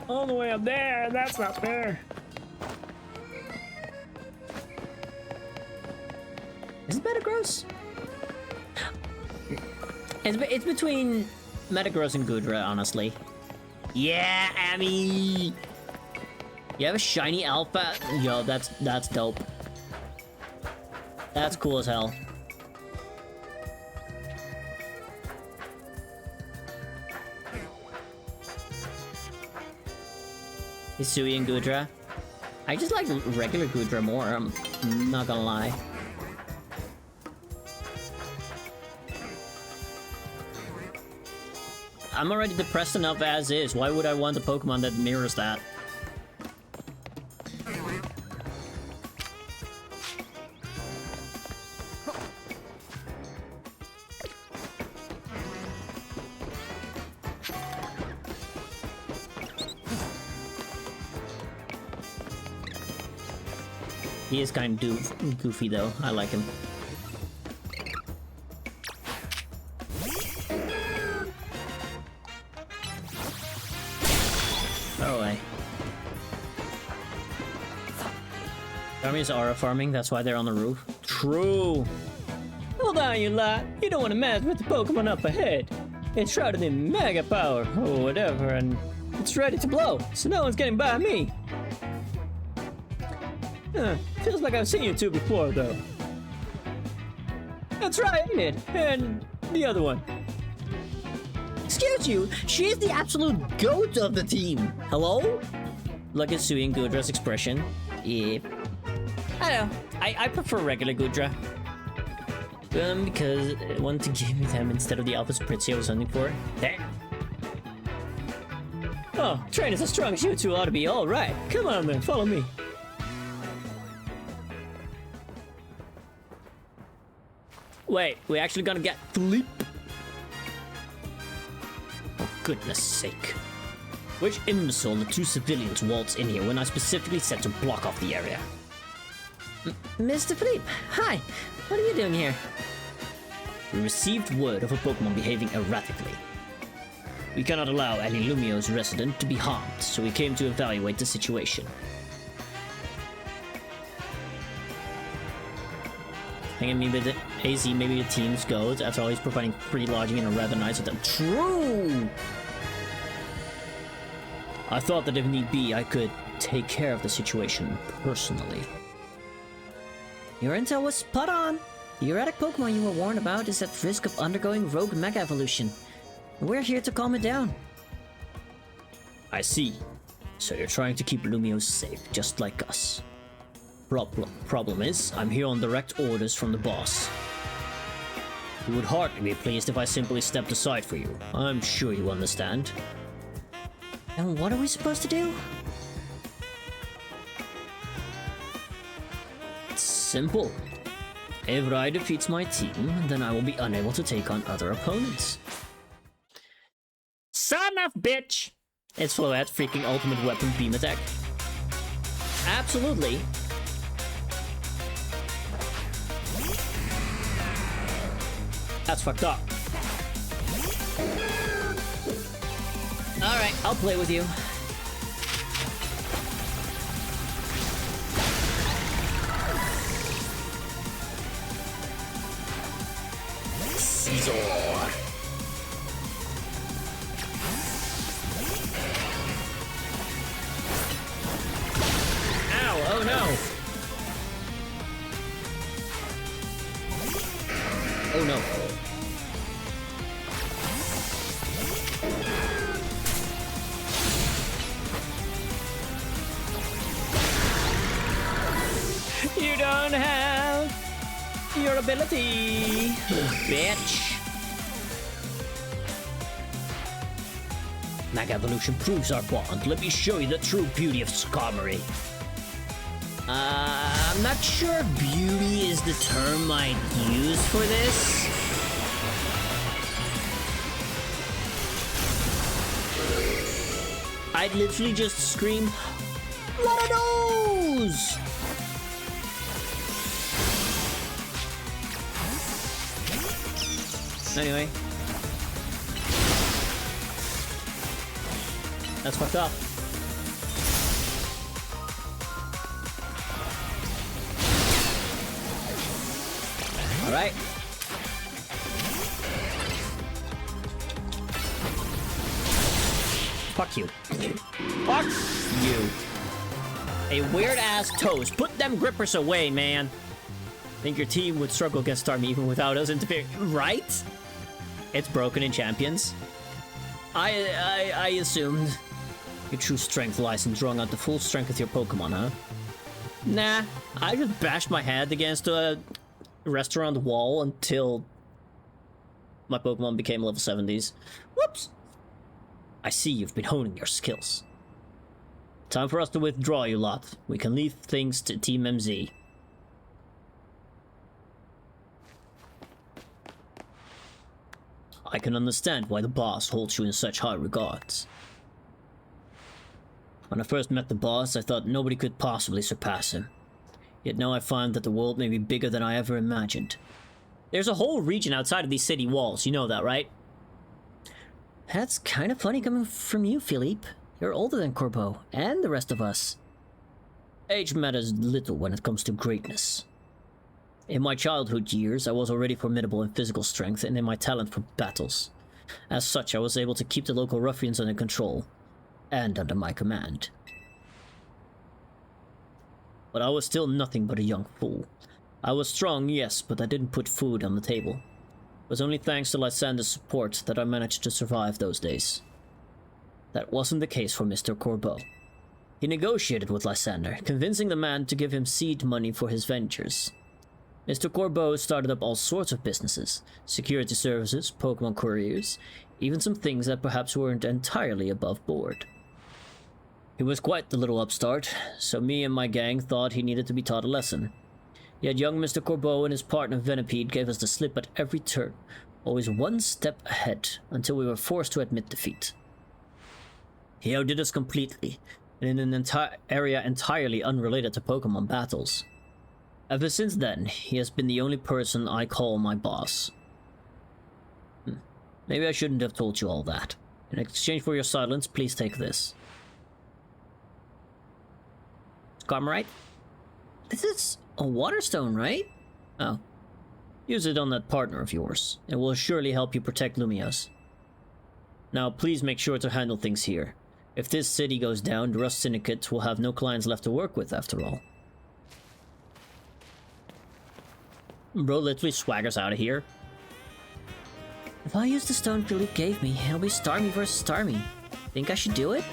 All the way up there. That's not fair. Is it Metagross? It's between Metagross and Goodra, honestly. Yeah, Amy! You have a shiny alpha? Yo, that's dope. That's cool as hell. Hisui and Gudra. I just like regular Gudra more, I'm not gonna lie. I'm already depressed enough as is. Why would I want a Pokemon that mirrors that? He is kind of goofy though. I like him. Go away. Army's aura farming, that's why they're on the roof. True! Hold on, you lot! You don't want to mess with the Pokemon up ahead! It's shrouded in mega power, or whatever, and it's ready to blow, so no one's getting by me! Feels like I've seen you two before, though. That's right, ain't it? And the other one. Excuse you, she is the absolute GOAT of the team. Hello? Look at Sui and Gudra's expression. Yep. I know. I prefer regular Gudra. Because I want to give them instead of the Alpha Spritzy I was hunting for. There. Oh, train is as strong as you two ought to be. All right. Come on, then. Follow me. Wait, we actually gonna get Philippe? For goodness sake. Which imbecile let two civilians waltz in here when I specifically said to block off the area? Mr. Philippe, hi. What are you doing here? We received word of a Pokemon behaving erratically. We cannot allow any Lumiose resident to be harmed, so we came to evaluate the situation. Hanging maybe the AZ, maybe the team's goes. After all, he's providing free lodging and a rather nice hotel. True! I thought that if need be, I could take care of the situation personally. Your intel was spot on. The erratic Pokemon you were warned about is at risk of undergoing rogue Mega Evolution. We're here to calm it down. I see. So you're trying to keep Lumiose safe, just like us. Problem is, I'm here on direct orders from the boss. You would hardly be pleased if I simply stepped aside for you. I'm sure you understand. And what are we supposed to do? It's simple. If Rai defeats my team, then I will be unable to take on other opponents. Son of bitch! It's Floette's freaking ultimate weapon beam attack. Absolutely. That's fucked up. Alright, I'll play with you. Caesar. Ow, oh no. Oh no. You don't have your ability, bitch. Mega Evolution proves our bond. Let me show you the true beauty of Skarmory. I'm not sure beauty is the term I'd use for this. I'd literally just scream, "What are those?" Anyway. That's fucked up. Alright. Fuck you. Fuck you. A weird-ass toast. Put them grippers away, man. Think your team would struggle against Starmie even without us interfering, right? It's broken in Champions. I assumed. Your true strength lies in drawing out the full strength of your Pokemon, huh? Nah, I just bashed my head against a restaurant wall until my Pokemon became level 70s. Whoops! I see you've been honing your skills. Time for us to withdraw, you lot. We can leave things to Team MZ. I can understand why the boss holds you in such high regards. When I first met the boss, I thought nobody could possibly surpass him. Yet now I find that the world may be bigger than I ever imagined. There's a whole region outside of these city walls, you know that, right? That's kind of funny coming from you, Philippe. You're older than Corbeau, and the rest of us. Age matters little when it comes to greatness. In my childhood years, I was already formidable in physical strength and in my talent for battles. As such, I was able to keep the local ruffians under control, and under my command. But I was still nothing but a young fool. I was strong, yes, but I didn't put food on the table. It was only thanks to Lysander's support that I managed to survive those days. That wasn't the case for Mr. Corbeau. He negotiated with Lysander, convincing the man to give him seed money for his ventures. Mr. Corbeau started up all sorts of businesses, security services, Pokemon couriers, even some things that perhaps weren't entirely above board. He was quite the little upstart, so me and my gang thought he needed to be taught a lesson. Yet young Mr. Corbeau and his partner Venipede gave us the slip at every turn, always one step ahead, until we were forced to admit defeat. He outdid us completely, and in an area entirely unrelated to Pokemon battles. Ever since then, he has been the only person I call my boss. Maybe I shouldn't have told you all that. In exchange for your silence, please take this. Skarmory? This is a water stone, right? Oh. Use it on that partner of yours. It will surely help you protect Lumiose. Now, please make sure to handle things here. If this city goes down, the Rust Syndicate will have no clients left to work with, after all. Bro literally swaggers out of here. If I use the stone Philippe gave me, it'll be Starmie versus Starmie. Think I should do it?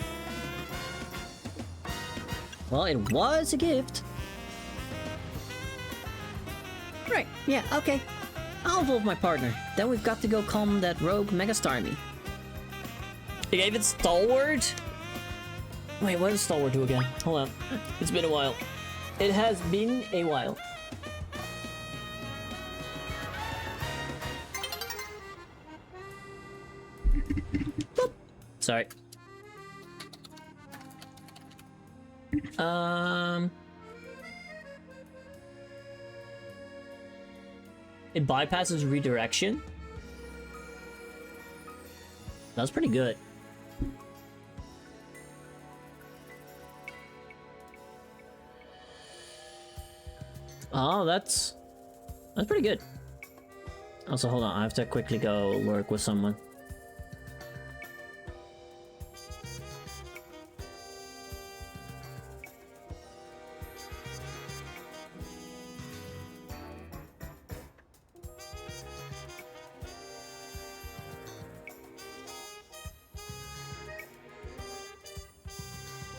Well, it was a gift. Right, yeah, okay. I'll involve my partner. Then we've got to go calm that rogue Mega Starmie. He gave it Stalwart? Wait, what does Stalwart do again? Hold on. It's been a while. It has been a while. Boop. Sorry. It bypasses redirection. That's pretty good. Oh, that's pretty good. Also, hold on, I have to quickly go lurk with someone.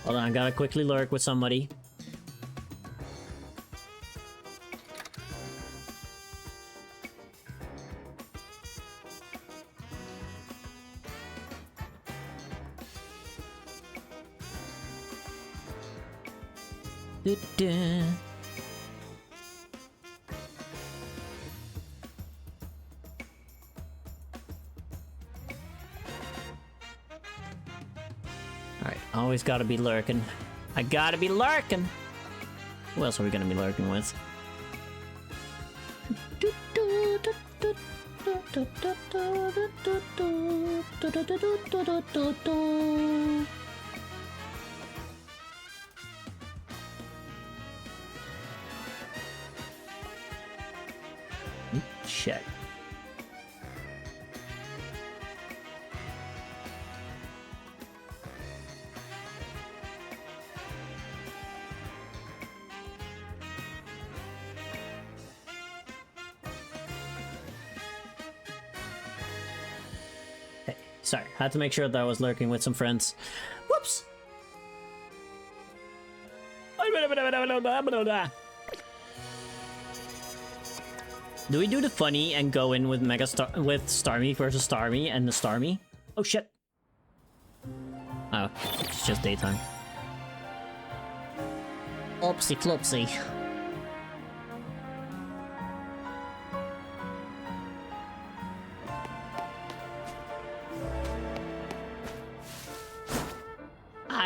Hold on, I gotta quickly lurk with somebody. Alright, always gotta be lurking. I gotta be lurking! Who else are we gonna be lurking with? Shit. Hey, sorry, had to make sure that I was lurking with some friends. Whoops! Do we do the funny and go in with with Starmie versus Starmie and the Starmie? Oh shit. Oh, it's just daytime. Oopsie flopsy.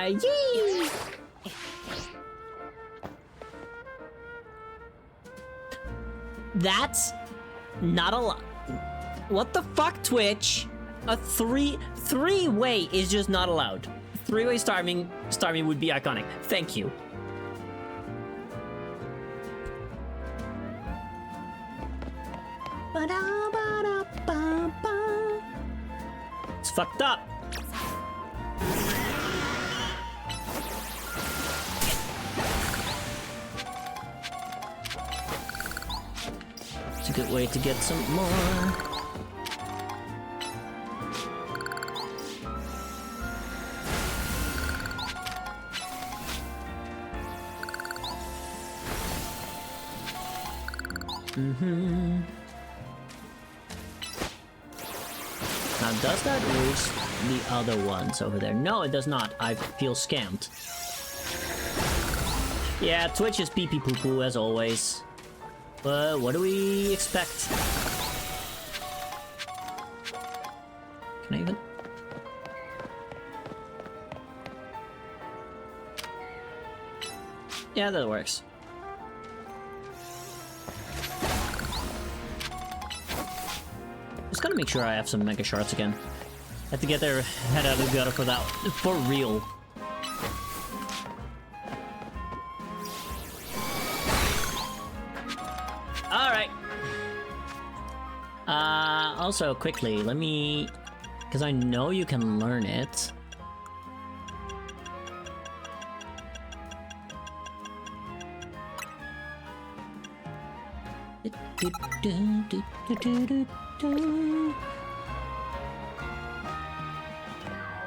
Yee! That's not a lot. What the fuck, Twitch? A three-way is just not allowed. Three-way Starmie would be iconic. Thank you. It's fucked up. It's a good way to get some more. Now, does that reach the other ones over there? No, it does not. I feel scammed. Yeah, Twitch is pee-pee poo-poo as always. But what do we expect? Can I even? Yeah, that works. Just gotta make sure I have some mega shards again. I have to get their head out of the gutter for that. For real. Alright. Also, quickly, let me... Because I know you can learn it.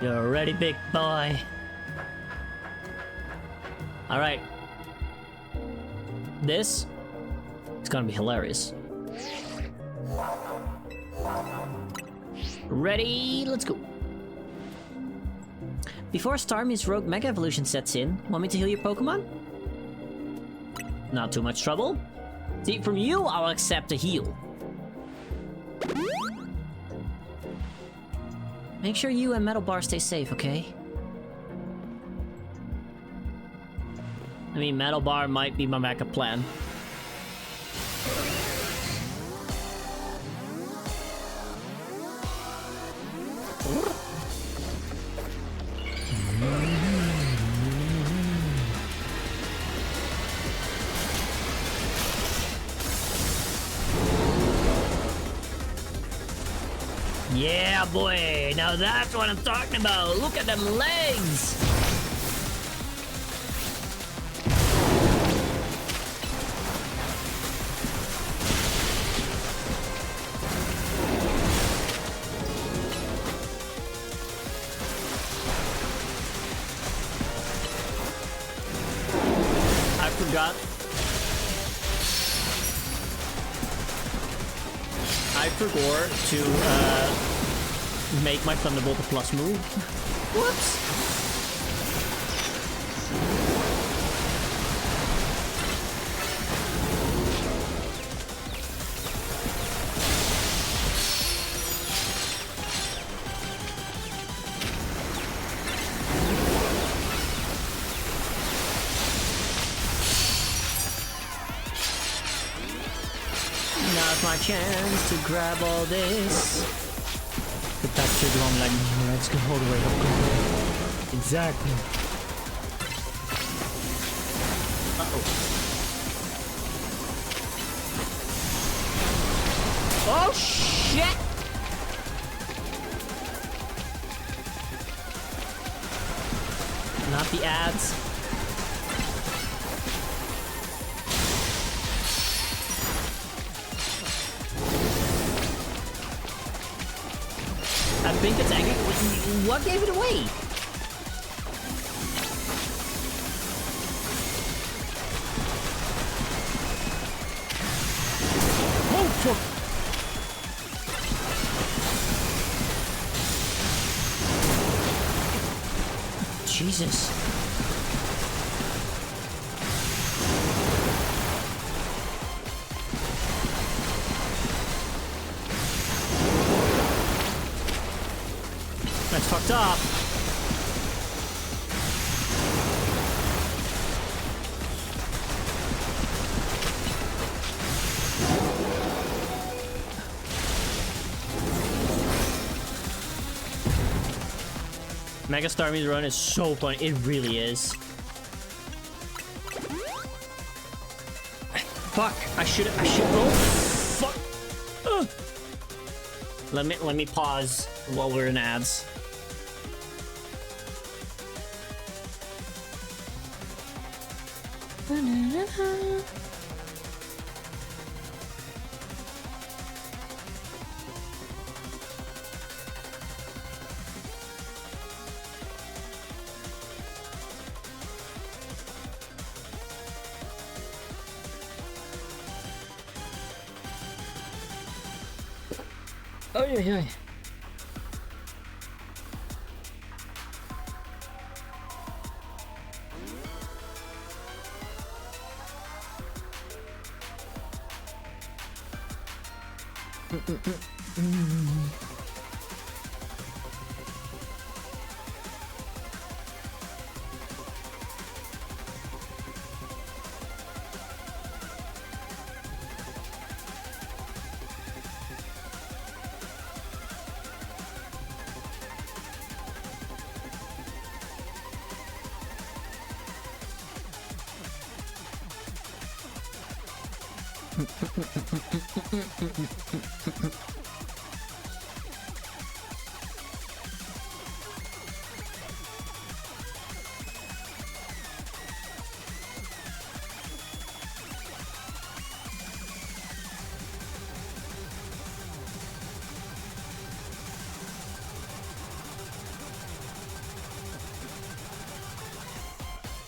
You're ready, big boy. Alright. This is gonna be hilarious. Ready? Let's go. Before Starmie's Rogue Mega Evolution sets in, want me to heal your Pokemon? Not too much trouble. See, from you, I'll accept a heal. Make sure you and Metal Bar stay safe, okay? I mean, Metal Bar might be my backup plan. Yeah, boy! Now that's what I'm talking about! Look at them legs! I forgot. I forgot to, make my Thunderbolt a plus move. Whoops! Now's my chance to grab all this. Put that trigger on like, let's go all the way up. Exactly. Uh-oh. Oh, shit! Not the ads. I think it's angry. What gave it away? Jesus. That's fucked up. Mega Starmie's run is so fun. It really is. Fuck! I should. Oh, fuck! Ugh. Let me pause while we're in ads. Oh yeah.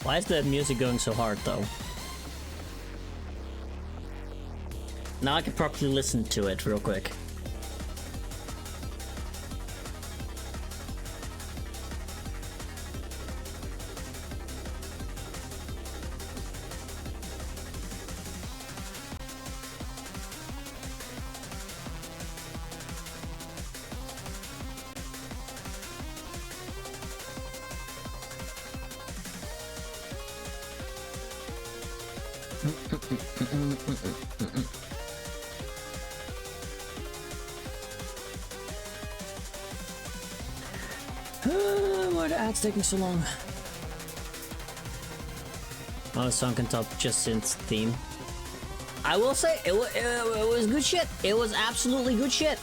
Why is the music going so hard, though? Now I can properly listen to it real quick. Why are the ads taking so long? Oh, the song can top just synth theme. I will say, it was good shit. It was absolutely good shit.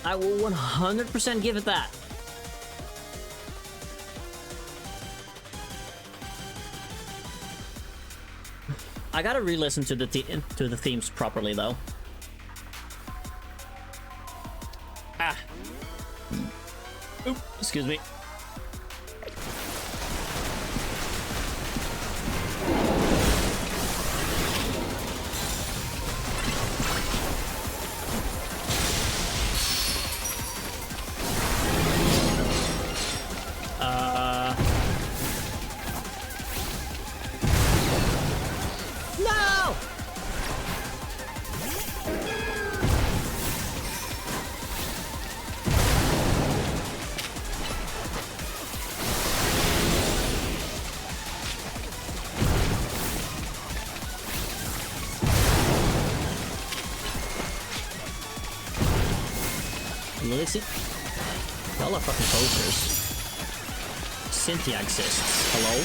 I will 100% give it that. I gotta re-listen to the themes properly, though. Ah. Oop, excuse me. No! Listen, y'all are fucking posers. Cynthia exists. Hello?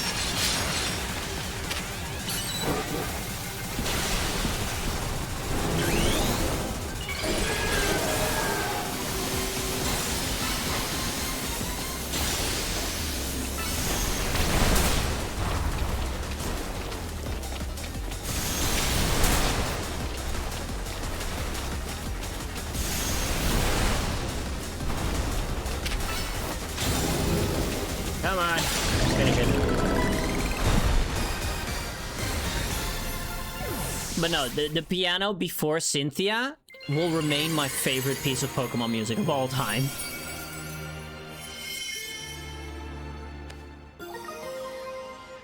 Come on, finish it. But no, the piano before Cynthia will remain my favorite piece of Pokemon music of all time.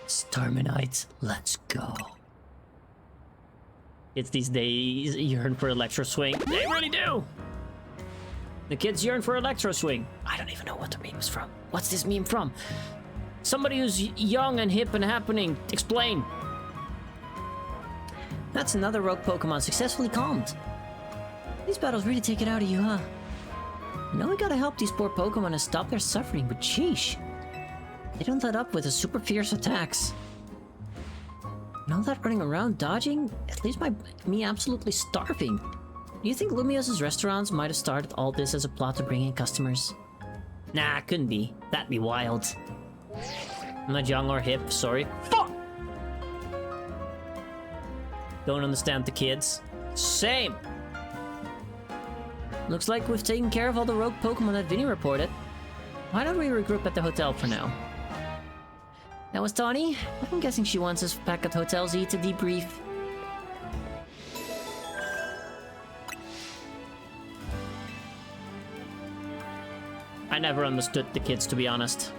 Starmanite, let's go. Kids these days yearn for Electro Swing. They really do! The kids yearn for Electro Swing. I don't even know what the meme is from. What's this meme from? Somebody who's young and hip and happening. Explain. That's another rogue Pokemon successfully calmed. These battles really take it out of you, huh? I know we gotta help these poor Pokemon and stop their suffering, but sheesh. They don't let up with the super fierce attacks. And all that running around dodging, it leaves me absolutely starving. Do you think Lumiose's restaurants might have started all this as a plot to bring in customers? Nah, couldn't be. That'd be wild. I'm not young or hip, sorry. Fuck! Don't understand the kids. Same! Looks like we've taken care of all the rogue Pokemon that Vinny reported. Why don't we regroup at the hotel for now? That was Tawny. I'm guessing she wants us back at Hotel Z to debrief. I never understood the kids, to be honest.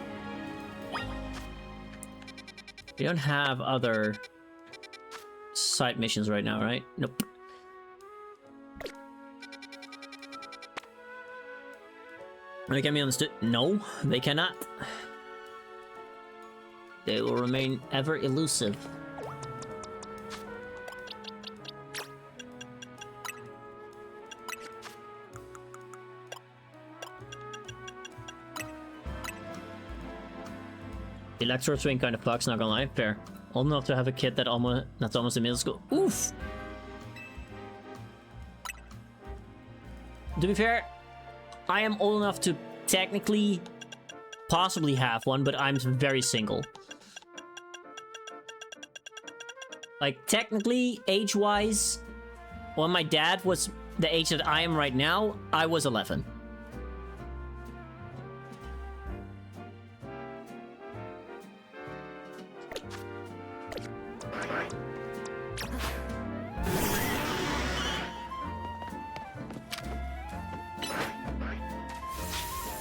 We don't have other side missions right now, right? Nope. They can be understood? No, they cannot. They will remain ever elusive. Electro Swing kind of fucks, not gonna lie. Fair. Old enough to have a kid that's almost in middle school. Oof! To be fair, I am old enough to technically possibly have one, but I'm very single. Like, technically, age-wise, when my dad was the age that I am right now, I was 11.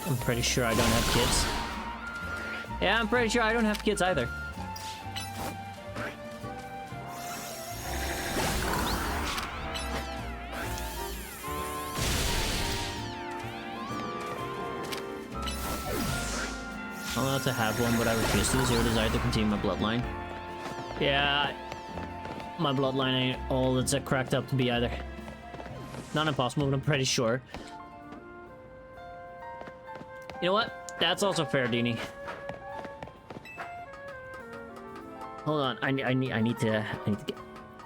I'm pretty sure I don't have kids. Yeah, I'm pretty sure I don't have kids either. I'm allowed to have one, but I refuse to. Zero desire to continue my bloodline. Yeah, my bloodline ain't all it's cracked up to be either. Not impossible, but I'm pretty sure. You know what? That's also fair, Dini. Hold on, I need to get...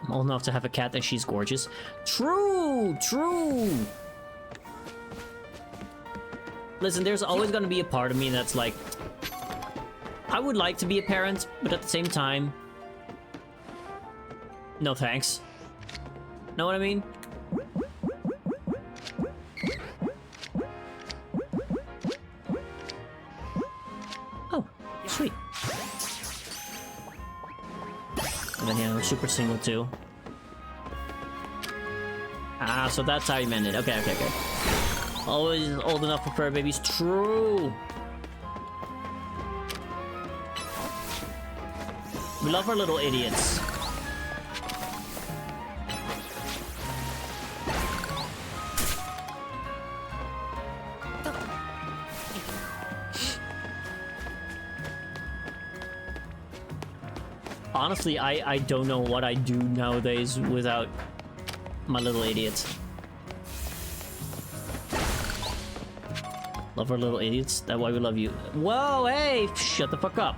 I'm old enough to have a cat and she's gorgeous. True! True! Listen, there's always gonna be a part of me that's like... I would like to be a parent, but at the same time... No thanks. Know what I mean? Oh, sweet. And then yeah, I'm super single too. Ah, so that's how you meant it. Okay, okay, okay. Always old enough for fur babies. True. We love our little idiots. Honestly, I don't know what I do nowadays without my little idiots. Love our little idiots. That's why we love you. Whoa, hey! Shut the fuck up.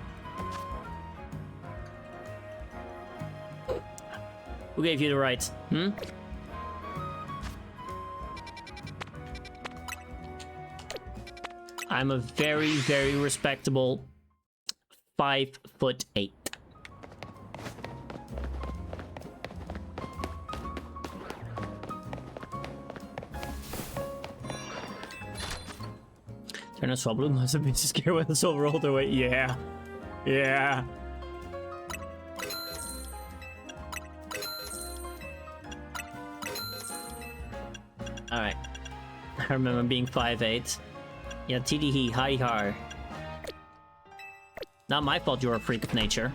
Who gave you the right? Hmm? I'm a very, very respectable 5'8". Turn a Swablu must have been scared when it's over all the way. Yeah. Yeah. Alright. I remember being 5'8". Yeah, TDE, hi har. Not my fault you're a freak of nature.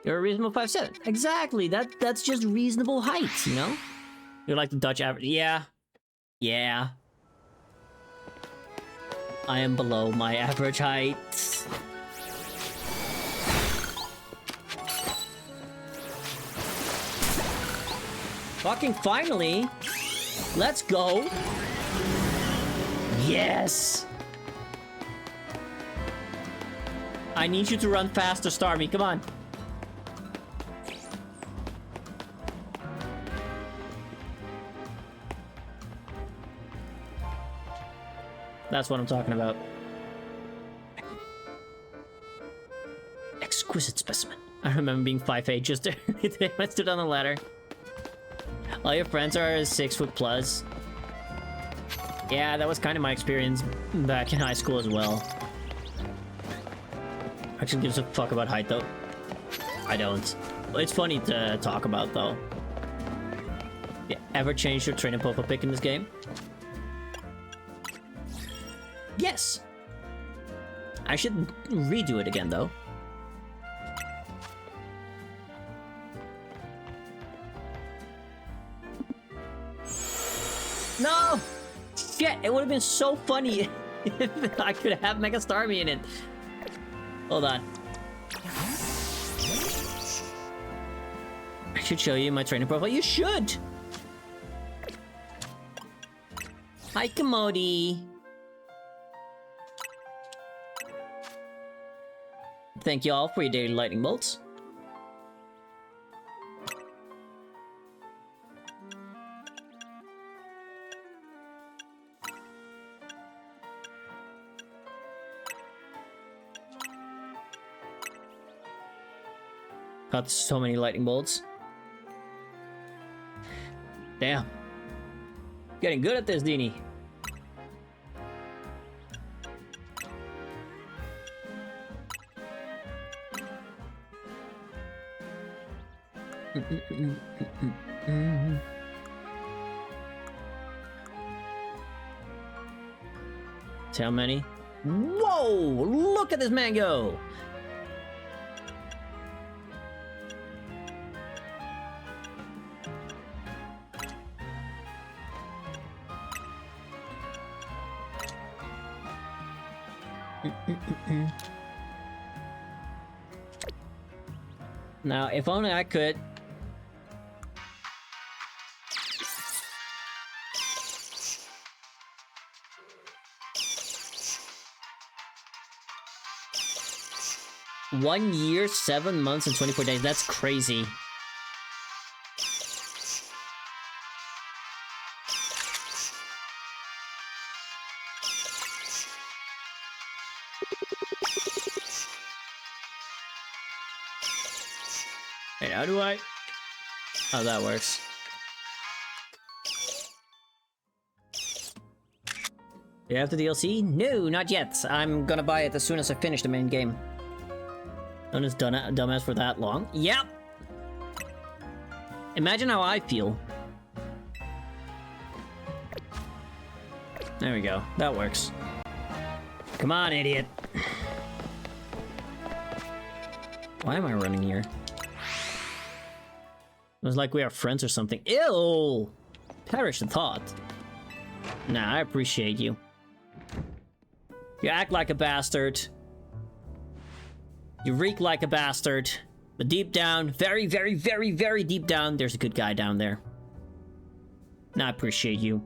You're a reasonable 5'7". Exactly. That's just reasonable height, you know? You're like the Dutch average. Yeah. Yeah. I am below my average height. Fucking finally! Let's go! Yes! I need you to run faster, Starmie. Come on. That's what I'm talking about. Exquisite specimen. I remember being 5'8" just today. I stood on the ladder. All your friends are 6 foot plus. Yeah, that was kind of my experience back in high school as well. Actually gives a fuck about height though. I don't. It's funny to talk about though. Yeah, ever changed your training profile pick in this game? Yes! I should redo it again though. No! Shit, it would have been so funny if I could have Mega Starmie in it. Hold on. I should show you my training profile. You should! Hi, Commodity. Thank you all for your daily lightning bolts. Got so many lightning bolts. Damn. Getting good at this, Dini. See how many? Whoa! Look at this mango! Now, if only I could. One year, 7 months, and 24 days. That's crazy. Wait, how do I? Oh, that works. Do you have the DLC? No, not yet. I'm gonna buy it as soon as I finish the main game. Known as dumbass for that long. Yep! Imagine how I feel. There we go. That works. Come on, idiot. Why am I running here? It was like we are friends or something. Ew! Perish the thought. Nah, I appreciate you. You act like a bastard. You reek like a bastard. But deep down, very, very, very, very deep down, there's a good guy down there. And I appreciate you.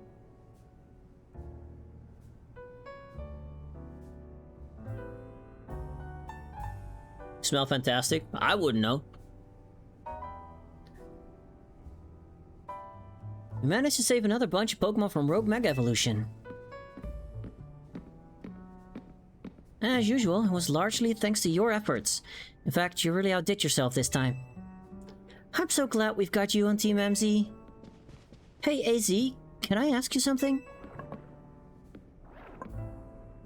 Smell fantastic? I wouldn't know. We managed to save another bunch of Pokemon from Rogue Mega Evolution. As usual, it was largely thanks to your efforts. In fact, you really outdid yourself this time. I'm so glad we've got you on Team MZ. Hey AZ, can I ask you something?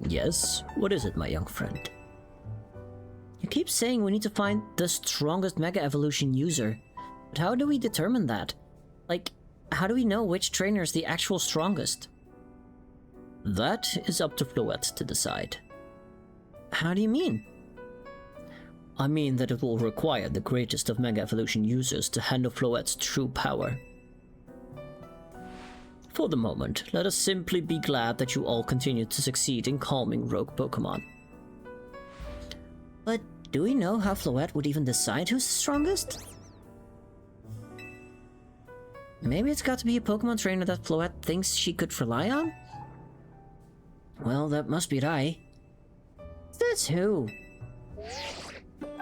Yes, what is it, my young friend? You keep saying we need to find the strongest Mega Evolution user. But how do we determine that? Like, how do we know which trainer is the actual strongest? That is up to Floette to decide. How do you mean? I mean that it will require the greatest of Mega Evolution users to handle Floette's true power. For the moment, let us simply be glad that you all continue to succeed in calming rogue Pokémon. But do we know how Floette would even decide who's the strongest? Maybe it's got to be a Pokémon trainer that Floette thinks she could rely on? Well, that must be Rai. That's who?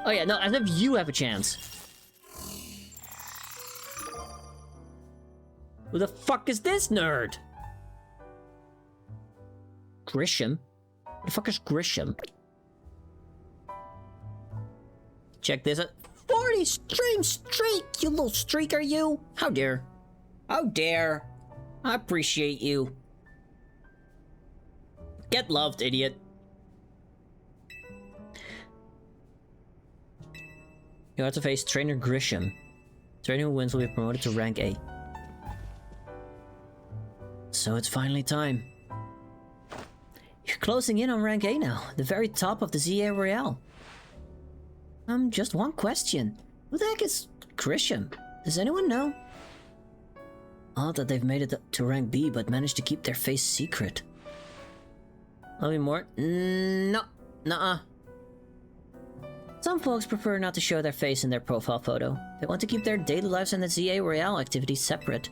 Oh yeah, no, as if you have a chance. Who the fuck is this nerd? Grisham? Who the fuck is Grisham? Check this out. 40 stream streak, you little streaker, you! How dare? How dare? I appreciate you. Get loved, idiot. You have to face Trainer Grisham. Trainer who wins will be promoted to rank A. So it's finally time. You're closing in on rank A now, the very top of the ZA Royale. Just one question. Who the heck is Grisham? Does anyone know? Odd that they've made it to rank B but managed to keep their face secret. I'll be more? No. Nuh-uh. Some folks prefer not to show their face in their profile photo. They want to keep their daily lives and the ZA Royale activities separate.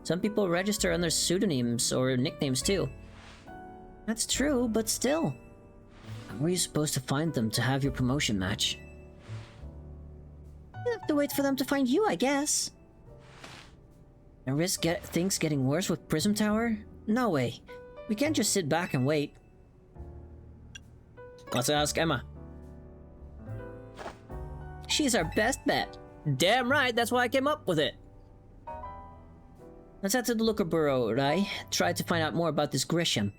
Some people register under pseudonyms or nicknames too. That's true, but still. How are you supposed to find them to have your promotion match? You have to wait for them to find you, I guess. And risk things getting worse with Prism Tower? No way. We can't just sit back and wait. Let's ask Emma. She's our best bet. Damn right, that's why I came up with it. Let's head to the Looker Burrow, right? Try to find out more about this Grisham.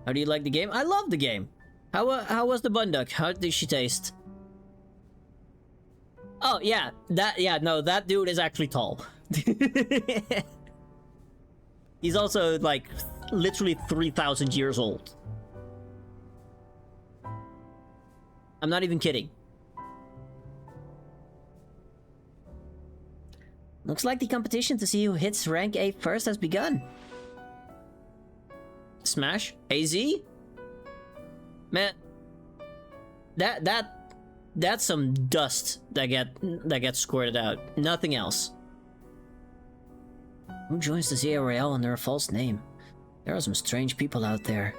How do you like the game? I love the game. How was the Bunduck? How did she taste? Oh yeah, that dude is actually tall. He's also like literally 3,000 years old. I'm not even kidding. Looks like the competition to see who hits rank A first has begun. Smash? AZ? Man, that's some dust that gets squirted out. Nothing else. Who joins the ZA Royale under a false name? There are some strange people out there.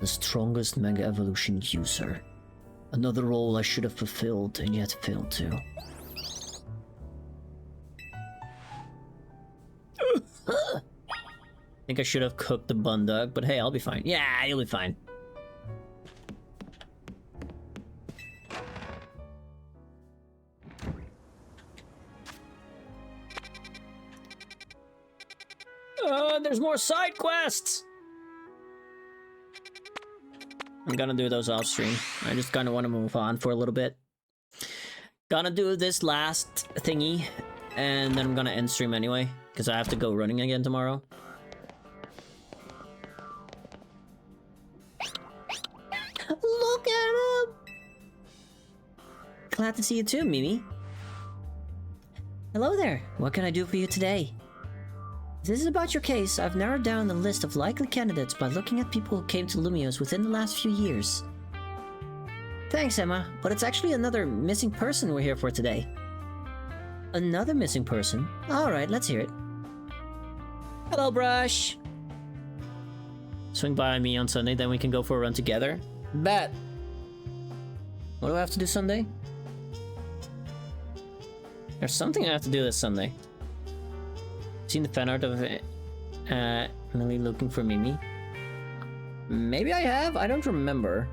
The strongest Mega Evolution user. Another role I should have fulfilled and yet failed to. I think I should have cooked the Bunduck, but hey, I'll be fine. Yeah, you'll be fine. There's more side quests! I'm gonna do those off stream. I just kinda wanna move on for a little bit. Gonna do this last thingy, and then I'm gonna end stream anyway, because I have to go running again tomorrow. Look at him! Glad to see you too, Mimi. Hello there. What can I do for you today? If this is about your case, I've narrowed down the list of likely candidates by looking at people who came to Lumiose within the last few years. Thanks, Emma, but it's actually another missing person we're here for today. Another missing person? Alright, let's hear it. Hello, Brush! Swing by me on Sunday, then we can go for a run together. Bet! What do I have to do Sunday? There's something I have to do this Sunday. Seen the fan art of Emily looking for Mimi? Maybe I have? I don't remember.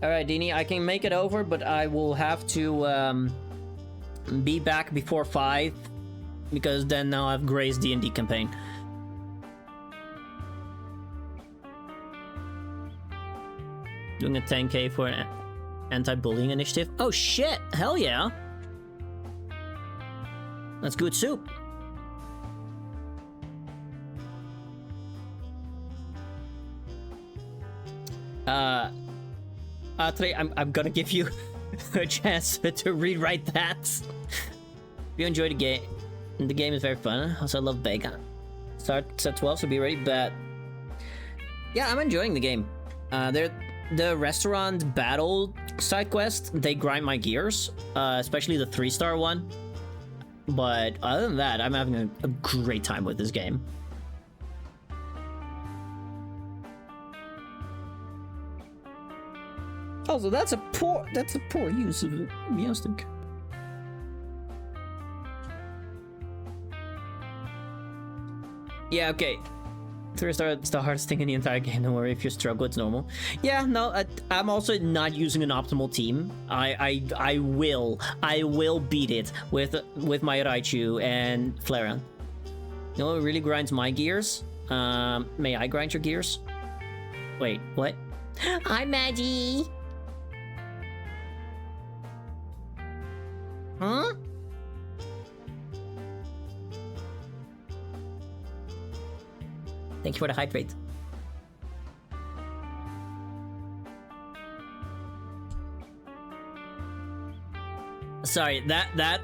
Alright, Dini, I can make it over, but I will have to be back before 5, because then I'll have Gray's D&D campaign. Doing a 10k for an anti-bullying initiative? Oh shit! Hell yeah! That's good soup. Today I'm gonna give you a chance to rewrite that. If you enjoy the game is very fun. Also, I love bacon. Starts at 12, so be ready. But yeah, I'm enjoying the game. The restaurant battle side quest, they grind my gears, especially the 3-star one. But other than that, I'm having a great time with this game. Also, that's a poor use of Miostic. Yeah, okay. 3-star, it's the hardest thing in the entire game. Don't worry if you struggle, it's normal. Yeah, no, I'm also not using an optimal team. I will beat it with my Raichu and Flareon. You know what really grinds my gears? May I grind your gears? Wait, what? Hi, Maggie. Huh? Thank you for the hydrate. Sorry, that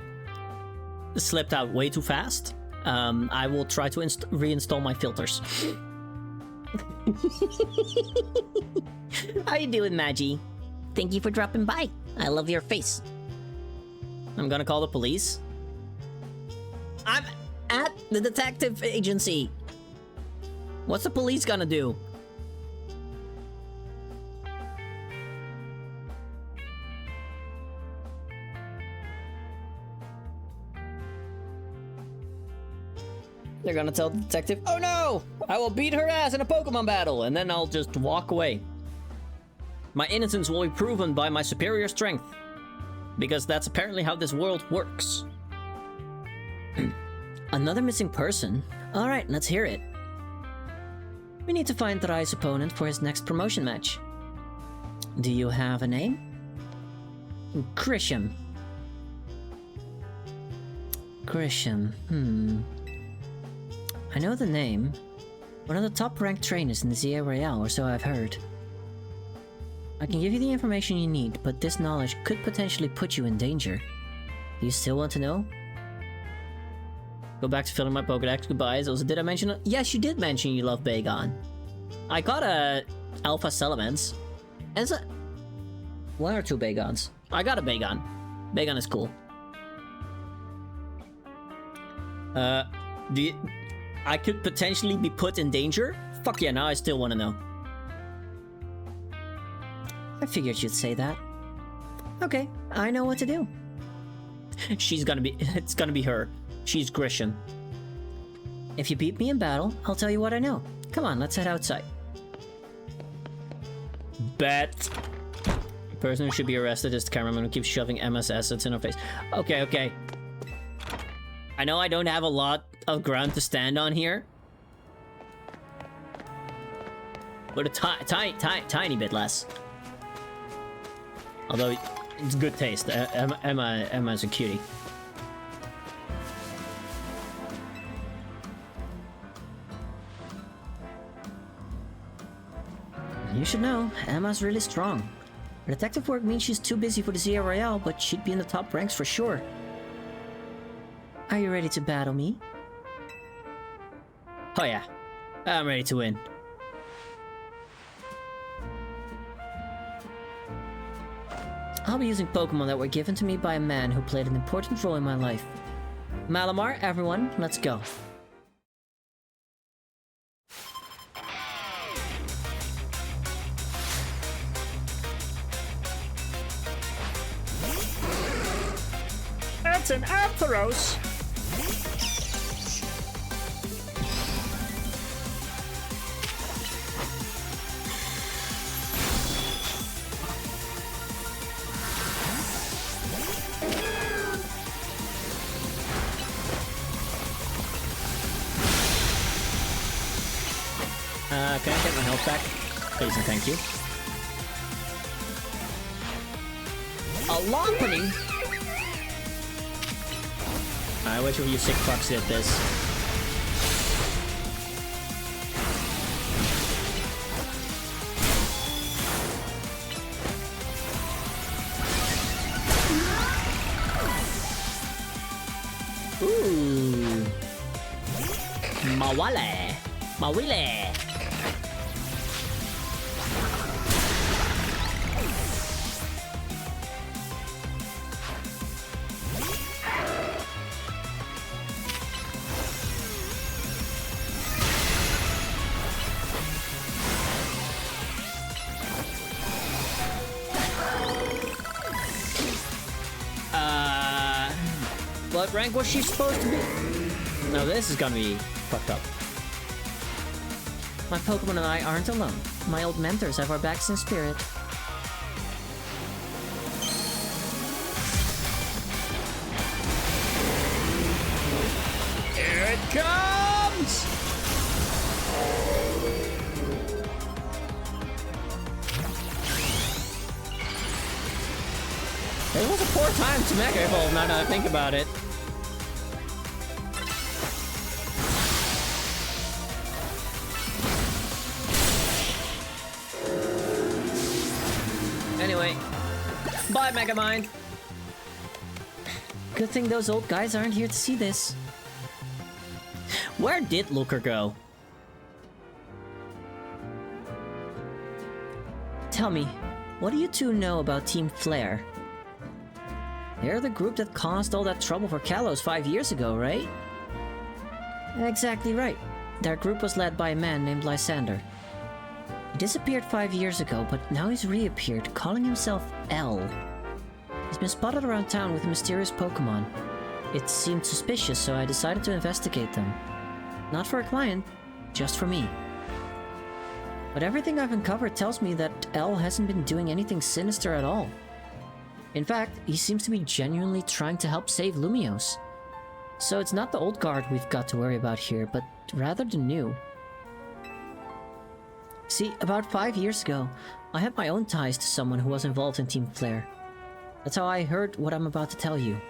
slipped out way too fast. I will try to reinstall my filters. How you doing, Maggie? Thank you for dropping by. I love your face. I'm gonna call the police. I'm at the detective agency. What's the police gonna do? They're gonna tell the detective, "Oh no! I will beat her ass in a Pokemon battle," and then I'll just walk away. My innocence will be proven by my superior strength. Because that's apparently how this world works. Another missing person? Alright, let's hear it. We need to find Rai's opponent for his next promotion match. Do you have a name? Grisham. Grisham, I know the name. One of the top-ranked trainers in the ZA Royale, or so I've heard. I can give you the information you need, but this knowledge could potentially put you in danger. Do you still want to know? Go back to filling my Pokédex. Goodbyes. Also, did I mention it? Yes, you did mention you love Bagon. I got a Alpha Salamence. Is it 1 or 2 Bagons? I got a Bagon. Bagon is cool. Do you... I could potentially be put in danger? Fuck yeah, now I still want to know. I figured you'd say that. Okay, I know what to do. She's gonna be... It's gonna be her. She's Grisham. If you beat me in battle, I'll tell you what I know. Come on, let's head outside. Bet. The person who should be arrested is the cameraman who keeps shoving MS assets in her face. Okay, okay. I know I don't have a lot of ground to stand on here. But a tiny bit less. Although, it's good taste. Emma's a cutie. You should know, Emma's really strong. Her detective work means she's too busy for the ZA Royale, but she'd be in the top ranks for sure. Are you ready to battle me? Oh yeah, I'm ready to win. I'll be using Pokemon that were given to me by a man who played an important role in my life. Malamar, everyone, let's go. That's an Ampharos! Can I get my health back? Please and thank you. A Lopunny! Alright, which of you sick fucks did this? Mawale. Mawile. What rank was she supposed to be? No, this is gonna be fucked up. My Pokemon and I aren't alone. My old mentors have our backs in spirit. Here it comes! It was a poor time to Mega Evolve, now that I think about it. Anyway, bye Megamind! Good thing those old guys aren't here to see this. Where did Looker go? Tell me, what do you two know about Team Flare? They're the group that caused all that trouble for Kalos 5 years ago, right? Exactly right. Their group was led by a man named Lysander. He disappeared 5 years ago, but now he's reappeared, calling himself L. He's been spotted around town with a mysterious Pokémon. It seemed suspicious, so I decided to investigate them. Not for a client, just for me. But everything I've uncovered tells me that L hasn't been doing anything sinister at all. In fact, he seems to be genuinely trying to help save Lumiose. So it's not the old guard we've got to worry about here, but rather the new. See, about 5 years ago, I had my own ties to someone who was involved in Team Flare. That's how I heard what I'm about to tell you.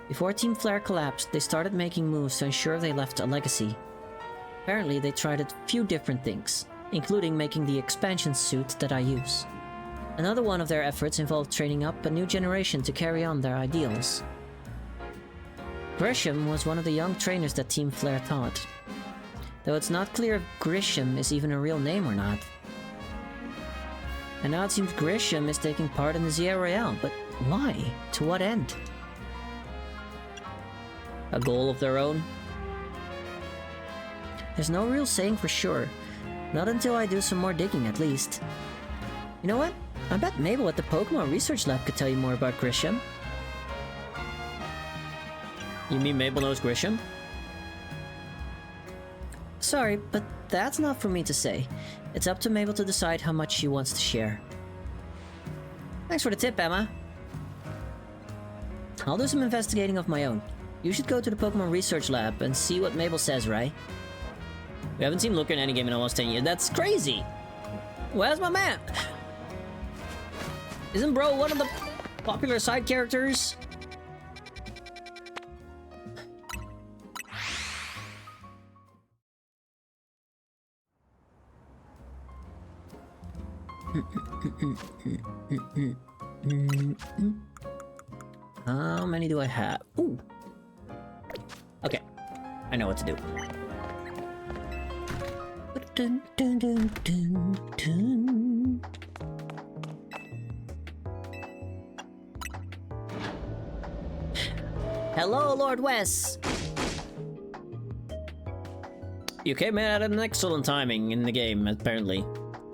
Before Team Flare collapsed, they started making moves to ensure they left a legacy. Apparently, they tried a few different things, including making the expansion suit that I use. Another one of their efforts involved training up a new generation to carry on their ideals. Grisham was one of the young trainers that Team Flare taught. Though it's not clear if Grisham is even a real name or not. And now it seems Grisham is taking part in the ZA Royale, but why? To what end? A goal of their own? There's no real saying for sure. Not until I do some more digging, at least. You know what? I bet Mabel at the Pokémon Research Lab could tell you more about Grisham. You mean Mabel knows Grisham? Sorry, but that's not for me to say. It's up to Mabel to decide how much she wants to share. Thanks for the tip, Emma. I'll do some investigating of my own. You should go to the Pokémon Research Lab and see what Mabel says, right? We haven't seen Looker in any game in almost 10 years. That's crazy! Where's my man? Isn't Bro one of the popular side characters? How many do I have? Ooh. Okay, I know what to do. Dun, dun, dun, dun, dun. Hello, Lord Wes. You came in at an excellent timing in the game, apparently.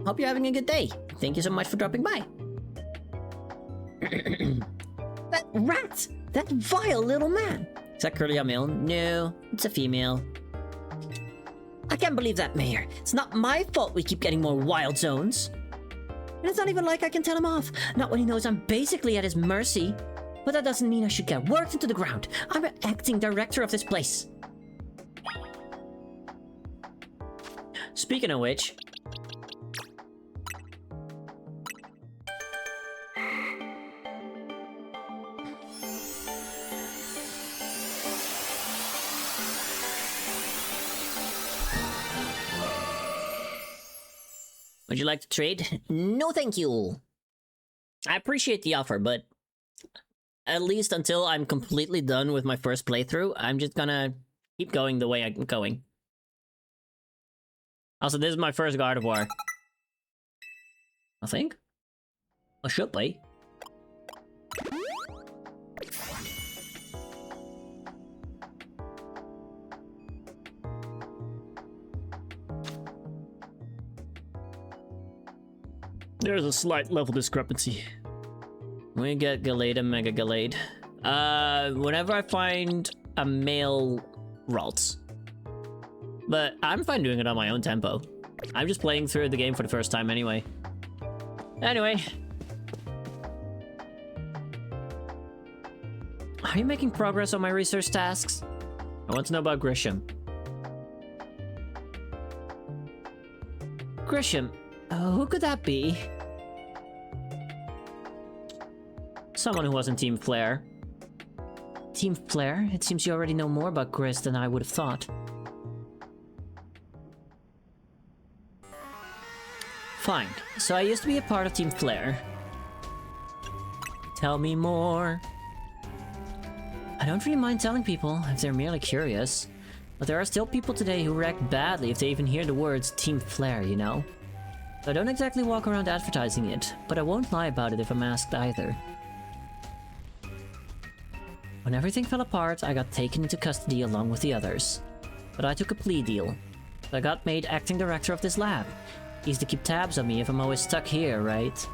Hope you're having a good day. Thank you so much for dropping by. That rat! That vile little man! Is that curly a male? No, it's a female. I can't believe that, Mayor. It's not my fault we keep getting more wild zones. And it's not even like I can tell him off. Not when he knows I'm basically at his mercy. But that doesn't mean I should get worked into the ground. I'm an acting director of this place. Speaking of which... Would you like to trade? No, thank you. I appreciate the offer, but at least until I'm completely done with my first playthrough, I'm just gonna keep going the way I'm going. Also, this is my first Gardevoir. I think. I should be. There's a slight level discrepancy. We get Gallade and Mega Gallade. Whenever I find a male Ralts. But I'm fine doing it on my own tempo. I'm just playing through the game for the first time anyway. Anyway. Are you making progress on my research tasks? I want to know about Grisham. Grisham? Who could that be? Someone who wasn't Team Flare. Team Flare? It seems you already know more about Gris than I would have thought. Fine. So I used to be a part of Team Flare. Tell me more. I don't really mind telling people if they're merely curious. But there are still people today who react badly if they even hear the words Team Flare, you know? So I don't exactly walk around advertising it, but I won't lie about it if I'm asked either. When everything fell apart, I got taken into custody along with the others. But I took a plea deal. So I got made acting director of this lab. Easy to keep tabs on me if I'm always stuck here, right?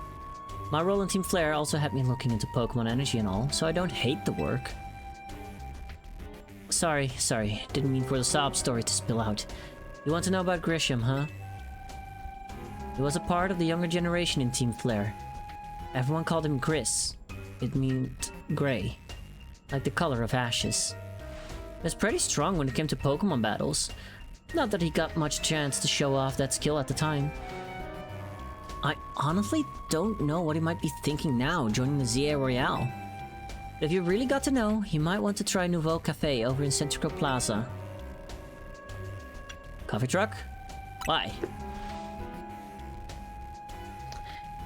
My role in Team Flare also had me looking into Pokémon energy and all, so I don't hate the work. Sorry. Didn't mean for the sob story to spill out. You want to know about Grisham, huh? He was a part of the younger generation in Team Flare. Everyone called him Gris. It meant grey. Like the color of ashes. He was pretty strong when it came to Pokémon battles. Not that he got much chance to show off that skill at the time. I honestly don't know what he might be thinking now joining the ZA Royale. But if you really got to know, he might want to try Nouveau Cafe over in Centrico Plaza. Coffee truck? Why?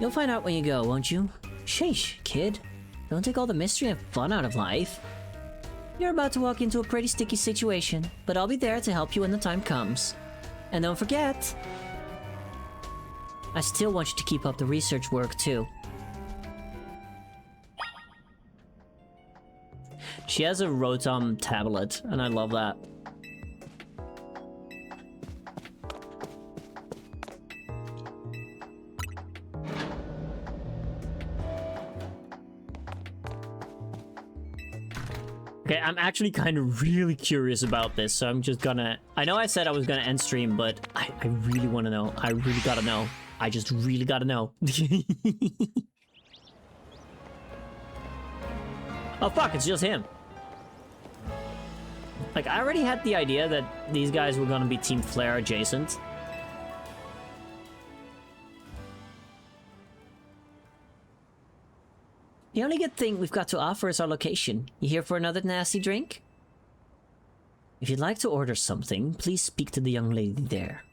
You'll find out when you go, won't you? Sheesh, kid. Don't take all the mystery and fun out of life. You're about to walk into a pretty sticky situation, but I'll be there to help you when the time comes. And don't forget, I still want you to keep up the research work too. She has a Rotom tablet, and I love that. Okay, I'm actually kind of really curious about this, so I'm just gonna... I know I said I was gonna end stream, but I really want to know. I really gotta know. I just really gotta know. Oh fuck, it's just him. Like, I already had the idea that these guys were gonna be Team Flare adjacent. The only good thing we've got to offer is our location. You here for another nasty drink? If you'd like to order something, please speak to the young lady there.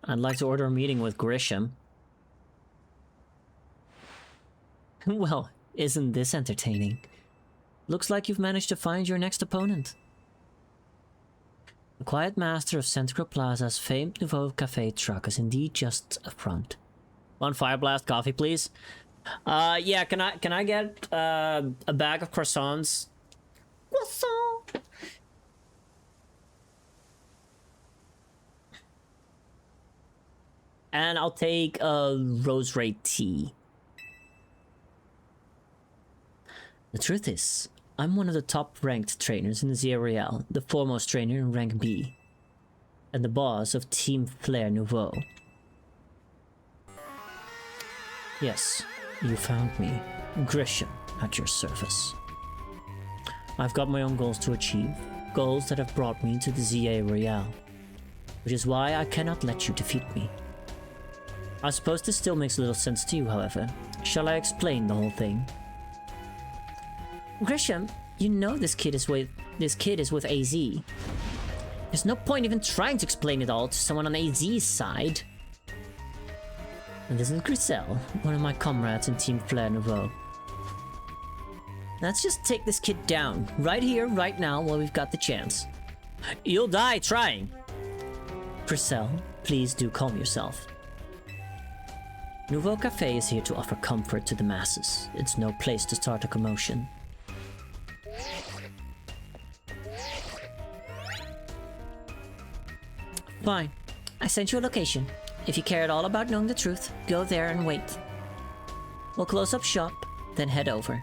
I'd like to order a meeting with Grisham. Well, isn't this entertaining? Looks like you've managed to find your next opponent. The quiet master of Centrico Plaza's famed Nouveau Cafe truck is indeed just up front. One Fire Blast coffee, please. Yeah, can I get a bag of croissants? Croissant. And I'll take a Rose Ray tea. The truth is, I'm one of the top-ranked trainers in the ZA Royale, the foremost trainer in rank B, and the boss of Team Flare Nouveau. Yes, you found me, Grisham, at your service. I've got my own goals to achieve, goals that have brought me to the ZA Royale, which is why I cannot let you defeat me. I suppose this still makes little sense to you, however. Shall I explain the whole thing? Grisham, you know this kid is with AZ. There's no point even trying to explain it all to someone on AZ's side. And this is Griselle, one of my comrades in Team Flare Nouveau. Let's just take this kid down. Right here, right now, while we've got the chance. You'll die trying. Purcell, please do calm yourself. Nouveau Cafe is here to offer comfort to the masses. It's no place to start a commotion. Fine. I sent you a location. If you care at all about knowing the truth, go there and wait. We'll close up shop, then head over.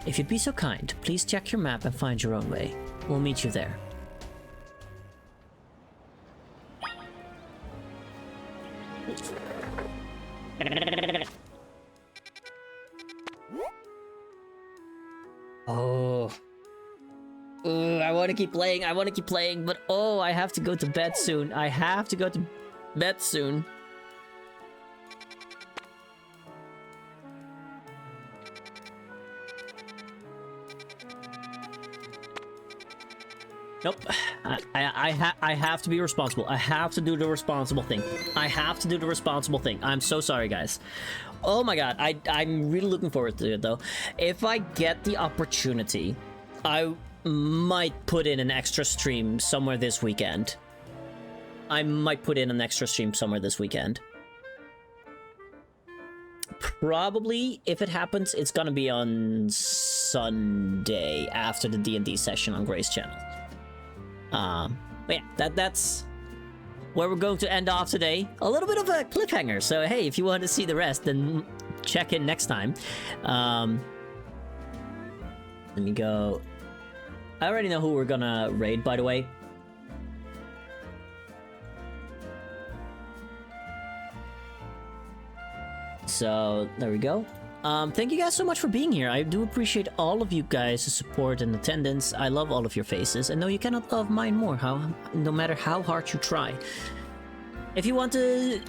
If you'd be so kind, please check your map and find your own way. We'll meet you there. Oh. Ooh, I want to keep playing, but oh, I have to go to bed soon. Nope. I have to be responsible. I have to do the responsible thing. I'm so sorry, guys. Oh my god, I'm really looking forward to it, though. If I get the opportunity, I might put in an extra stream somewhere this weekend. Probably, if it happens, it's gonna be on Sunday after the D&D session on Grace channel. But yeah, that's where we're going to end off today. A little bit of a cliffhanger, so hey, if you want to see the rest, then check in next time. Let me go. I already know who we're gonna raid, by the way. So, there we go. Thank you guys so much for being here. I do appreciate all of you guys' support and attendance. I love all of your faces, and no, you cannot love mine more, no matter how hard you try. If you want to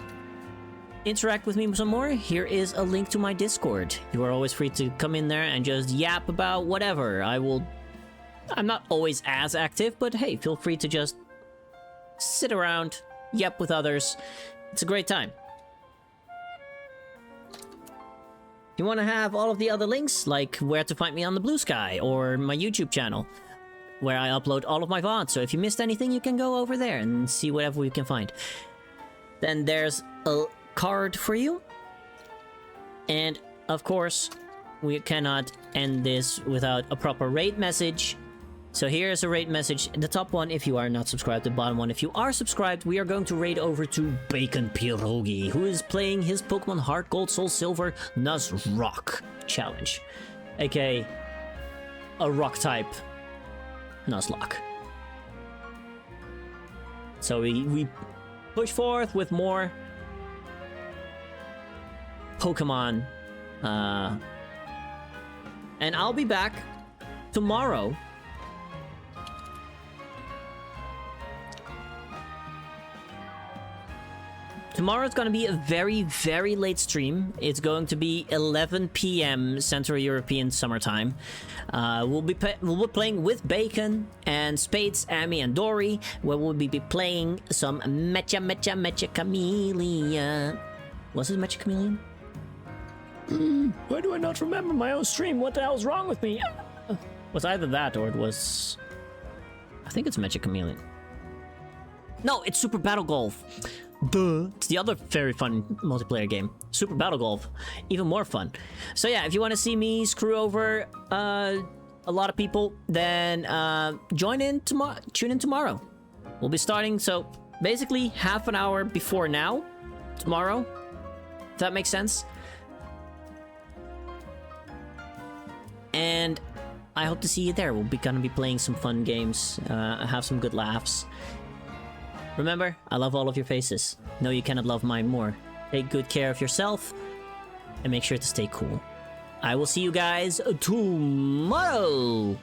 interact with me some more, here is a link to my Discord. You are always free to come in there and just yap about whatever. I'm not always as active, but hey, feel free to just sit around, yap with others. It's a great time. You want to have all of the other links, like where to find me on the Blue Sky, or my YouTube channel, where I upload all of my VODs. So if you missed anything, you can go over there and see whatever we can find. Then there's a card for you. And, of course, we cannot end this without a proper raid message. So here's a raid message. The top one if you are not subscribed, the bottom one if you are subscribed. We are going to raid over to Bacon Pierogi, who is playing his Pokemon Heart Gold Soul Silver Nuzlocke challenge, aka a rock type Nuzlocke. So we push forth with more Pokemon, and I'll be back tomorrow. Tomorrow's going to be a very, very late stream. It's going to be 11 p.m. Central European Summertime. We'll be playing with Bacon and Spades, Amy, and Dory, where we'll be playing some Mecha Chameleon. Was it Mecha Chameleon? Why do I not remember my own stream? What the hell's wrong with me? Was either that or it was... I think it's Mecha Chameleon. No, it's Super Battle Golf. Duh. It's the other very fun multiplayer game. Super Battle Golf. Even more fun. So yeah, if you want to see me screw over a lot of people, then tune in tomorrow. We'll be starting, so basically half an hour before now, tomorrow. If that makes sense. And I hope to see you there. We're gonna be playing some fun games, have some good laughs. Remember, I love all of your faces. No, you cannot love mine more. Take good care of yourself, and make sure to stay cool. I will see you guys tomorrow!